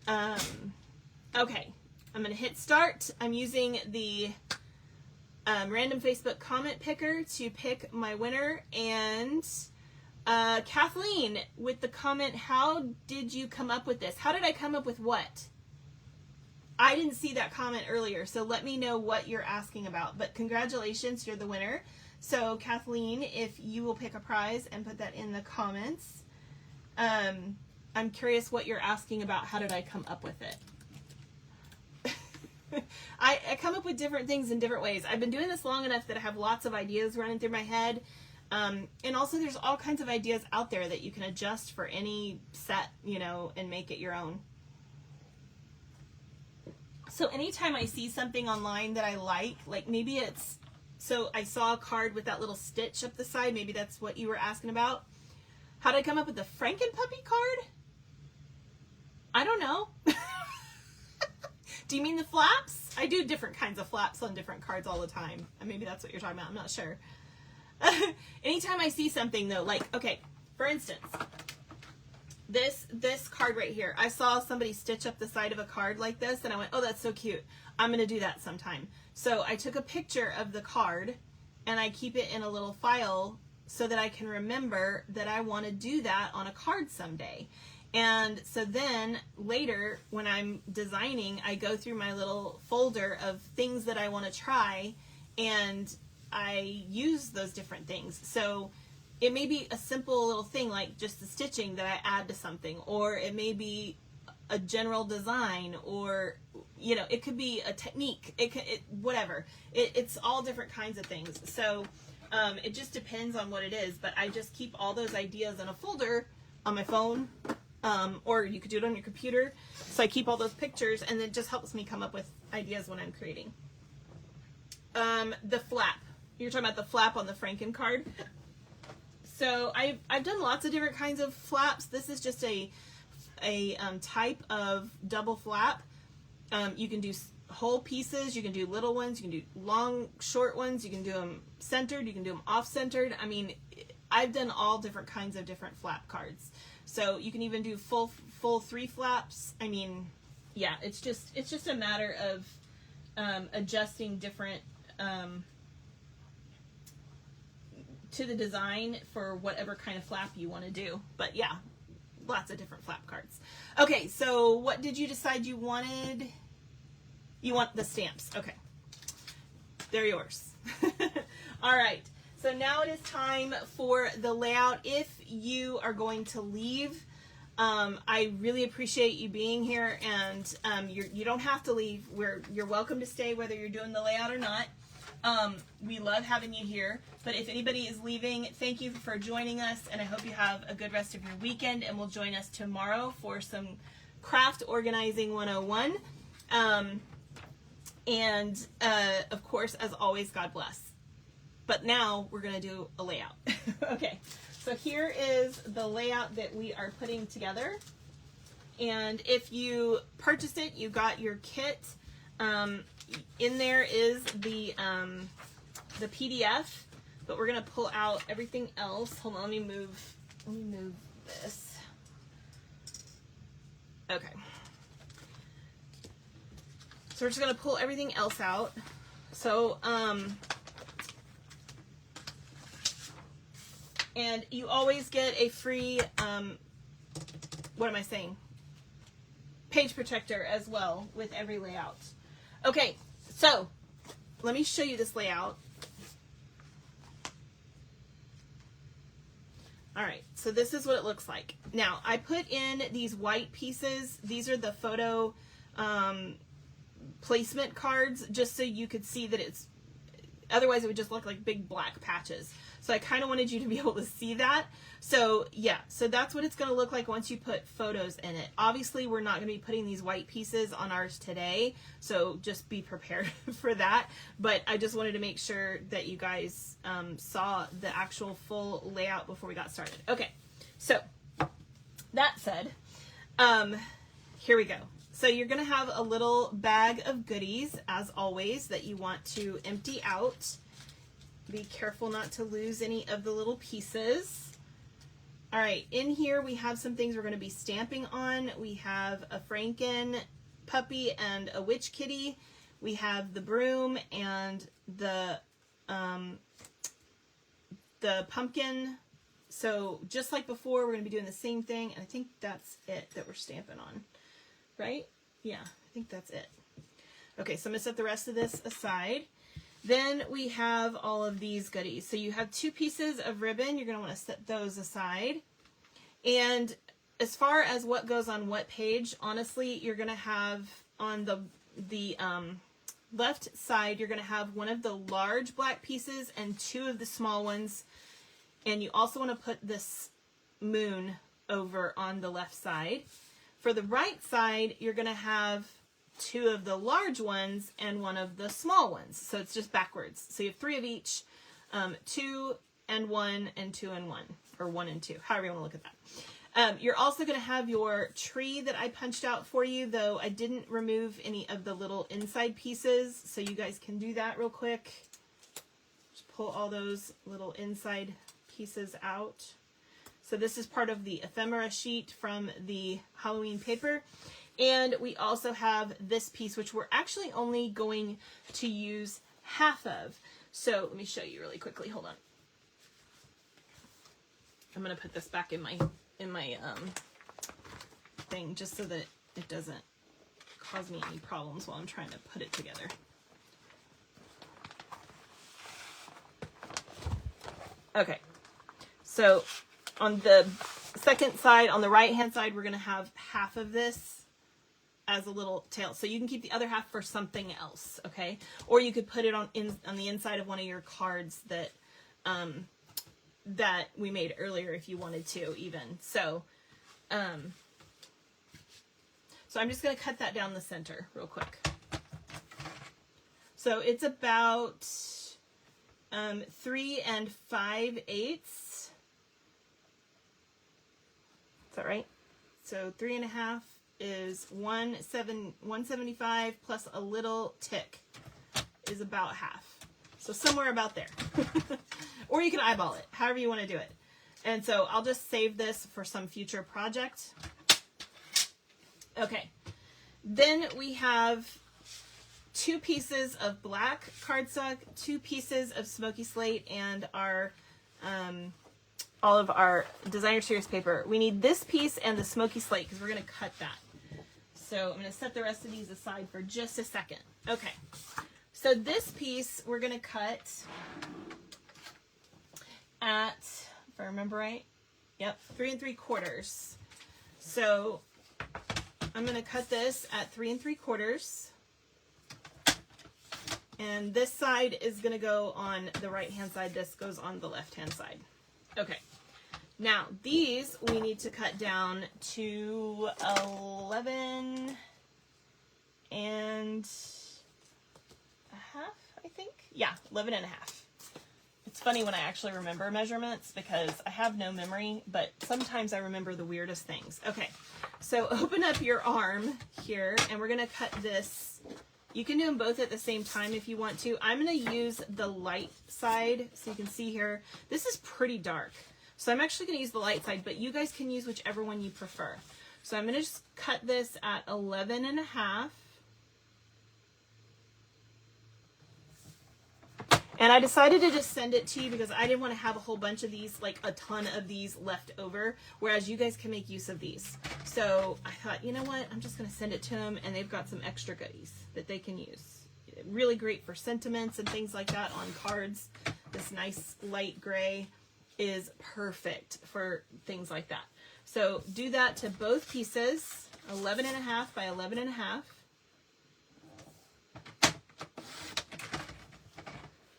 okay, I'm going to hit start. I'm using the random Facebook comment picker to pick my winner, and Kathleen with the comment, how did you come up with this? How did I come up with what? I didn't see that comment earlier, so let me know what you're asking about. But congratulations, you're the winner. So Kathleen, if you will pick a prize and put that in the comments. I'm curious what you're asking about. How did I come up with it? I come up with different things in different ways. I've been doing this long enough that I have lots of ideas running through my head. And also there's all kinds of ideas out there that you can adjust for any set, you know, and make it your own. So anytime I see something online that I like maybe it's, so I saw a card with that little stitch up the side, maybe that's what you were asking about. How did I come up with the Frankenpuppy card? I don't know. Do you mean the flaps? I do different kinds of flaps on different cards all the time. Maybe that's what you're talking about, I'm not sure. Anytime I see something though, like, okay, for instance, this card right here, I saw somebody stitch up the side of a card like this, and I went, oh, that's so cute. I'm going to do that sometime. So I took a picture of the card, and I keep it in a little file so that I can remember that I want to do that on a card someday. And so then later when I'm designing, I go through my little folder of things that I want to try, and I use those different things. So it may be a simple little thing like just the stitching that I add to something, or it may be a general design, or you know, it could be a technique, whatever. It's all different kinds of things. So it just depends on what it is, but I just keep all those ideas in a folder on my phone, or you could do it on your computer. So I keep all those pictures, and it just helps me come up with ideas when I'm creating. The flap. You're talking about the flap on the Franken card. So I've done lots of different kinds of flaps. This is just a type of double flap. You can do whole pieces, you can do little ones, you can do long, short ones, you can do them centered, you can do them off-centered. I mean, I've done all different kinds of different flap cards. So you can even do full 3 flaps. I mean, yeah, it's just a matter of adjusting different to the design for whatever kind of flap you want to do. But yeah, lots of different flap cards. Okay, so what did you decide you wanted? You want the stamps. Okay, they're yours. All right, so now it is time for the layout. If you are going to leave, I really appreciate you being here, and you don't have to leave. You're welcome to stay whether you're doing the layout or not. We love having you here, but if anybody is leaving, thank you for joining us, and I hope you have a good rest of your weekend, and will join us tomorrow for some craft organizing 101. And of course, as always, God bless. But now we're going to do a layout. Okay, so here is the layout that we are putting together. And if you purchased it, you got your kit. In there is the PDF, but we're going to pull out everything else. Hold on, let me move this. Okay. So we're just going to pull everything else out. So, and you always get a free, what am I saying? Page protector as well with every layout. Okay, so let me show you this layout. All right, so this is what it looks like. Now, I put in these white pieces. These are the photo placement cards, just so you could see that it's, otherwise it would just look like big black patches. So I kind of wanted you to be able to see that. So yeah, so that's what it's going to look like once you put photos in it. Obviously, we're not going to be putting these white pieces on ours today, so just be prepared for that. But I just wanted to make sure that you guys saw the actual full layout before we got started. Okay, so that said, here we go. So you're going to have a little bag of goodies, as always, that you want to empty out. Be careful not to lose any of the little pieces. All right, in here we have some things we're going to be stamping on. We have a Franken puppy and a witch kitty. We have the broom and the pumpkin. So just like before, we're going to be doing the same thing, and I think that's it that we're stamping on. Right? Yeah, I think that's it. Okay, so I'm going to set the rest of this aside. Then we have all of these goodies. So you have 2 pieces of ribbon. You're going to want to set those aside. And as far as what goes on what page, honestly, you're going to have on the left side, you're going to have one of the large black pieces and 2 of the small ones. And you also want to put this moon over on the left side. For the right side, you're going to have 2 of the large ones and 1 of the small ones. So it's just backwards. So you have 3 of each, 2 and 1 and 2 and 1, or 1 and 2, however you want to look at that. You're also going to have your tree that I punched out for you, though I didn't remove any of the little inside pieces, so you guys can do that real quick. Just pull all those little inside pieces out. So this is part of the ephemera sheet from the Halloween paper. And we also have this piece, which we're actually only going to use half of. So let me show you really quickly. Hold on. I'm going to put this back in my thing just so that it doesn't cause me any problems while I'm trying to put it together. Okay, so on the second side, on the right hand side, we're going to have half of this as a little tail. So you can keep the other half for something else, okay? Or you could put it on the inside of one of your cards that that we made earlier if you wanted to even. So so I'm just going to cut that down the center real quick. So it's about 3 5/8. Is that right? So 3.5 is 175 plus a little tick is about half. So somewhere about there. Or you can eyeball it, however you want to do it. And so I'll just save this for some future project. Okay. Then we have 2 pieces of black cardstock, 2 pieces of smoky slate, and our all of our designer series paper. We need this piece and the smoky slate because we're going to cut that. So I'm going to set the rest of these aside for just a second. Okay. So this piece we're going to cut at, if I remember right, yep, 3 3/4. So I'm going to cut this at 3 3/4. And this side is going to go on the right hand side. This goes on the left hand side. Okay. Now these we need to cut down to 11 1/2, I think. Yeah, 11 1/2. It's funny when I actually remember measurements because I have no memory, but sometimes I remember the weirdest things. Okay, so open up your arm here, and we're going to cut this. You can do them both at the same time if you want to. I'm going to use the light side, so you can see here. This is pretty dark, so I'm actually going to use the light side, but you guys can use whichever one you prefer. So I'm going to just cut this at 11 1/2. And I decided to just send it to you because I didn't want to have a whole bunch of these, like a ton of these left over, whereas you guys can make use of these. So I thought, you know what, I'm just going to send it to them, and they've got some extra goodies that they can use. Really great for sentiments and things like that on cards. This nice light gray is perfect for things like that. So do that to both pieces, 11 1/2 by 11 1/2.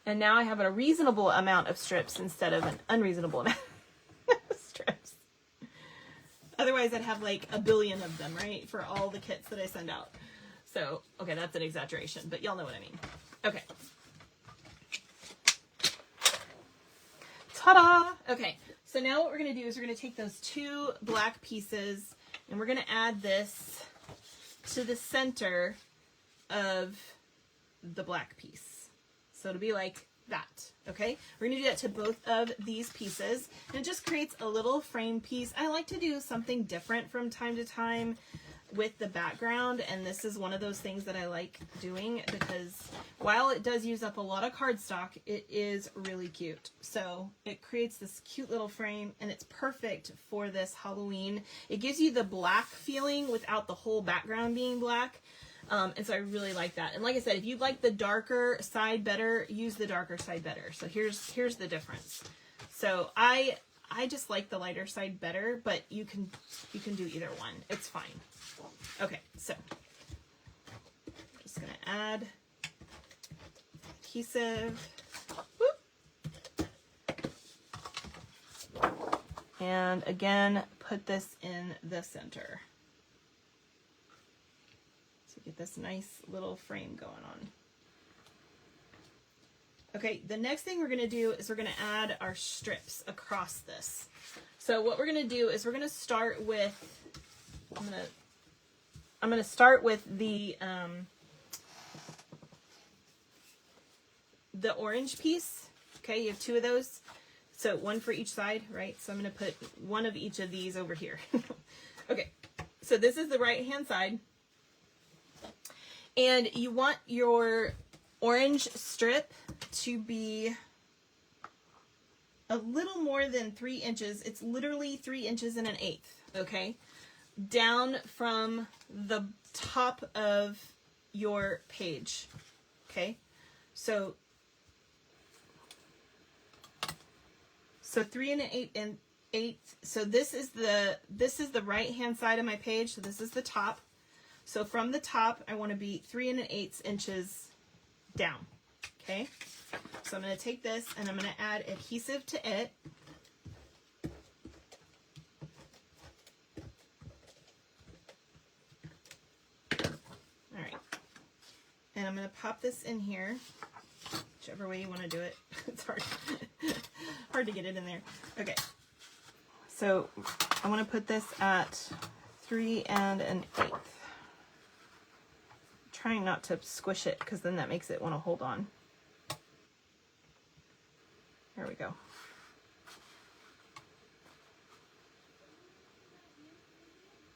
And now I have a reasonable amount of strips instead of an unreasonable amount of strips. Otherwise, I'd have like a billion of them, right? For all the kits that I send out. So, okay, that's an exaggeration, but y'all know what I mean. Okay. Ta-da! Okay, so now what we're going to do is we're going to take those 2 black pieces and we're going to add this to the center of the black piece. So it'll be like that, okay? We're going to do that to both of these pieces, and it just creates a little frame piece. I like to do something different from time to time with the background, and this is one of those things that I like doing because while it does use up a lot of cardstock, it is really cute. So it creates this cute little frame, and it's perfect for this Halloween. It gives you the black feeling without the whole background being black. And so I really like that. And like I said, if you like the darker side better, use the darker side better. So here's the difference. So I just like the lighter side better, but you can do either one. It's fine. Okay, so I'm just gonna add adhesive. Whoop. And again, put this in the center. Get this nice little frame going on. Okay, the next thing we're going to do is we're going to add our strips across this. So what we're going to do is we're going to start with, I'm going to start with the orange piece. Okay, you have 2 of those. So 1 for each side, right? So I'm going to put 1 of each of these over here. Okay, so this is the right hand side. And you want your orange strip to be a little more than 3 inches. It's literally 3 inches and 1/8, okay? Down from the top of your page, okay? So So 3 1/8. So this is the right hand side of my page. So this is the top. So from the top, I want to be 3 1/8 inches down. Okay. So I'm going to take this and I'm going to add adhesive to it. All right. And I'm going to pop this in here, whichever way you want to do it. It's hard to get it in there. Okay. So I want to put this at 3 1/8. Trying not to squish it because then that makes it want to hold on. There we go.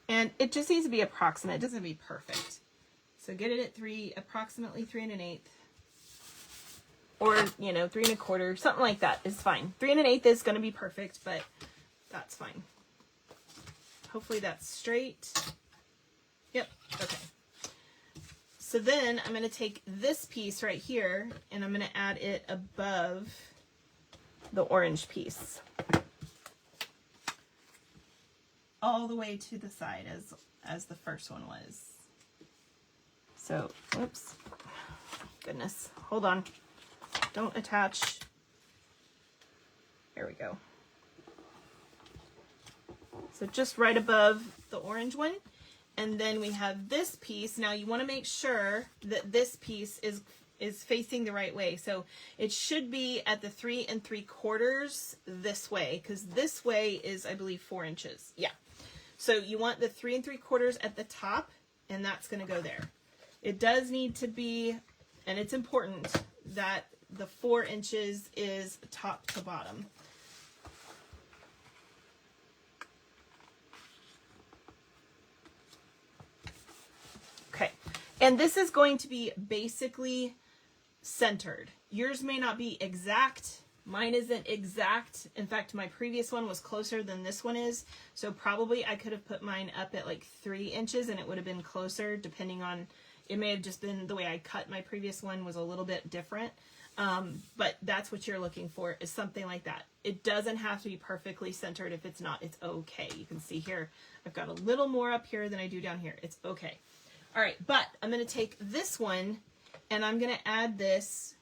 And it just needs to be approximate. It doesn't have to be perfect. So get it at approximately 3 1/8. Or, 3 1/4, something like that is fine. 3 1/8 is going to be perfect, but that's fine. Hopefully that's straight. Yep, okay. So then I'm going to take this piece right here and I'm going to add it above the orange piece. All the way to the side as the first one was. So, whoops. Goodness. Hold on. Don't attach. There we go. So just right above the orange one. And then we have this piece. Now you want to make sure that this piece is facing the right way. So it should be at the 3 3/4 this way, because this way is, I believe, 4 inches. Yeah. So you want the 3 3/4 at the top, and that's going to go there. It does need to be, and it's important that the 4 inches is top to bottom. Okay, and this is going to be basically centered. Yours may not be exact. Mine isn't exact. In fact, my previous one was closer than this one is. So probably I could have put mine up at like 3 inches and it would have been closer, depending on, it may have just been the way I cut my previous one was a little bit different. But that's what you're looking for, is something like that. It doesn't have to be perfectly centered. If it's not, it's okay. You can see here, I've got a little more up here than I do down here. It's okay. All right, but I'm going to take this one and I'm going to add this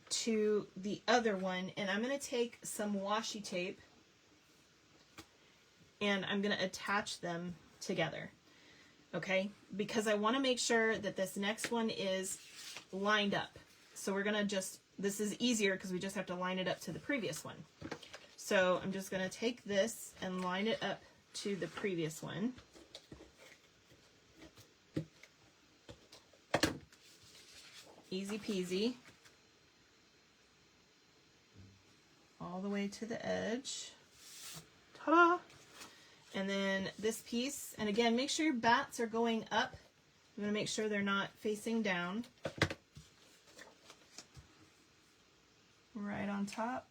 to the other one, and I'm going to take some washi tape and I'm going to attach them together. Okay, because I want to make sure that this next one is lined up. So we're going to just, this is easier because we just have to line it up to the previous one. So I'm just going to take this and line it up to the previous one. Easy peasy. All the way to the edge. Ta-da! And then this piece, and again, make sure your bats are going up. I'm going to make sure they're not facing down. Right on top.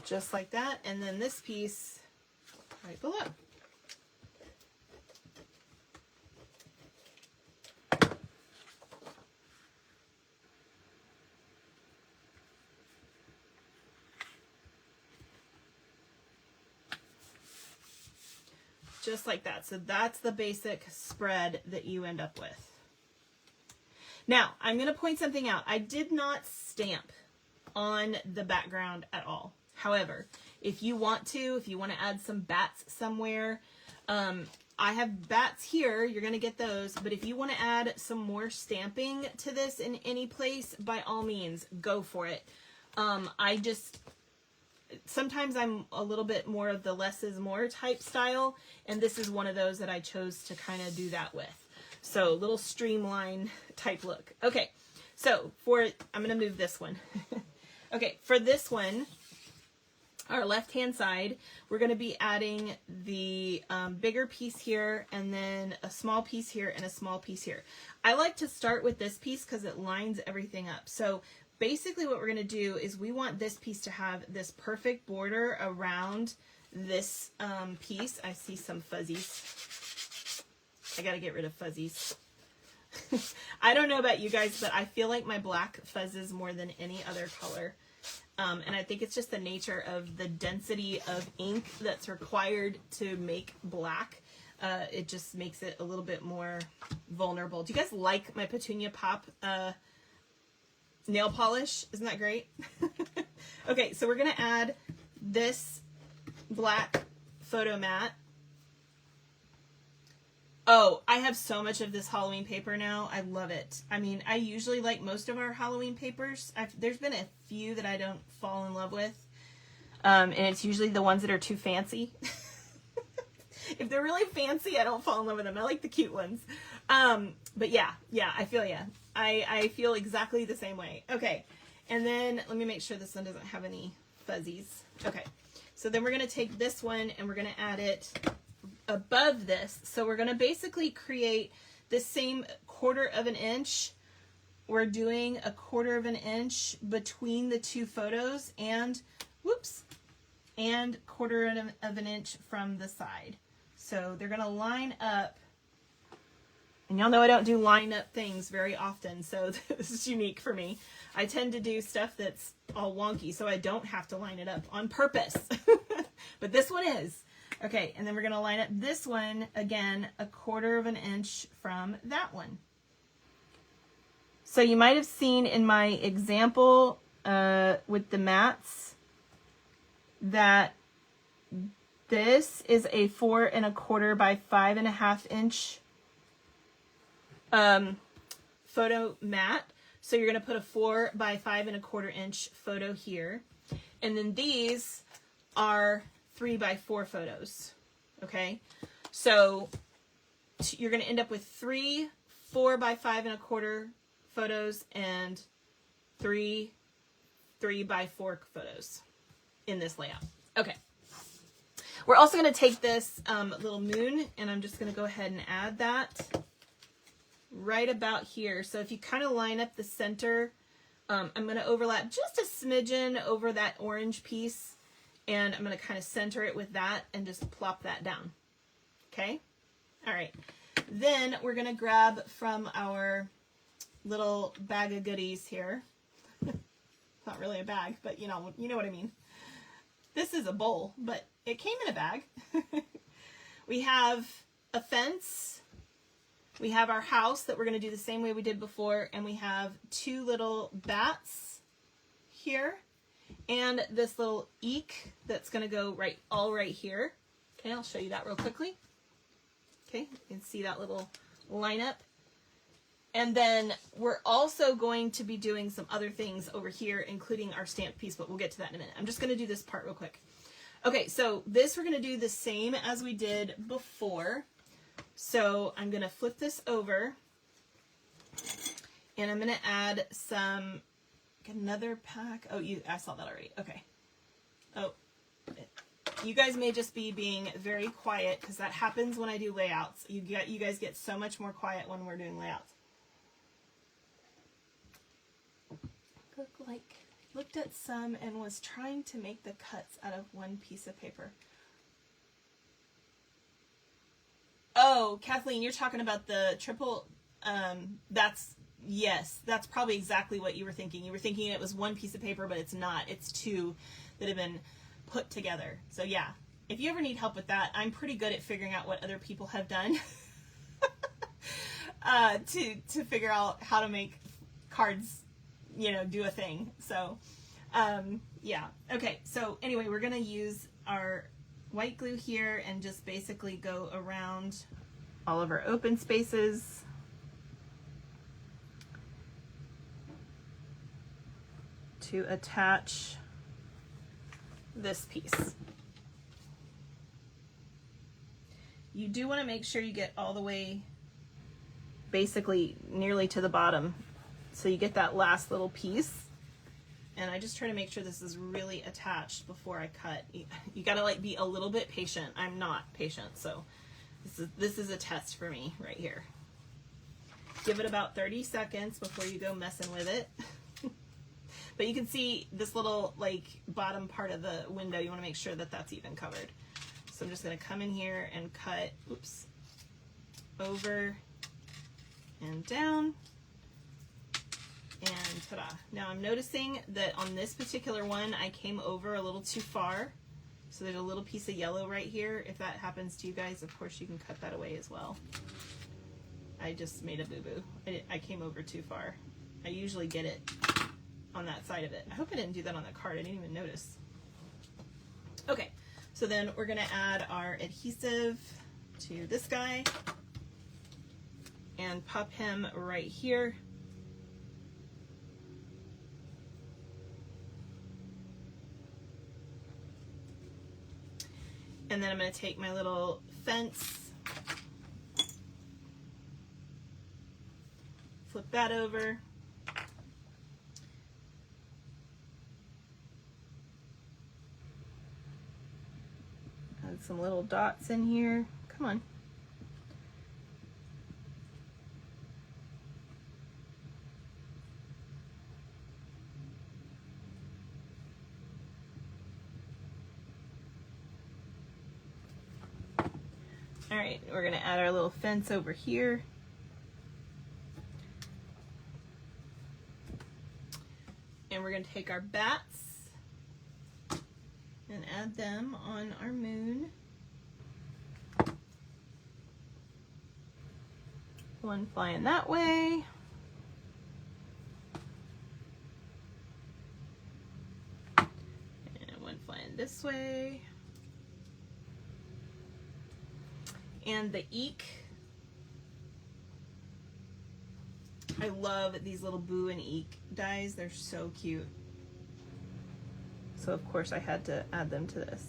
Just like that. And then this piece right below. Just like that. So that's the basic spread that you end up with. Now, I'm going to point something out. I did not stamp on the background at all. However, if you want to add some bats somewhere, I have bats here. You're going to get those. But if you want to add some more stamping to this in any place, by all means, go for it. Sometimes I'm a little bit more of the less is more type style, and this is one of those that I chose to kind of do that with. So, little streamline type look. Okay, so I'm going to move this one. Okay, for this one, our left-hand side, we're going to be adding the bigger piece here, and then a small piece here, and a small piece here. I like to start with this piece because it lines everything up. So, basically what we're going to do is we want this piece to have this perfect border around this piece. I see some fuzzies. I got to get rid of fuzzies. I don't know about you guys, but I feel like my black fuzzes more than any other color. And I think it's just the nature of the density of ink that's required to make black. It just makes it a little bit more vulnerable. Do you guys like my Petunia Pop nail polish? Isn't that great? Okay, so we're going to add this black photo mat. Oh, I have so much of this Halloween paper now. I love it. I mean, I usually like most of our Halloween papers. There's been a few that I don't fall in love with. And it's usually the ones that are too fancy. If they're really fancy, I don't fall in love with them. I like the cute ones. But yeah, I feel ya. I feel exactly the same way. Okay, and then let me make sure this one doesn't have any fuzzies. Okay, so then we're going to take this one and we're going to add it above this. So we're going to basically create the same 1/4 of an inch. We're doing a 1/4 of an inch between the two photos and, whoops, and 1/4 of an inch from the side. So they're going to line up. And y'all know I don't do line up things very often, so this is unique for me. I tend to do stuff that's all wonky, so I don't have to line it up on purpose. But this one is. Okay, and then we're going to line up this one, again, a 1/4 of an inch from that one. So you might have seen in my example with the mats that this is a 4 1/4 by 5 1/2 inch photo mat. So you're going to put a 4 by 5 1/4 inch photo here. And then these are 3 by 4 photos. Okay. So you're going to end up with 3 4 by 5 1/4 photos and 3 3 by 4 photos in this layout. Okay. We're also going to take this little moon, and I'm just going to go ahead and add that right about here. So if you kind of line up the center, I'm going to overlap just a smidgen over that orange piece, and I'm going to kind of center it with that and just plop that down. Okay? All right. Then we're going to grab from our little bag of goodies here. It's not really a bag, but you know what I mean. This is a bowl, but it came in a bag. We have a fence. We have our house that we're going to do the same way we did before, and we have 2 little bats here, and this little eek that's going to go all right here. Okay, I'll show you that real quickly. Okay, you can see that little lineup. And then we're also going to be doing some other things over here, including our stamped piece, but we'll get to that in a minute. I'm just going to do this part real quick. Okay, so this we're going to do the same as we did before. So I'm going to flip this over, and I'm going to add another pack. Oh, I saw that already. Okay. Oh, you guys may just be being very quiet because that happens when I do layouts. You guys get so much more quiet when we're doing layouts. Looked at some and was trying to make the cuts out of one piece of paper. Oh, Kathleen, you're talking about the triple, yes, that's probably exactly what you were thinking. You were thinking it was one piece of paper, but it's not. It's 2 that have been put together. So yeah, if you ever need help with that, I'm pretty good at figuring out what other people have done to figure out how to make cards, do a thing. So, yeah. Okay. So anyway, we're going to use our white glue here and just basically go around all of our open spaces. To attach this piece. You do want to make sure you get all the way basically nearly to the bottom, so you get that last little piece. And I just try to make sure this is really attached before I cut. You gotta be a little bit patient. I'm not patient, so this is a test for me right here. Give it about 30 seconds before you go messing with it. But you can see this little bottom part of the window. You want to make sure that that's even covered. So I'm just going to come in here and cut, oops, over and down, and ta-da. Now I'm noticing that on this particular one, I came over a little too far. So there's a little piece of yellow right here. If that happens to you guys, of course you can cut that away as well. I just made a boo-boo. I came over too far. I usually get it on that side of it. I hope I didn't do that on the card. I didn't even notice. Okay, so then we're gonna add our adhesive to this guy and pop him right here. And then I'm going to take my little fence, flip that over, add some little dots in here. Come on. All right, we're going to add our little fence over here. And we're going to take our bats and add them on our moon. One flying that way. And one flying this way. And the eek, I love these little boo and eek dies. They're so cute. So of course I had to add them to this.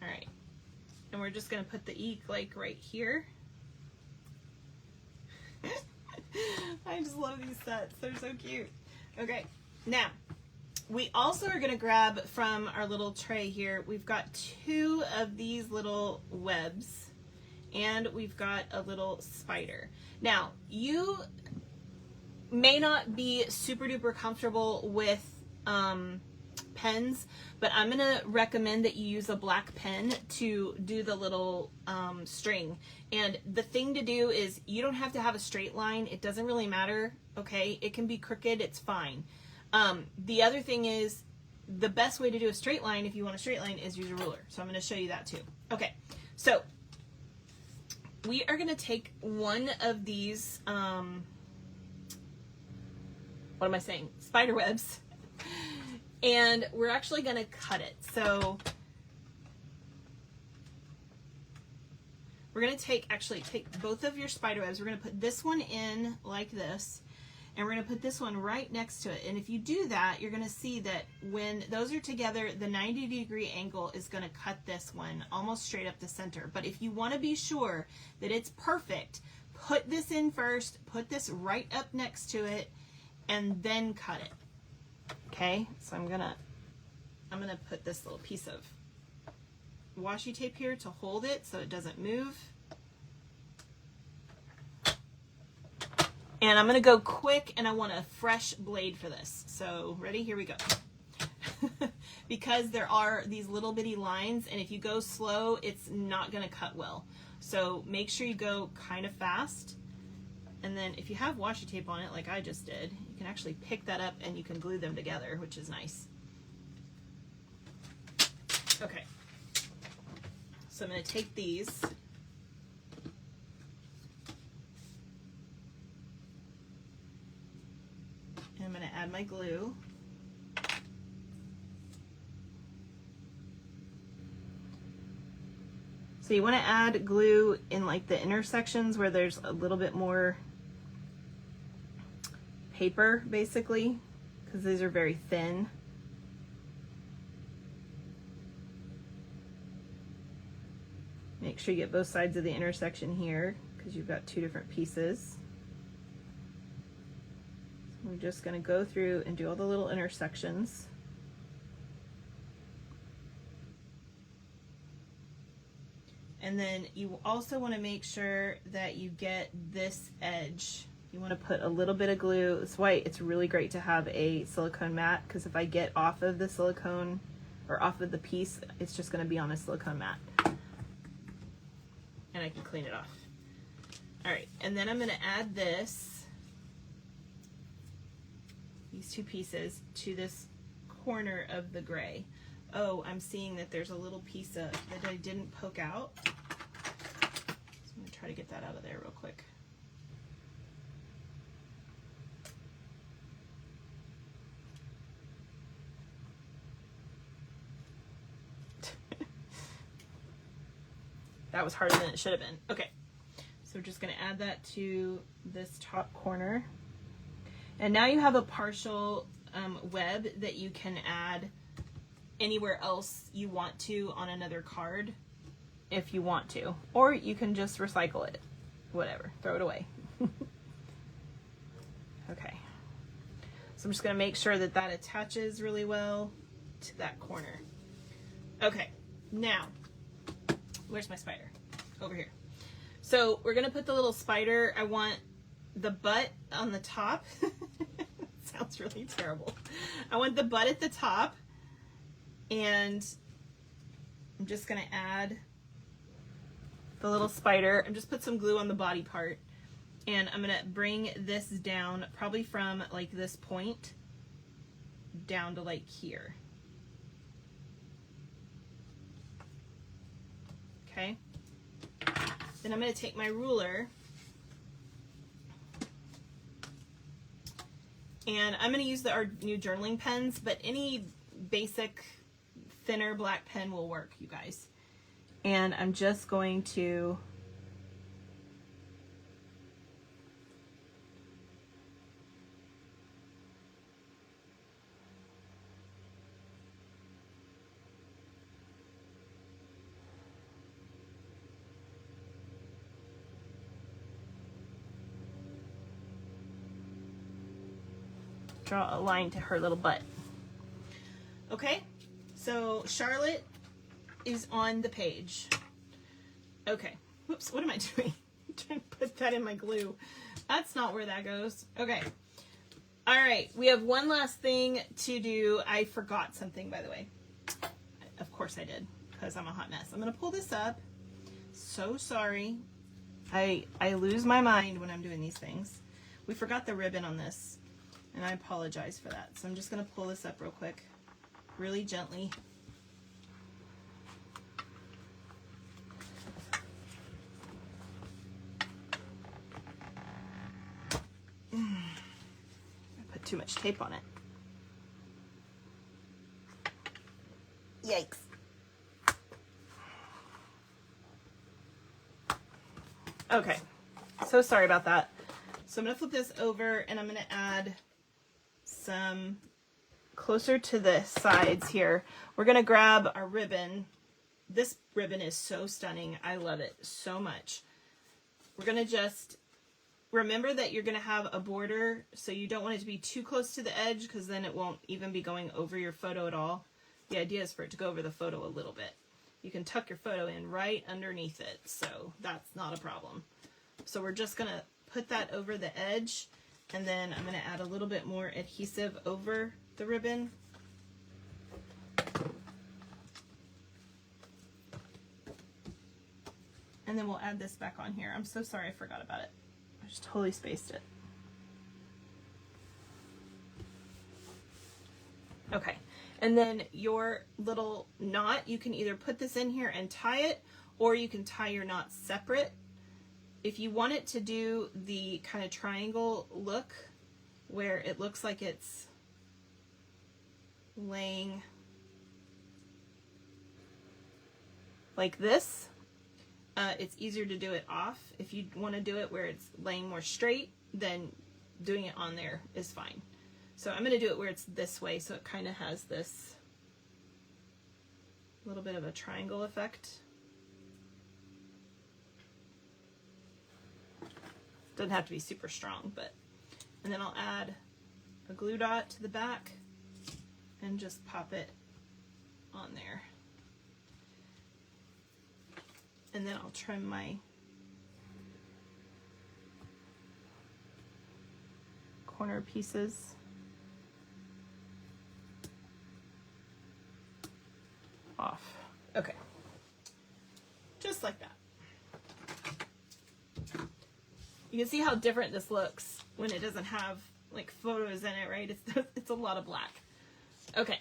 All right, and we're just gonna put the eek like right here. I just love these sets. They're so cute. Okay, now we also are going to grab from our little tray here. We've got 2 of these little webs and we've got a little spider. Now, you may not be super duper comfortable with pens, but I'm going to recommend that you use a black pen to do the little string. And the thing to do is you don't have to have a straight line. It doesn't really matter, okay? It can be crooked, it's fine. The other thing is the best way to do a straight line, if you want a straight line, is use a ruler. So I'm going to show you that too. Okay, so we are going to take one of these, what am I saying? Spider webs. And we're actually going to cut it. So we're going to actually take both of your spider webs. We're going to put this one in like this, and we're going to put this one right next to it. And if you do that, you're going to see that when those are together, the 90-degree angle is going to cut this one almost straight up the center. But if you want to be sure that it's perfect, put this in first, put this right up next to it, and then cut it. Okay, so I'm gonna put this little piece of washi tape here to hold it so it doesn't move. And I'm gonna go quick, and I want a fresh blade for this. So ready? Here we go. Because there are these little bitty lines, and if you go slow, it's not gonna cut well. So make sure you go kind of fast. And then if you have washi tape on it, like I just did, you can actually pick that up and you can glue them together, which is nice. Okay, so I'm going to take these and I'm going to add my glue. So you want to add glue in like the intersections where there's a little bit more paper, basically, because these are very thin. Make sure you get both sides of the intersection here because you've got 2 different pieces. So we're just going to go through and do all the little intersections. And then you also want to make sure that you get this edge You want to put a little bit of glue. That's why it's really great to have a silicone mat, because if I get off of the silicone or off of the piece, it's just going to be on a silicone mat. And I can clean it off. All right, and then I'm going to add these two pieces to this corner of the gray. Oh, I'm seeing that there's a little piece that I didn't poke out. So I'm going to try to get that out of there real quick. That was harder than it should have been. Okay, so we're just going to add that to this top corner. And now you have a partial web that you can add anywhere else you want to on another card if you want to. Or you can just recycle it. Whatever, throw it away. Okay, so I'm just going to make sure that that attaches really well to that corner. Okay, now, where's my spider? Over here. So we're going to put the little spider. I want the butt on the top. Sounds really terrible. I want the butt at the top, and I'm just going to add the little spider and just put some glue on the body part. And I'm going to bring this down probably from like this point down to like here. Okay. Then I'm going to take my ruler and I'm going to use our new journaling pens, but any basic thinner black pen will work, you guys. And I'm just going to draw a line to her little butt. Okay, so Charlotte is on the page. Okay, whoops, what am I doing? I'm trying to put that in my glue. That's not where that goes. Okay, all right, we have one last thing to do. I forgot something, by the way. Of course I did, because I'm a hot mess. I'm gonna pull this up. So sorry. I lose my mind when I'm doing these things. We forgot the ribbon on this, and I apologize for that. So I'm just gonna pull this up real quick, really gently. I put too much tape on it. Yikes. Okay, so sorry about that. So I'm gonna flip this over and I'm gonna add some closer to the sides here. We're gonna grab our ribbon. This ribbon is so stunning. I love it so much. We're gonna just remember that you're gonna have a border, so you don't want it to be too close to the edge, because then it won't even be going over your photo at all. The idea is for it to go over the photo a little bit. You can tuck your photo in right underneath it, so that's not a problem. So we're just gonna put that over the edge, and then I'm gonna add a little bit more adhesive over the ribbon. And then we'll add this back on here. I'm so sorry I forgot about it. I just totally spaced it. Okay, and then your little knot, you can either put this in here and tie it, or you can tie your knot separate. If you want it to do the kind of triangle look where it looks like it's laying like this, it's easier to do it off. If you want to do it where it's laying more straight, then doing it on there is fine. So I'm going to do it where it's this way, so it kind of has this little bit of a triangle effect. Doesn't have to be super strong, but, and then I'll add a glue dot to the back and just pop it on there. And then I'll trim my corner pieces off. Okay, just like that. You can see how different this looks when it doesn't have like photos in it, right? It's a lot of black. Okay,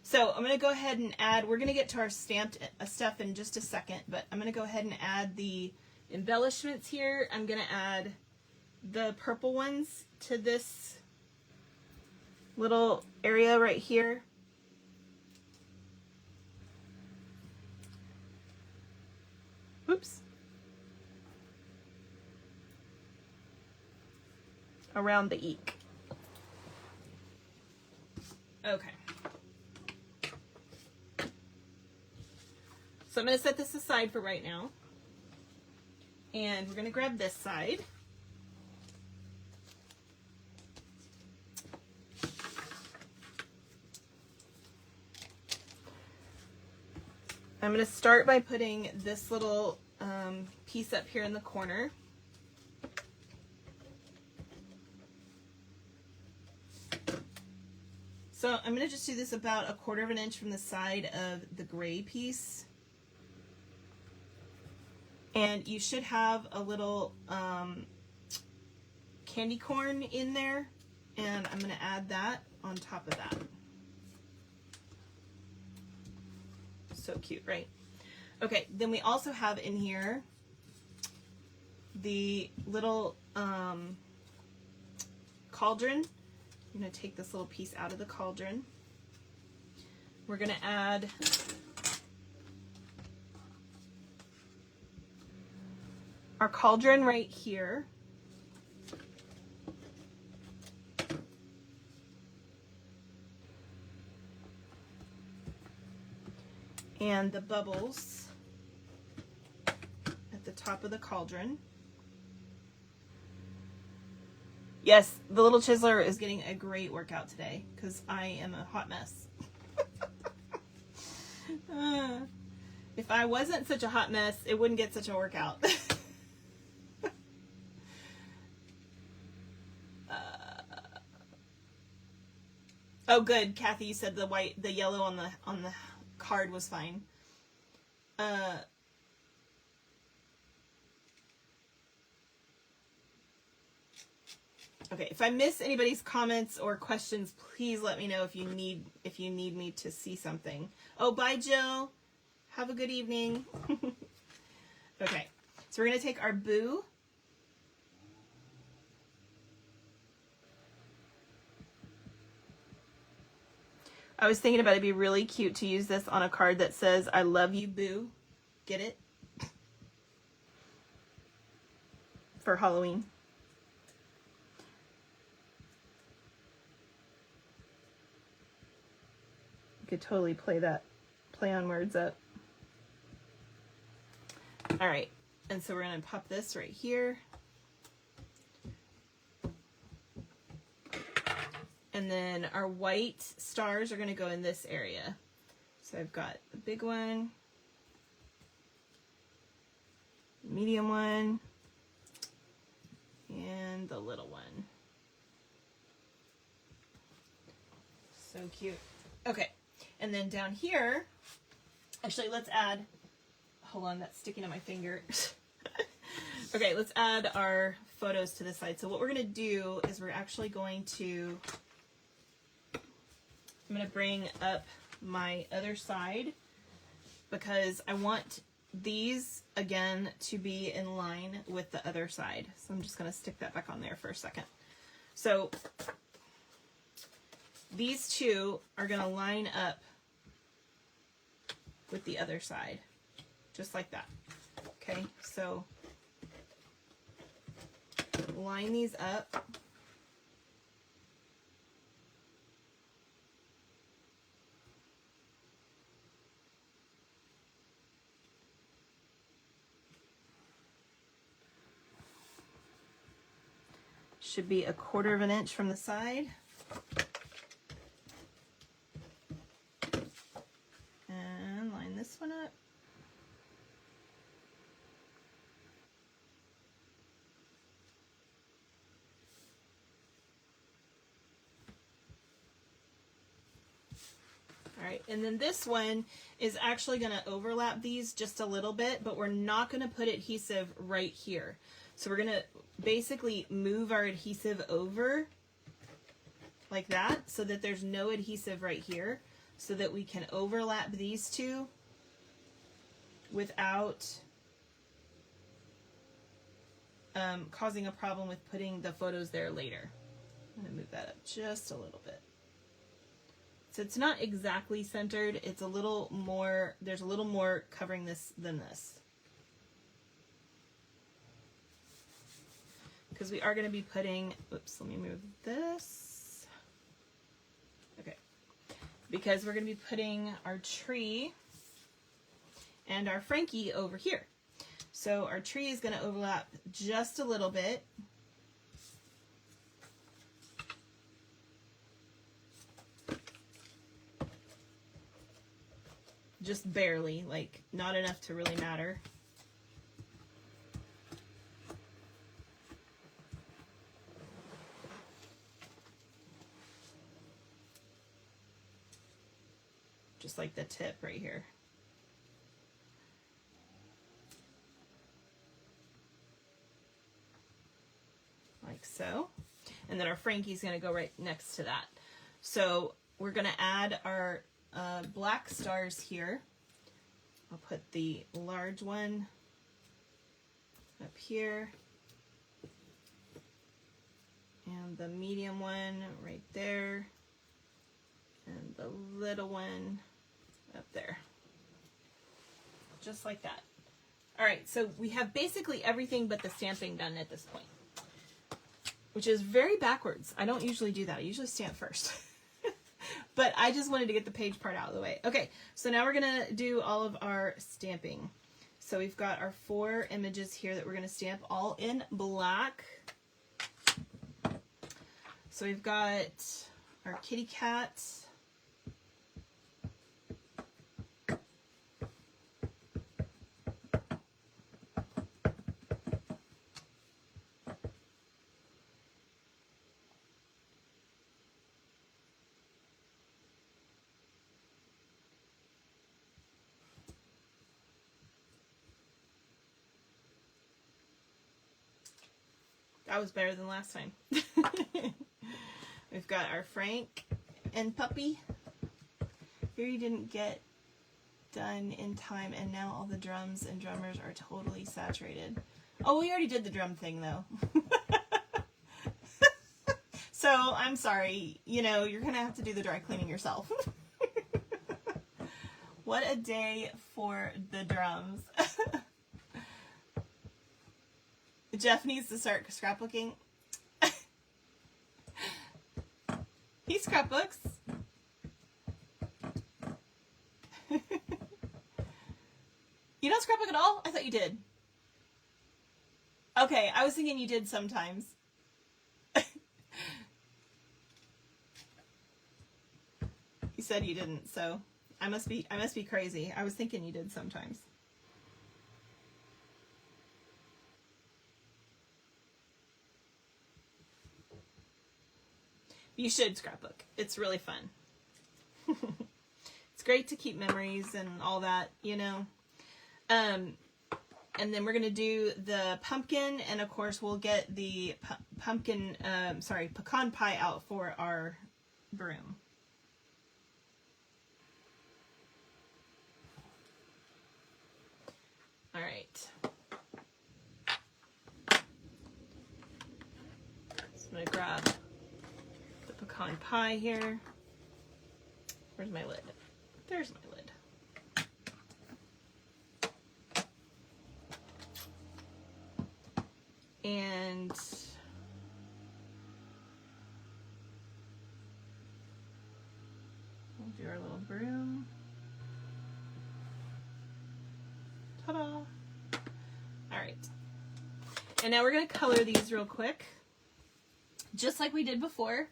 so I'm going to go ahead and add, we're going to get to our stamped stuff in just a second, but I'm going to go ahead and add the embellishments here. I'm going to add the purple ones to this little area right here. Oops. Around the eek. Okay. So I'm going to set this aside for right now. And we're going to grab this side. I'm going to start by putting this little piece up here in the corner. So I'm going to just do this about 1/4 of an inch from the side of the gray piece. And you should have a little candy corn in there, and I'm going to add that on top of that. So cute, right? Okay, then we also have in here the little cauldron. I'm going to take this little piece out of the cauldron. We're going to add our cauldron right here. And the bubbles at the top of the cauldron. Yes, the little chiseler is getting a great workout today because I am a hot mess. If I wasn't such a hot mess, it wouldn't get such a workout. Oh, good, Kathy. You said the yellow on the card was fine. Okay, if I miss anybody's comments or questions, please let me know if you need me to see something. Oh, bye, Jill. Have a good evening. Okay, so we're gonna take our boo. I was thinking about it'd be really cute to use this on a card that says, "I love you, boo." Get it? For Halloween. You could totally play on words up. All right, and so we're gonna pop this right here. And then our white stars are going to go in this area. So I've got the big one, medium one, and the little one. So cute. Okay, and then down here, actually let's add, hold on, that's sticking to my finger. Okay, let's add our photos to the side. So what we're going to do is we're actually going to, I'm going to bring up my other side because I want these again to be in line with the other side. So I'm just going to stick that back on there for a second. So these two are going to line up with the other side, just like that. Okay, so line these up. Should be 1/4 of an inch from the side. And line this one up. right, and then this one is actually going to overlap these just a little bit, but we're not going to put adhesive right here. So we're going to basically move our adhesive over like that so that there's no adhesive right here, so that we can overlap these two without causing a problem with putting the photos there later. I'm going to move that up just a little bit. So it's not exactly centered, it's a little more, there's a little more covering this than this. Because we are going to be putting, oops, let me move this. Okay. Because we're going to be putting our tree and our Frankie over here. So our tree is going to overlap just a little bit. Just barely, like not enough to really matter. Just like the tip right here. Like so. And then our Frankie's going to go right next to that. So we're going to add our black stars here. I'll put the large one up here and the medium one right there and the little one up there, just like that. All right, so we have basically everything but the stamping done at this point, which is very backwards. I don't usually do that. I usually stamp first. But I just wanted to get the page part out of the way. Okay, so now we're going to do all of our stamping. So we've got our 4 images here that we're going to stamp all in black. So we've got our kitty cat. That was better than last time. We've got our Frank and puppy. Here you didn't get done in time, and now all the drums and drummers are totally saturated. Oh, we already did the drum thing, though. So, I'm sorry. You know, you're going to have to do the dry cleaning yourself. What a day for the drums. Jeff needs to start scrapbooking. He scrapbooks. You don't scrapbook at all? I thought you did. Okay, I was thinking you did sometimes. You said you didn't, so I must be crazy. I was thinking you did sometimes. You should scrapbook. It's really fun. It's great to keep memories and all that, you know. And then we're going to do the pumpkin, and of course we'll get the pecan pie out for our broom. All right. So I'm going to grab the pecan pie here. Where's my lid? There's my lid. And we'll do our little broom. Ta-da! All right. And now we're going to color these real quick, just like we did before.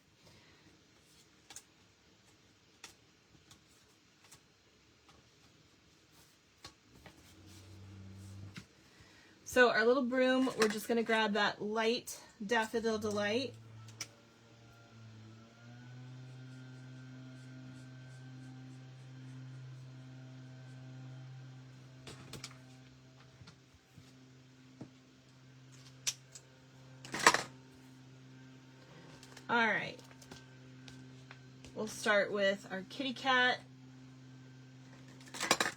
So our little broom, we're just going to grab that light Daffodil Delight. All right. We'll start with our kitty cat. I'm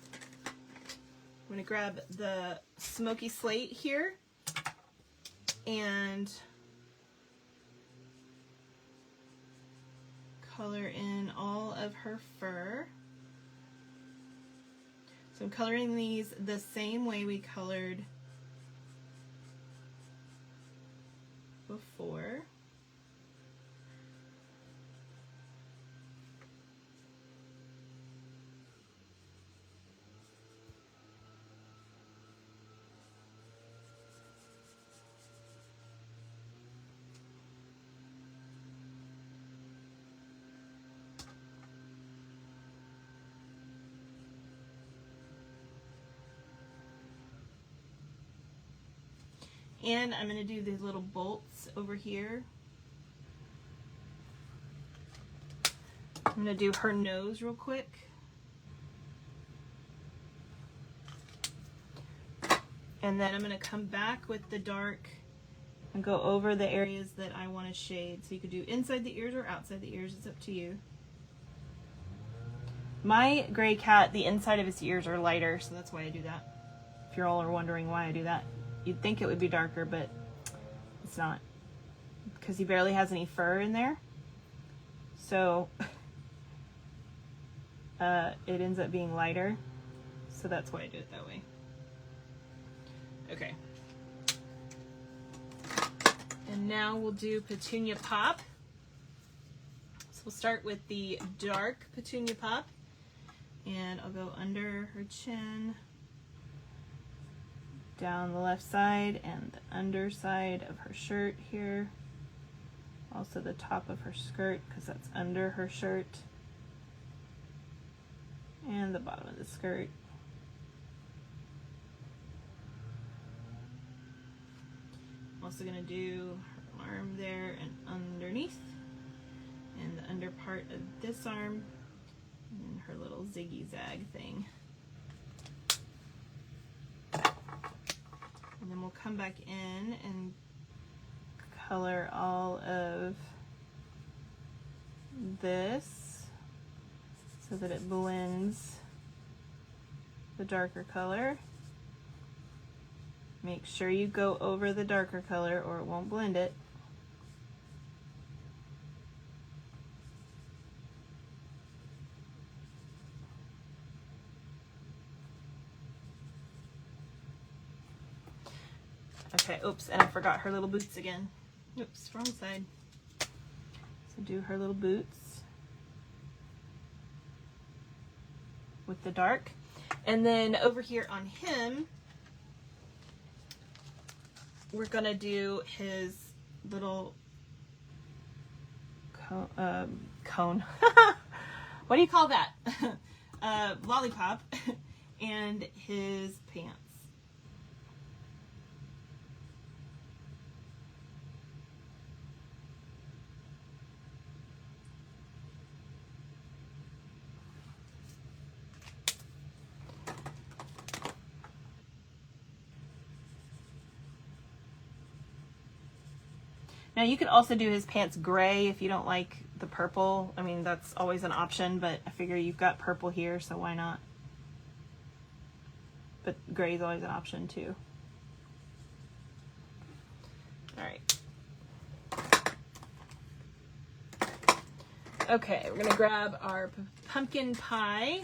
going to grab the smoky slate here and color in all of her fur. So I'm coloring these the same way we colored before. And I'm going to do these little bolts over here. I'm going to do her nose real quick. And then I'm going to come back with the dark and go over the areas that I want to shade. So you could do inside the ears or outside the ears, it's up to you. My gray cat, the inside of his ears are lighter, so that's why I do that. If you all are wondering why I do that. You'd think it would be darker, but it's not, because he barely has any fur in there. So it ends up being lighter. So that's why I do it that way. Okay. And now we'll do Petunia Pop. So we'll start with the dark Petunia Pop. And I'll go under her chin, down the left side and the underside of her shirt here. Also the top of her skirt, because that's under her shirt. And the bottom of the skirt. I'm also going to do her arm there and underneath. And the under part of this arm. And her little ziggy-zag thing. And then we'll come back in and color all of this so that it blends the darker color. Make sure you go over the darker color or it won't blend it. Okay, oops, and I forgot her little boots again. Oops, wrong side. So do her little boots with the dark. And then over here on him, we're gonna do his little cone. What do you call that? Lollipop and his pants. Now you could also do his pants gray if you don't like the purple. I mean, that's always an option, but I figure you've got purple here, so why not? But gray is always an option too. All right. Okay, we're gonna grab our pumpkin pie.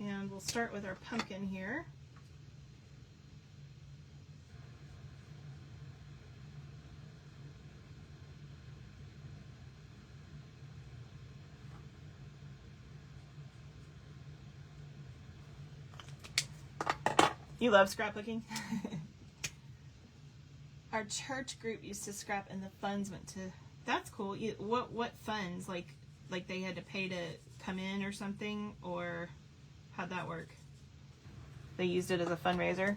And we'll start with our pumpkin here. You love scrapbooking? Our church group used to scrap and the funds went to, that's cool. What funds? Like they had to pay to come in or something, or how'd that work? They used it as a fundraiser?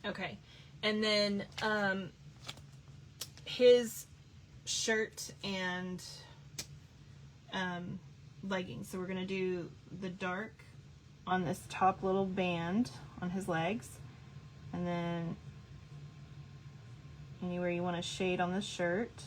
Okay, and then his shirt and leggings. So we're going to do the dark on this top little band on his legs, and then anywhere you want to shade on the shirt.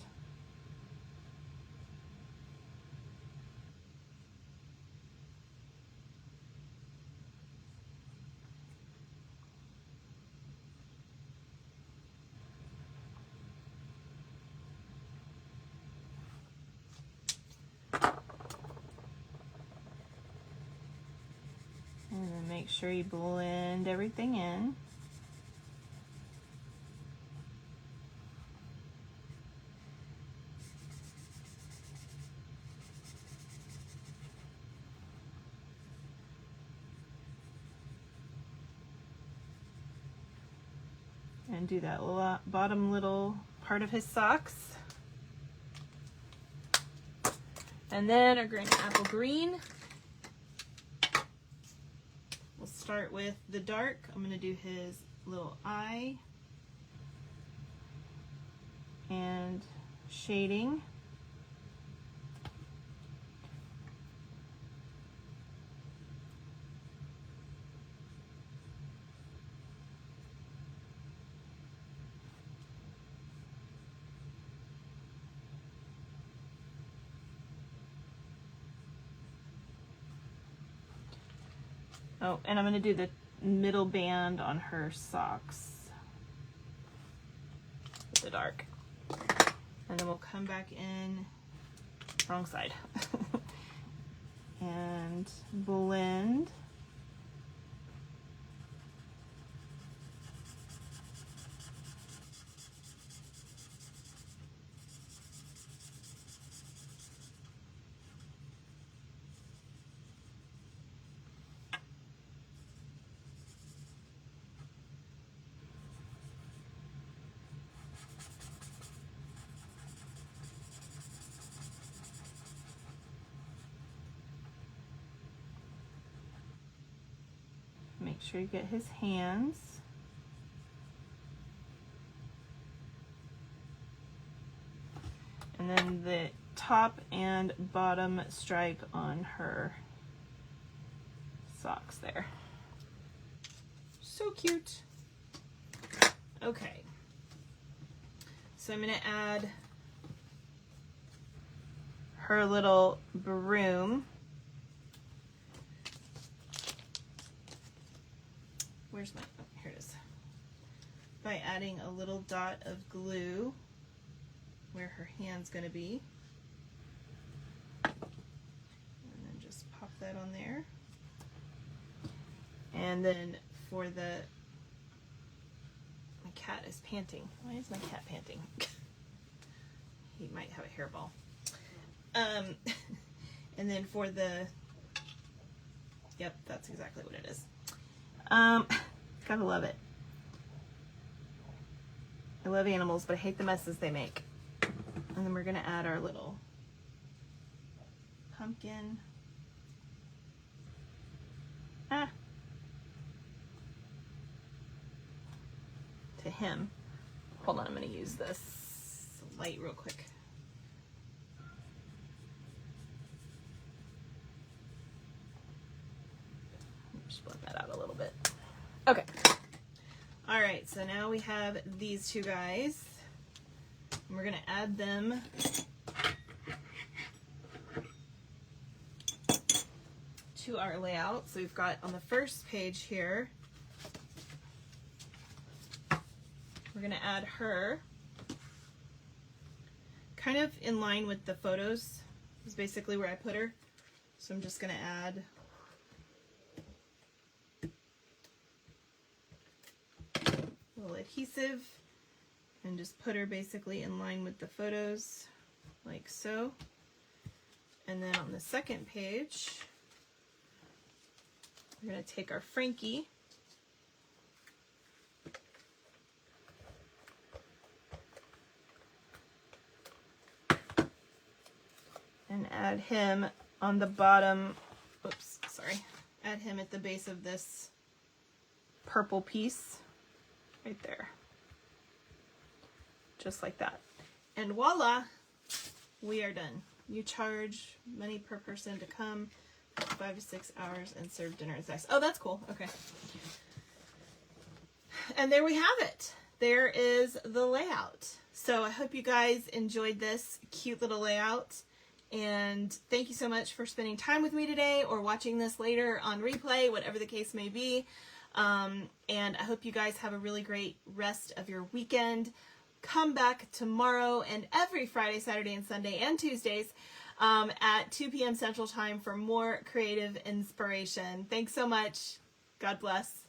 And then make sure you blend everything in. And do that bottom little part of his socks. And then our apple green. We'll start with the dark. I'm going to do his little eye and shading. Oh, and I'm going to do the middle band on her socks with the dark. And then we'll come back in, wrong side, and blend. Make sure you get his hands. And then the top and bottom stripe on her socks there. So cute. Okay. So I'm going to add her little broom. Where's my, oh, here it is. By adding a little dot of glue where her hand's going to be. And then just pop that on there. And then for the, my cat is panting. Why is my cat panting? He might have a hairball. And then for the, yep, that's exactly what it is. Gotta love it. I love animals, but I hate the messes they make. And then we're gonna add our little pumpkin. To him. Hold on, I'm gonna use this light real quick. Just blend that out a little bit. Okay. All right, so now we have these two guys. And we're gonna add them to our layout. So we've got on the first page here, we're gonna add her kind of in line with the photos is basically where I put her. So I'm just gonna add a little adhesive and just put her basically in line with the photos like so. And then on the second page, we're going to take our Frankie and add him on the bottom, oops, sorry, add him at the base of this purple piece right there. Just like that. And voila, we are done. You charge money per person to come 5 to 6 hours and serve dinner and snacks. Oh, that's cool. Okay. And there we have it. There is the layout. So I hope you guys enjoyed this cute little layout. And thank you so much for spending time with me today or watching this later on replay, whatever the case may be. And I hope you guys have a really great rest of your weekend. Come back tomorrow and every Friday, Saturday, and Sunday, and Tuesdays at 2 p.m. Central Time for more creative inspiration. Thanks so much. God bless.